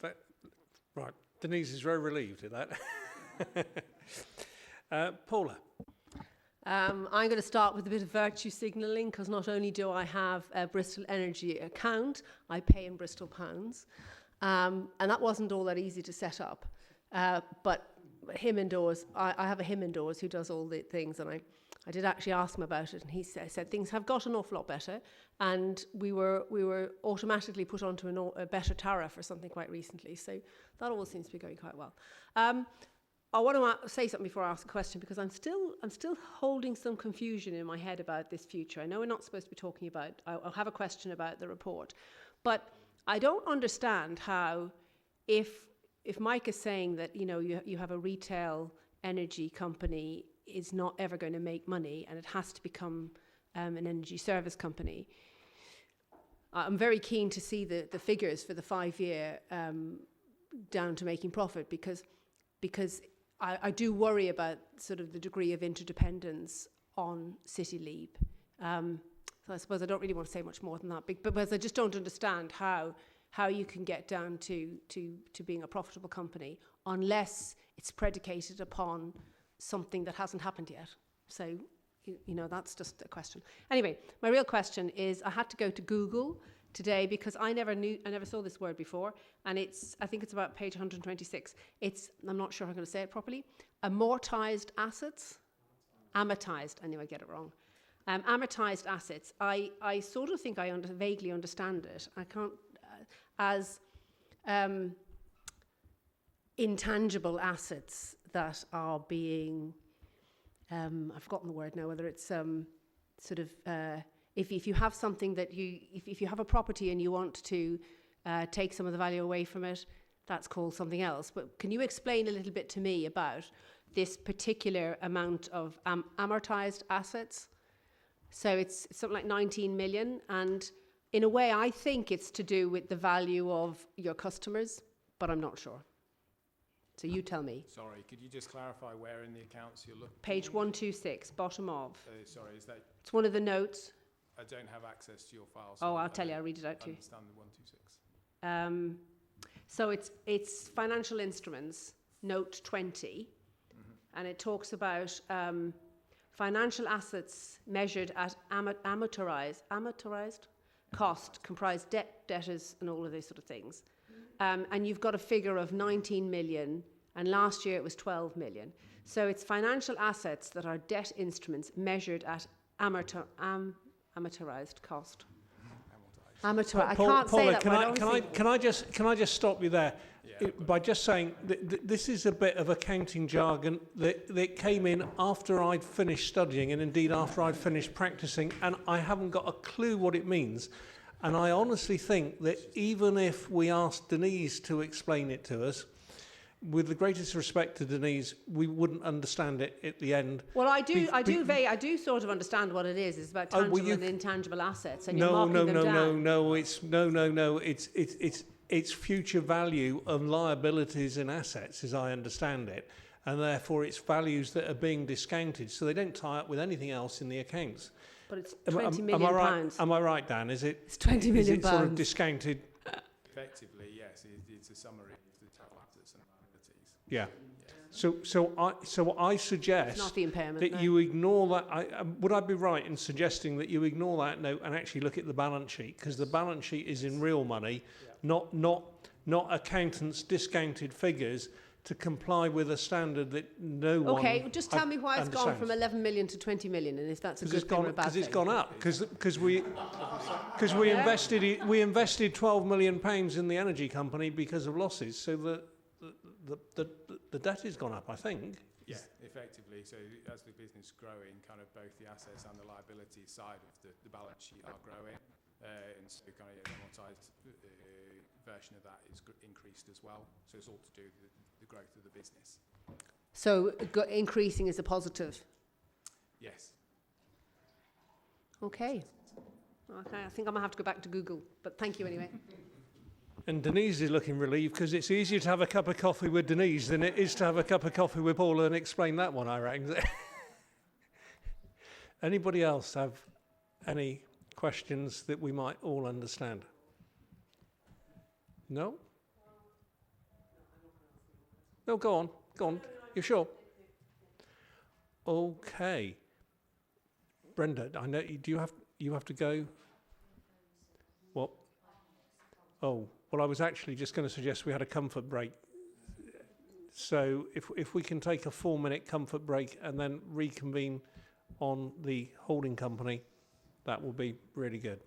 A: fine. Right, Denise is very relieved at that. Paula.
C: I'm going to start with a bit of virtue signalling, because not only do I have a Bristol Energy account, I pay in Bristol pounds. And that wasn't all that easy to set up. But him indoors, I have a him indoors who does all the things, and I did actually ask him about it, and he said things have got an awful lot better, and we were automatically put onto a better tariff or something quite recently. So that all seems to be going quite well. I want to say something before I ask a question, because I'm still holding some confusion in my head about this future. I know we're not supposed to be talking about. I'll have a question about the report, but I don't understand how, if Mike is saying that you have a retail energy company is not ever going to make money and it has to become an energy service company. I'm very keen to see the figures for the 5-year down to making profit, because I do worry about sort of the degree of interdependence on City Leap. So I suppose I don't really want to say much more than that, but because I just don't understand how you can get down to being a profitable company unless it's predicated upon something that hasn't happened yet. So, that's just a question. Anyway, my real question is, I had to go to Google today because I never saw this word before, and I think it's about page 126. I'm not sure I'm going to say it properly. Amortized assets? Amortized. I knew I'd get it wrong. Amortized assets. I sort of think I vaguely understand it. I can't, as intangible assets that are being, I've forgotten the word now, whether it's sort of, if you have something that if you have a property and you want to take some of the value away from it, that's called something else. But can you explain a little bit to me about this particular amount of amortized assets? So it's something like 19 million, and in a way I think it's to do with the value of your customers, but I'm not sure. So you tell me.
U: Sorry, could you just clarify where in the accounts you're looking?
C: Page 126, bottom of.
U: Sorry, is that?
C: It's one of the notes.
U: I don't have access to your files.
C: So I'll tell you, I'll read it out to you.
U: I understand the 126.
C: So it's financial instruments, note 20, and it talks about financial assets measured at amortized cost, comprise debt, debtors, and all of those sort of things. And you've got a figure of 19 million, and last year it was 12 million. So it's financial assets that are debt instruments measured at amortized cost. I can't say that.
A: Can I just stop you there by just saying this is a bit of accounting jargon that came in after I'd finished studying, and indeed after I'd finished practicing, and I haven't got a clue what it means. And I honestly think that even if we asked Denise to explain it to us, with the greatest respect to Denise, we wouldn't understand it at the end.
C: Well, I do sort of understand what it is. It's about tangible and intangible assets, and you're marking them down.
A: No. It's future value of liabilities and assets, as I understand it, and therefore it's values that are being discounted, so they don't tie up with anything else in the accounts.
C: But it's 20 million pounds.
A: Am I right, Dan? Is it?
C: It's 20 million
A: is it sort of
C: pounds.
A: Discounted?
U: Effectively, yes. It's a summary of the total assets and liabilities.
A: Yeah. So I suggest
C: not the impairment,
A: that
C: no.
A: you ignore that. Would I be right in suggesting that you ignore that note and actually look at the balance sheet? Because the balance sheet is in real money, not accountants' discounted figures to comply with a standard that no one.
C: Okay, well, just tell me why it's gone
A: understands.
C: from 11 million to 20 million, and if that's a good thing or a bad thing.
A: Because it's gone up. Because we invested 12 million pounds in the energy company because of losses. So the debt has gone up, I think.
U: Yeah, effectively. So as the business is growing, kind of both the assets and the liabilities side of the balance sheet are growing. And so kind of the amortized version of that is increased as well. So it's all to do with the growth of the business.
C: So increasing is a positive?
U: Yes.
C: Okay. I think I'm going to have to go back to Google, but thank you anyway.
A: And Denise is looking relieved because it's easier to have a cup of coffee with Denise than it is to have a cup of coffee with Paula and explain that one, I reckon. Anybody else have any questions that we might all understand? No? No, go on. You sure? Okay. Brenda, I know you have to go. What? Oh, well, I was actually just going to suggest we had a comfort break. So if we can take a 4-minute comfort break and then reconvene on the holding company, that will be really good.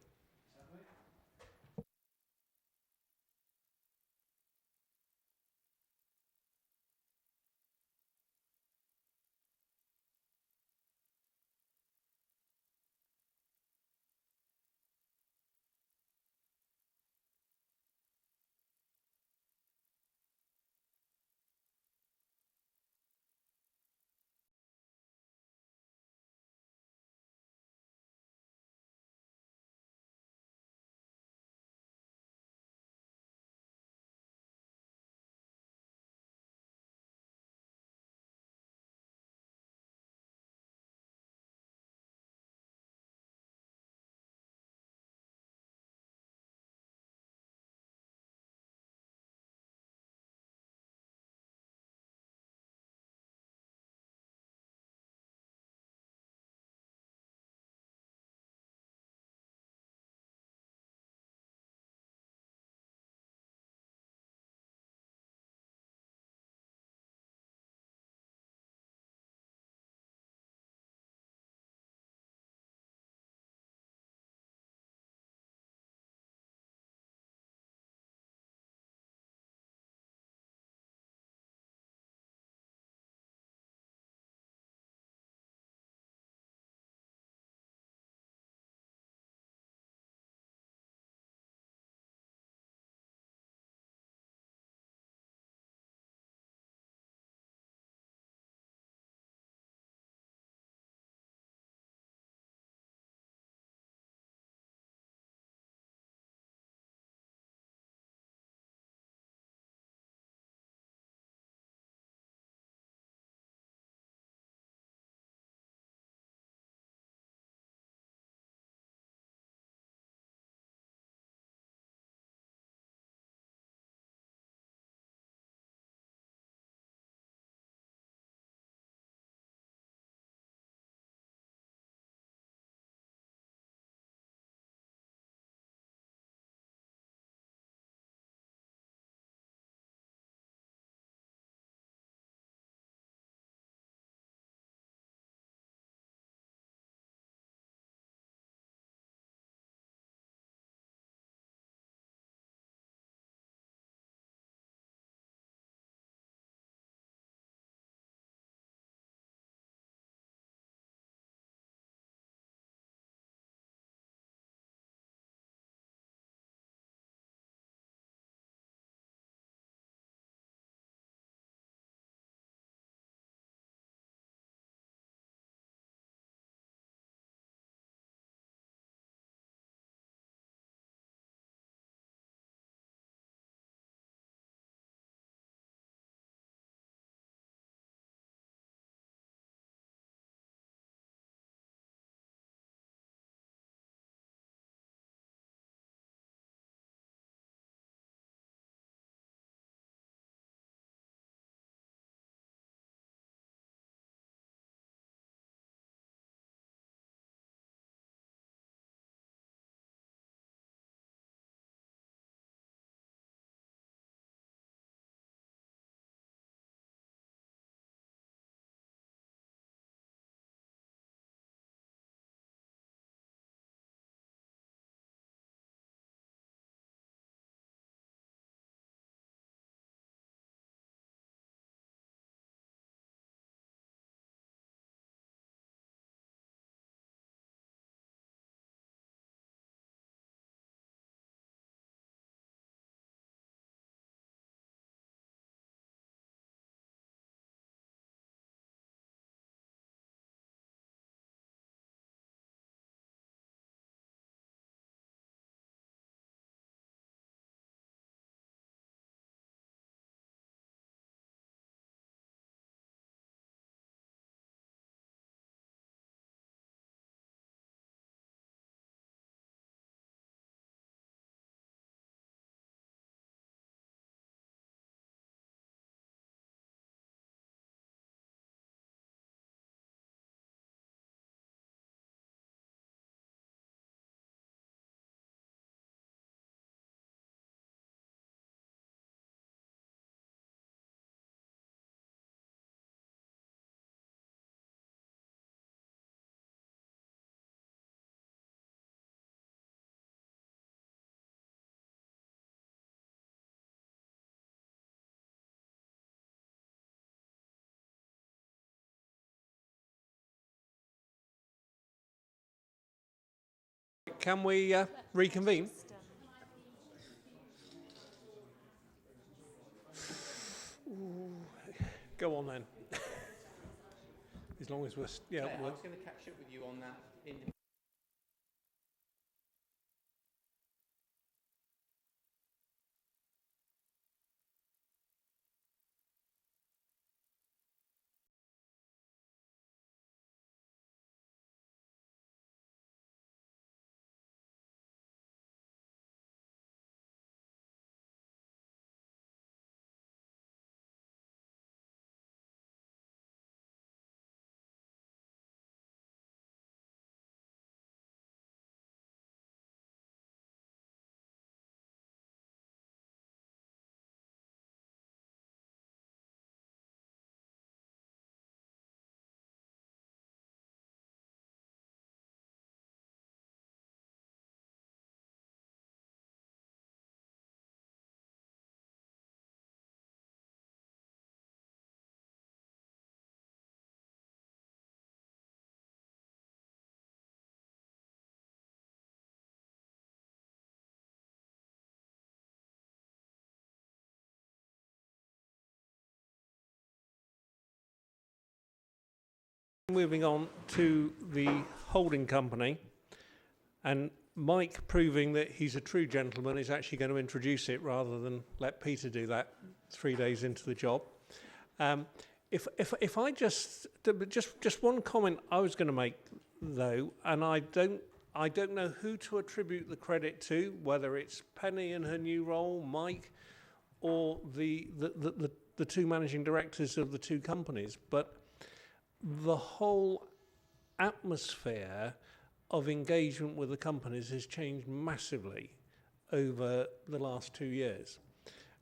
A: can we reconvene? Ooh, go on then. As long as we're... Yeah,
I: Claire, I was going to catch up with you on that.
A: Moving on to the holding company, and Mike proving that he's a true gentleman is actually going to introduce it rather than let Peter do that 3 days into the job. If I just one comment I was going to make though, and I don't know who to attribute the credit to, whether it's Penny in her new role, Mike, or the two managing directors of the two companies, but the whole atmosphere of engagement with the companies has changed massively over the last 2 years.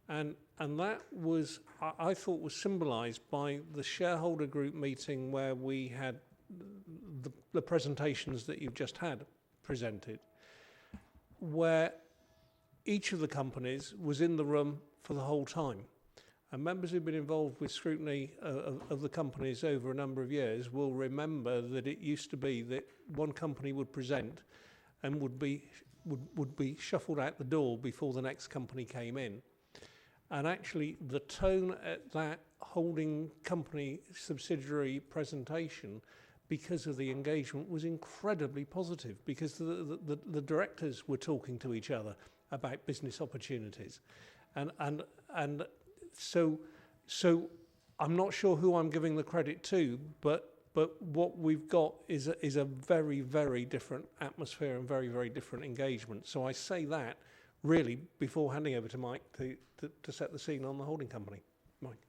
A: And that was, I thought, was symbolised by the shareholder group meeting where we had the presentations that you've just had presented, where each of the companies was in the room for the whole time. And members who've been involved with scrutiny of the companies over a number of years will remember that it used to be that one company would present and would be shuffled out the door before the next company came in. And actually, the tone at that holding company subsidiary presentation, because of the engagement, was incredibly positive, because the directors were talking to each other about business opportunities. And so I'm not sure who I'm giving the credit to, but what we've got is a very, very different atmosphere and very, very different engagement. So I say that really before handing over to Mike to set the scene on the holding company. Mike.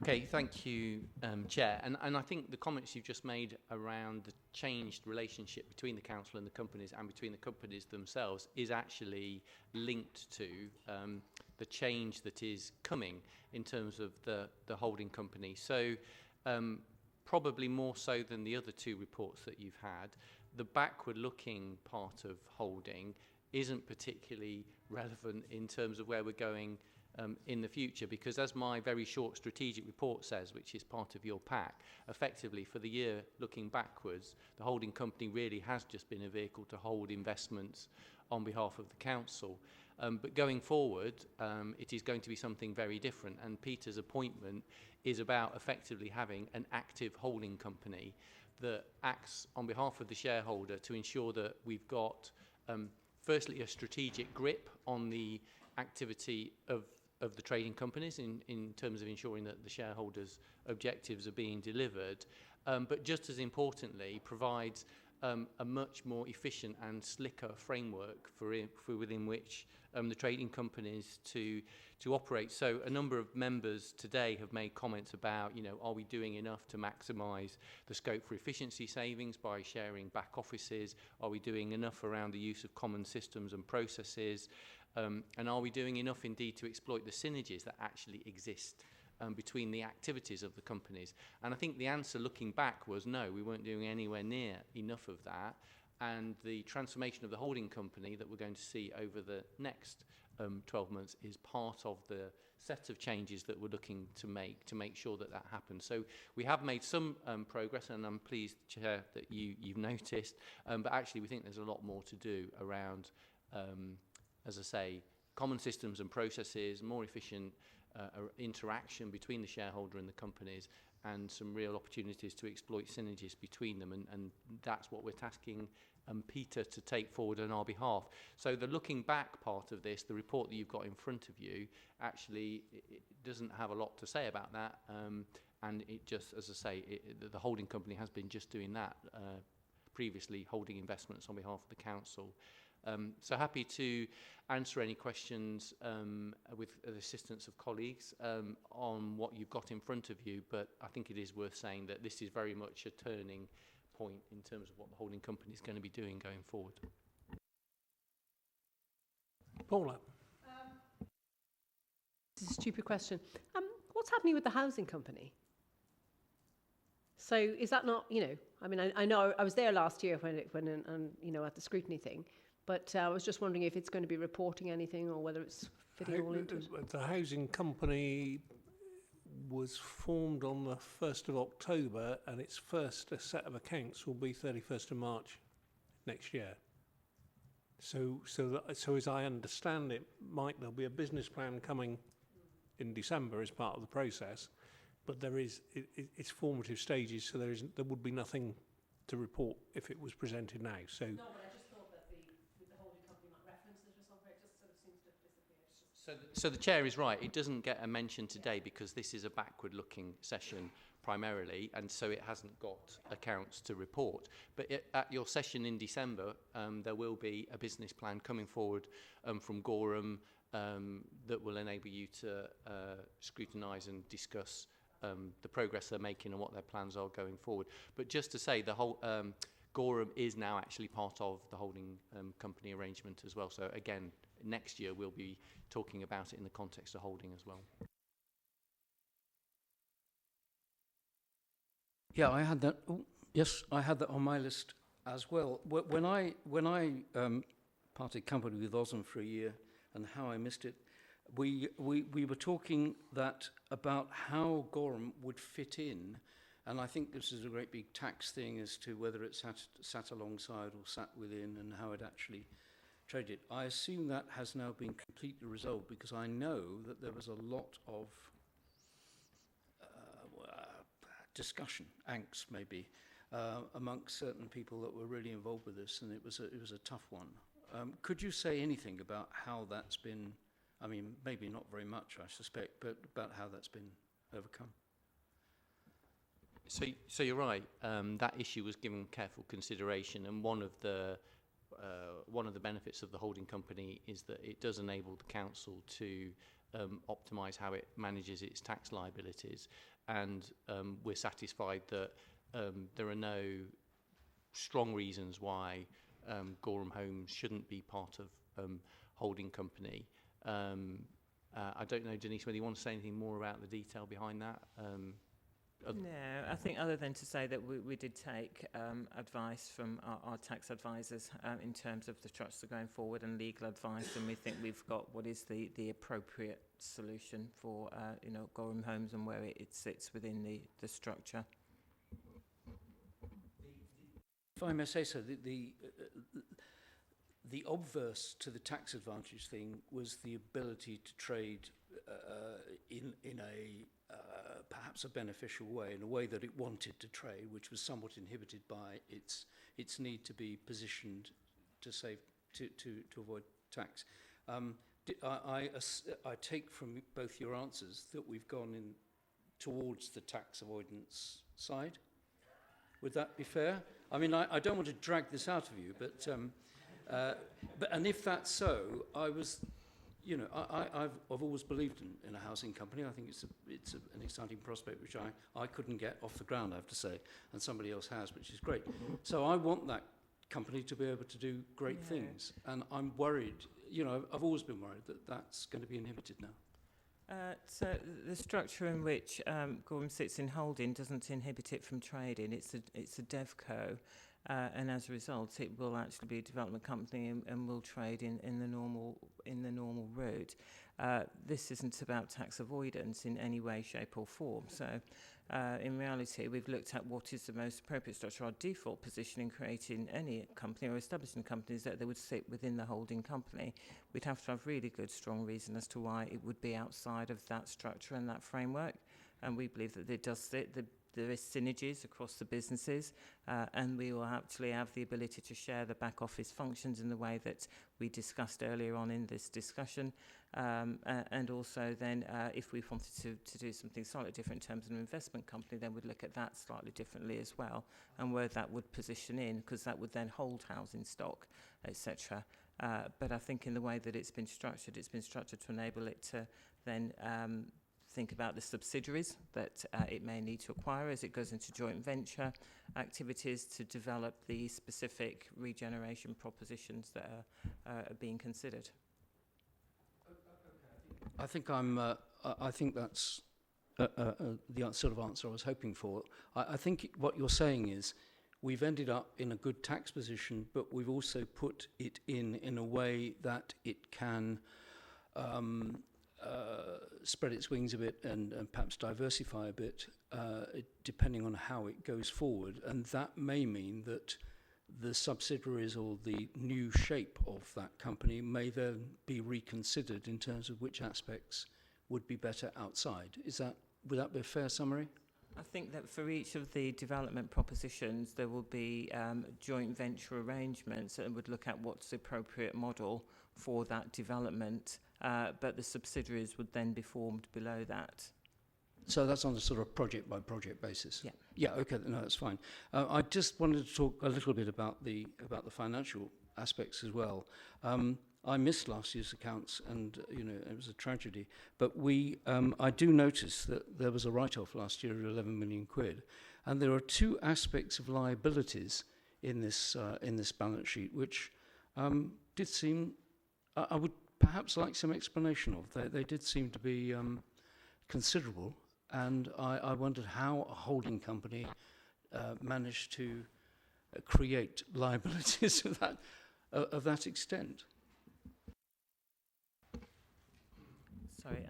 I: Okay, thank you, Chair. And I think the comments you've just made around the changed relationship between the council and the companies and between the companies themselves is actually linked to the change that is coming in terms of the holding company. So probably more so than the other two reports that you've had, the backward-looking part of holding isn't particularly relevant in terms of where we're going in the future, because as my very short strategic report says, which is part of your pack, effectively for the year looking backwards, the holding company really has just been a vehicle to hold investments on behalf of the council. But going forward, it is going to be something very different, and Peter's appointment is about effectively having an active holding company that acts on behalf of the shareholder to ensure that we've got firstly a strategic grip on the activity of the trading companies in terms of ensuring that the shareholders' objectives are being delivered, but just as importantly provides a much more efficient and slicker framework for within which the trading companies to operate. So a number of members today have made comments about, are we doing enough to maximise the scope for efficiency savings by sharing back offices? Are we doing enough around the use of common systems and processes? And are we doing enough indeed to exploit the synergies that actually exist between the activities of the companies? And I think the answer looking back was no, we weren't doing anywhere near enough of that. And the transformation of the holding company that we're going to see over the next 12 months is part of the set of changes that we're looking to make sure that that happens. So we have made some progress, and I'm pleased, Chair, that you've noticed, but actually we think there's a lot more to do around, as I say, common systems and processes, more efficient interaction between the shareholder and the companies, and some real opportunities to exploit synergies between them, and that's what we're tasking Peter to take forward on our behalf. So the looking back part of this, the report that you've got in front of you, actually it doesn't have a lot to say about that, and it just, as I say, the holding company has been just doing that, previously holding investments on behalf of the council. So happy to answer any questions with the assistance of colleagues on what you've got in front of you, but I think it is worth saying that this is very much a turning point in terms of what the holding company is going to be doing going forward.
A: Paula.
C: This is a stupid question. What's happening with the housing company? So is that not, I mean, I know I was there last year when at the scrutiny thing, but I was just wondering if it's going to be reporting anything or whether it's fitting all into it.
A: The housing company was formed on the 1st of October, and its first set of accounts will be 31st of March next year. So as I understand it, Mike, there'll be a business plan coming in December as part of the process, but it's formative stages, so there would be nothing to report if it was presented now. So.
C: No, but I just thought that the holding company might reference it or something. It just sort of seems to have disappeared.
I: So the Chair is right. It doesn't get a mention today because this is a backward-looking session primarily, and so it hasn't got accounts to report. But at your session in December, there will be a business plan coming forward from Gorham that will enable you to scrutinise and discuss the progress they're making and what their plans are going forward. But just to say, the whole Gorham is now actually part of the holding company arrangement as well. So again, next year we'll be talking about it in the context of holding as well.
D: Yeah, I had that. Oh, yes, I had that on my list as well. When I parted company with Osm for a year, and how I missed it, we were talking about how Gorham would fit in, and I think this is a great big tax thing as to whether it sat alongside or sat within, and how it actually traded. I assume that has now been completely resolved, because I know that there was a lot of discussion, angst maybe, amongst certain people that were really involved with this, and it was a tough one. Could you say anything about how that's been, I mean, maybe not very much, I suspect, but about how that's been overcome?
I: So you're right. That issue was given careful consideration, and one of the benefits of the holding company is that it does enable the council to optimise how it manages its tax liabilities, and we're satisfied that there are no strong reasons why Gorham Homes shouldn't be part of holding company. I don't know, Denise, whether you want to say anything more about the detail behind that.
N: No, I think other than to say that we did take advice from our tax advisors in terms of the structure going forward and legal advice, and we think we've got what is the appropriate solution for Gorham Homes and where it sits within the structure.
D: If I may say so, the obverse to the tax advantage thing was the ability to trade in a perhaps a beneficial way, in a way that it wanted to trade, which was somewhat inhibited by its need to be positioned to save to avoid tax. I take from both your answers that we've gone in towards the tax avoidance side. Would that be fair? I mean, I don't want to drag this out of you, but and if that's so, I've always believed in a housing company. I think it's an exciting prospect which I couldn't get off the ground, I have to say, and somebody else has, which is great. So I want that company to be able to do great things, and I'm worried. I've always been worried that that's going to be inhibited now.
N: So the structure in which Gorham sits in holding doesn't inhibit it from trading. It's a DevCo, and as a result, it will actually be a development company and will trade in the normal route. This isn't about tax avoidance in any way, shape or form. So in reality, we've looked at what is the most appropriate structure. Our default position in creating any company or establishing a company is that they would sit within the holding company. We'd have to have really good, strong reason as to why it would be outside of that structure and that framework. And we believe that it does sit. There is synergies across the businesses, and we will actually have the ability to share the back office functions in the way that we discussed earlier on in this discussion. And also then if we wanted to do something slightly different in terms of an investment company, then we'd look at that slightly differently as well, and where that would position in, because that would then hold housing stock, etc. But I think in the way that it's been structured to enable it to then think about the subsidiaries that it may need to acquire as it goes into joint venture activities to develop the specific regeneration propositions that are being considered.
D: I think that's the sort of answer I was hoping for. I think what you're saying is we've ended up in a good tax position, but we've also put it in a way that it can spread its wings a bit and perhaps diversify a bit, depending on how it goes forward. And that may mean that the subsidiaries or the new shape of that company may then be reconsidered in terms of which aspects would be better outside. Would that be a fair summary?
N: I think that for each of the development propositions, there will be joint venture arrangements that would look at what's the appropriate model for that development, but the subsidiaries would then be formed below that.
D: So that's on a sort of project by project basis.
N: Yeah.
D: Yeah. Okay. No, that's fine. I just wanted to talk a little bit about the financial aspects as well. I missed last year's accounts, and it was a tragedy. But I do notice that there was a write-off last year of 11 million quid, and there are two aspects of liabilities in this balance sheet, which did seem. I would perhaps like some explanation of. They did seem to be considerable. And I wondered how a holding company managed to create liabilities of that extent.
N: Sorry,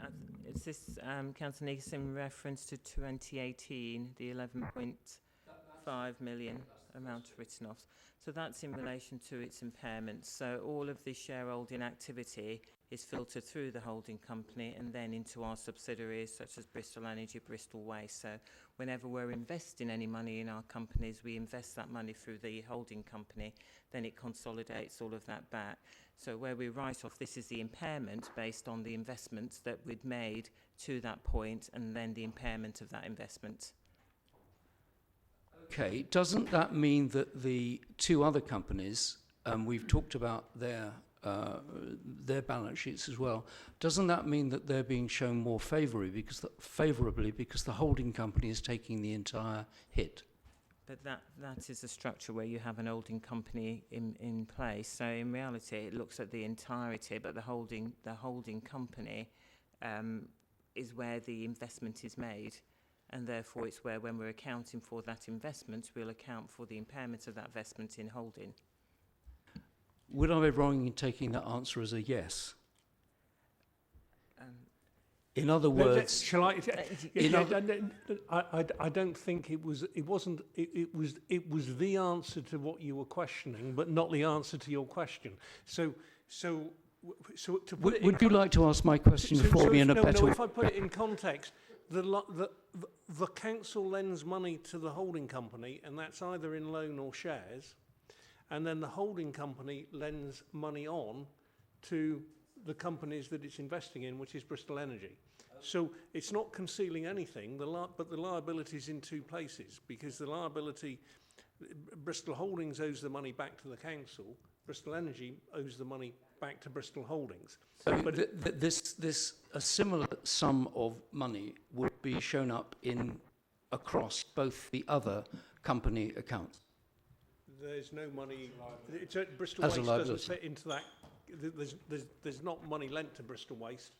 N: is this, Councillor Negus, in reference to 2018, the 11.5 million amount written off? So that's in relation to its impairments. So all of the shareholding activity is filtered through the holding company and then into our subsidiaries such as Bristol Energy, Bristol Waste. So whenever we're investing any money in our companies, we invest that money through the holding company, then it consolidates all of that back. So where we write off, this is the impairment based on the investments that we'd made to that point and then the impairment of that investment.
D: Okay, doesn't that mean that the two other companies, we've talked about their balance sheets as well, doesn't that mean that they're being shown more favourably because the holding company is taking the entire hit?
N: But that is a structure where you have an holding company in place. So in reality, it looks at the entirety, but the holding company is where the investment is made. And therefore, it's where, when we're accounting for that investment, we'll account for the impairment of that investment in holding.
D: Would I be wrong in taking that answer as a yes? In other words,
A: shall I? I don't think it was. It wasn't. It was the answer to what you were questioning, but not the answer to your question. So to put it
D: would you like to ask my question for me in a better way?
A: No, if I put it in context, the council lends money to the holding company, and that's either in loan or shares, and then the holding company lends money on to the companies that it's investing in, which is Bristol Energy. So it's not concealing anything, but the liability is in two places, because the liability, Bristol Holdings owes the money back to the council, Bristol Energy owes the money back to Bristol Holdings.
D: So a similar sum of money would be shown up across both the other company accounts.
A: There's no money. Bristol Waste doesn't fit into that. There's not money lent to Bristol Waste,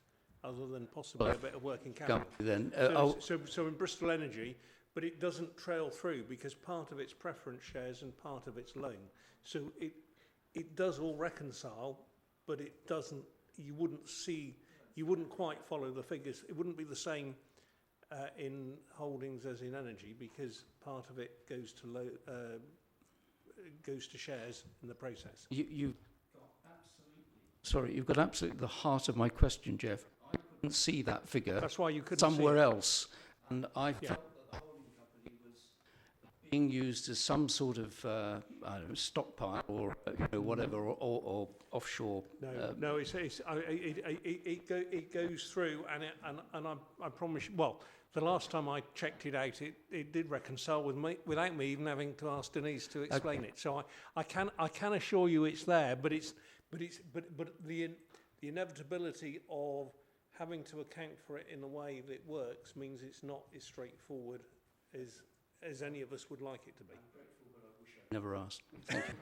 A: other than possibly a bit of working capital.
D: Then,
A: so in Bristol Energy, but it doesn't trail through because part of it's preference shares and part of it's loan. So it does all reconcile, but it doesn't. You wouldn't quite follow the figures. It wouldn't be the same in holdings as in energy because part of it goes to shares in the process.
D: You've got absolutely the heart of my question, Jeff. I couldn't see that figure.
A: That's why you couldn't
D: somewhere
A: see it.
D: else, and I felt that the holding company was being used as some sort of I don't know, stockpile or whatever, or offshore.
A: No, it goes through, and I promise you. Well, the last time I checked it out, it did reconcile with me without me even having to ask Denise to explain it. So I can assure you it's there, but the inevitability of having to account for it in a way that works means it's not as straightforward as any of us would like it to be.
D: Never asked. Thank you.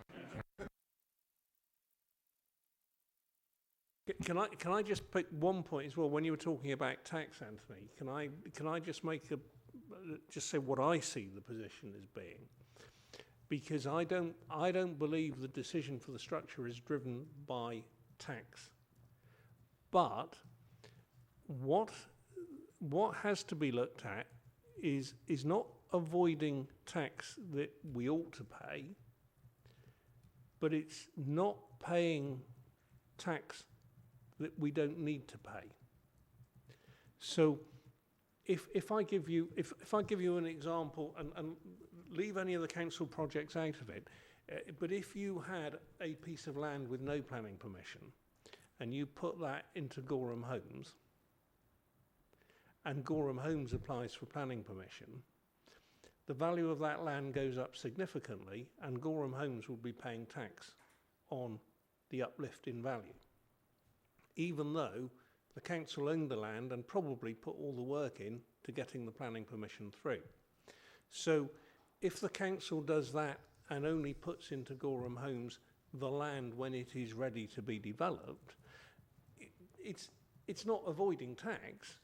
A: Can I just pick one point as well? When you were talking about tax, Anthony, can I just just say what I see the position as being? Because I don't believe the decision for the structure is driven by tax. But what has to be looked at is not avoiding tax that we ought to pay, but it's not paying tax that we don't need to pay. So if I give you an example and leave any of the council projects out of it, but if you had a piece of land with no planning permission and you put that into Gorham Homes and Gorham Homes applies for planning permission, the value of that land goes up significantly and Gorham Homes will be paying tax on the uplift in value, even though the council owned the land and probably put all the work in to getting the planning permission through. So if the council does that and only puts into Gorham Homes the land when it is ready to be developed, it's not avoiding tax.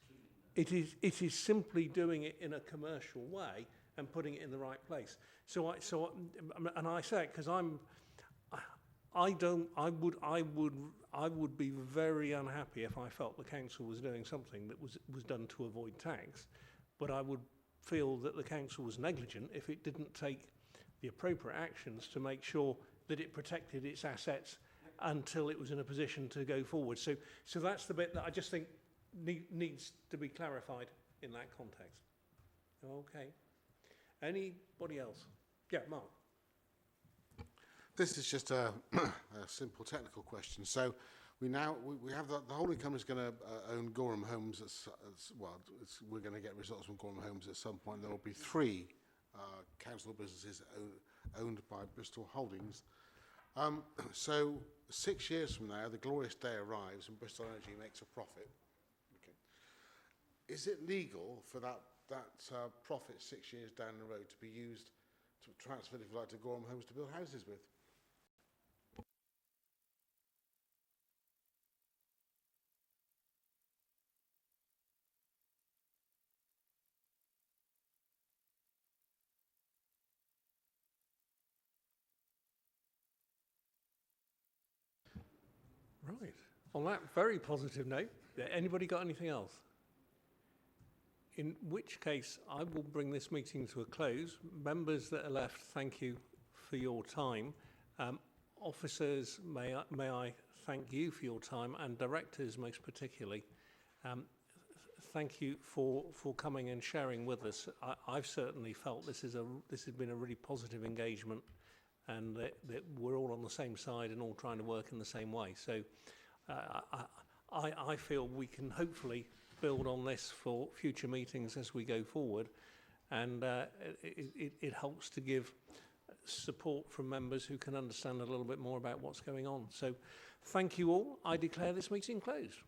A: It is simply doing it in a commercial way and putting it in the right place. And I say it because I would be very unhappy if I felt the council was doing something that was done to avoid tax, but I would feel that the council was negligent if it didn't take the appropriate actions to make sure that it protected its assets until it was in a position to go forward. So that's the bit that I just think needs to be clarified in that context. Okay. Anybody else? Yeah, Mark.
F: This is just a simple technical question. So we have the holding company is going to own Gorham Homes. We're going to get results from Gorham Homes at some point. There will be 3 council businesses owned by Bristol Holdings. So 6 years from now, the glorious day arrives and Bristol Energy makes a profit. Okay. Is it legal for that profit 6 years down the road to be used to transfer, if you like, to Gorham Homes to build houses with?
A: Right. On that very positive note, anybody got anything else? In which case, I will bring this meeting to a close. Members that are left, thank you for your time. Officers, may I thank you for your time, and directors most particularly. Thank you for coming and sharing with us. I've certainly felt this has been a really positive engagement, and that we're all on the same side and all trying to work in the same way. So I feel we can hopefully build on this for future meetings as we go forward, and it helps to give support from members who can understand a little bit more about what's going on. So thank you all. I declare this meeting closed.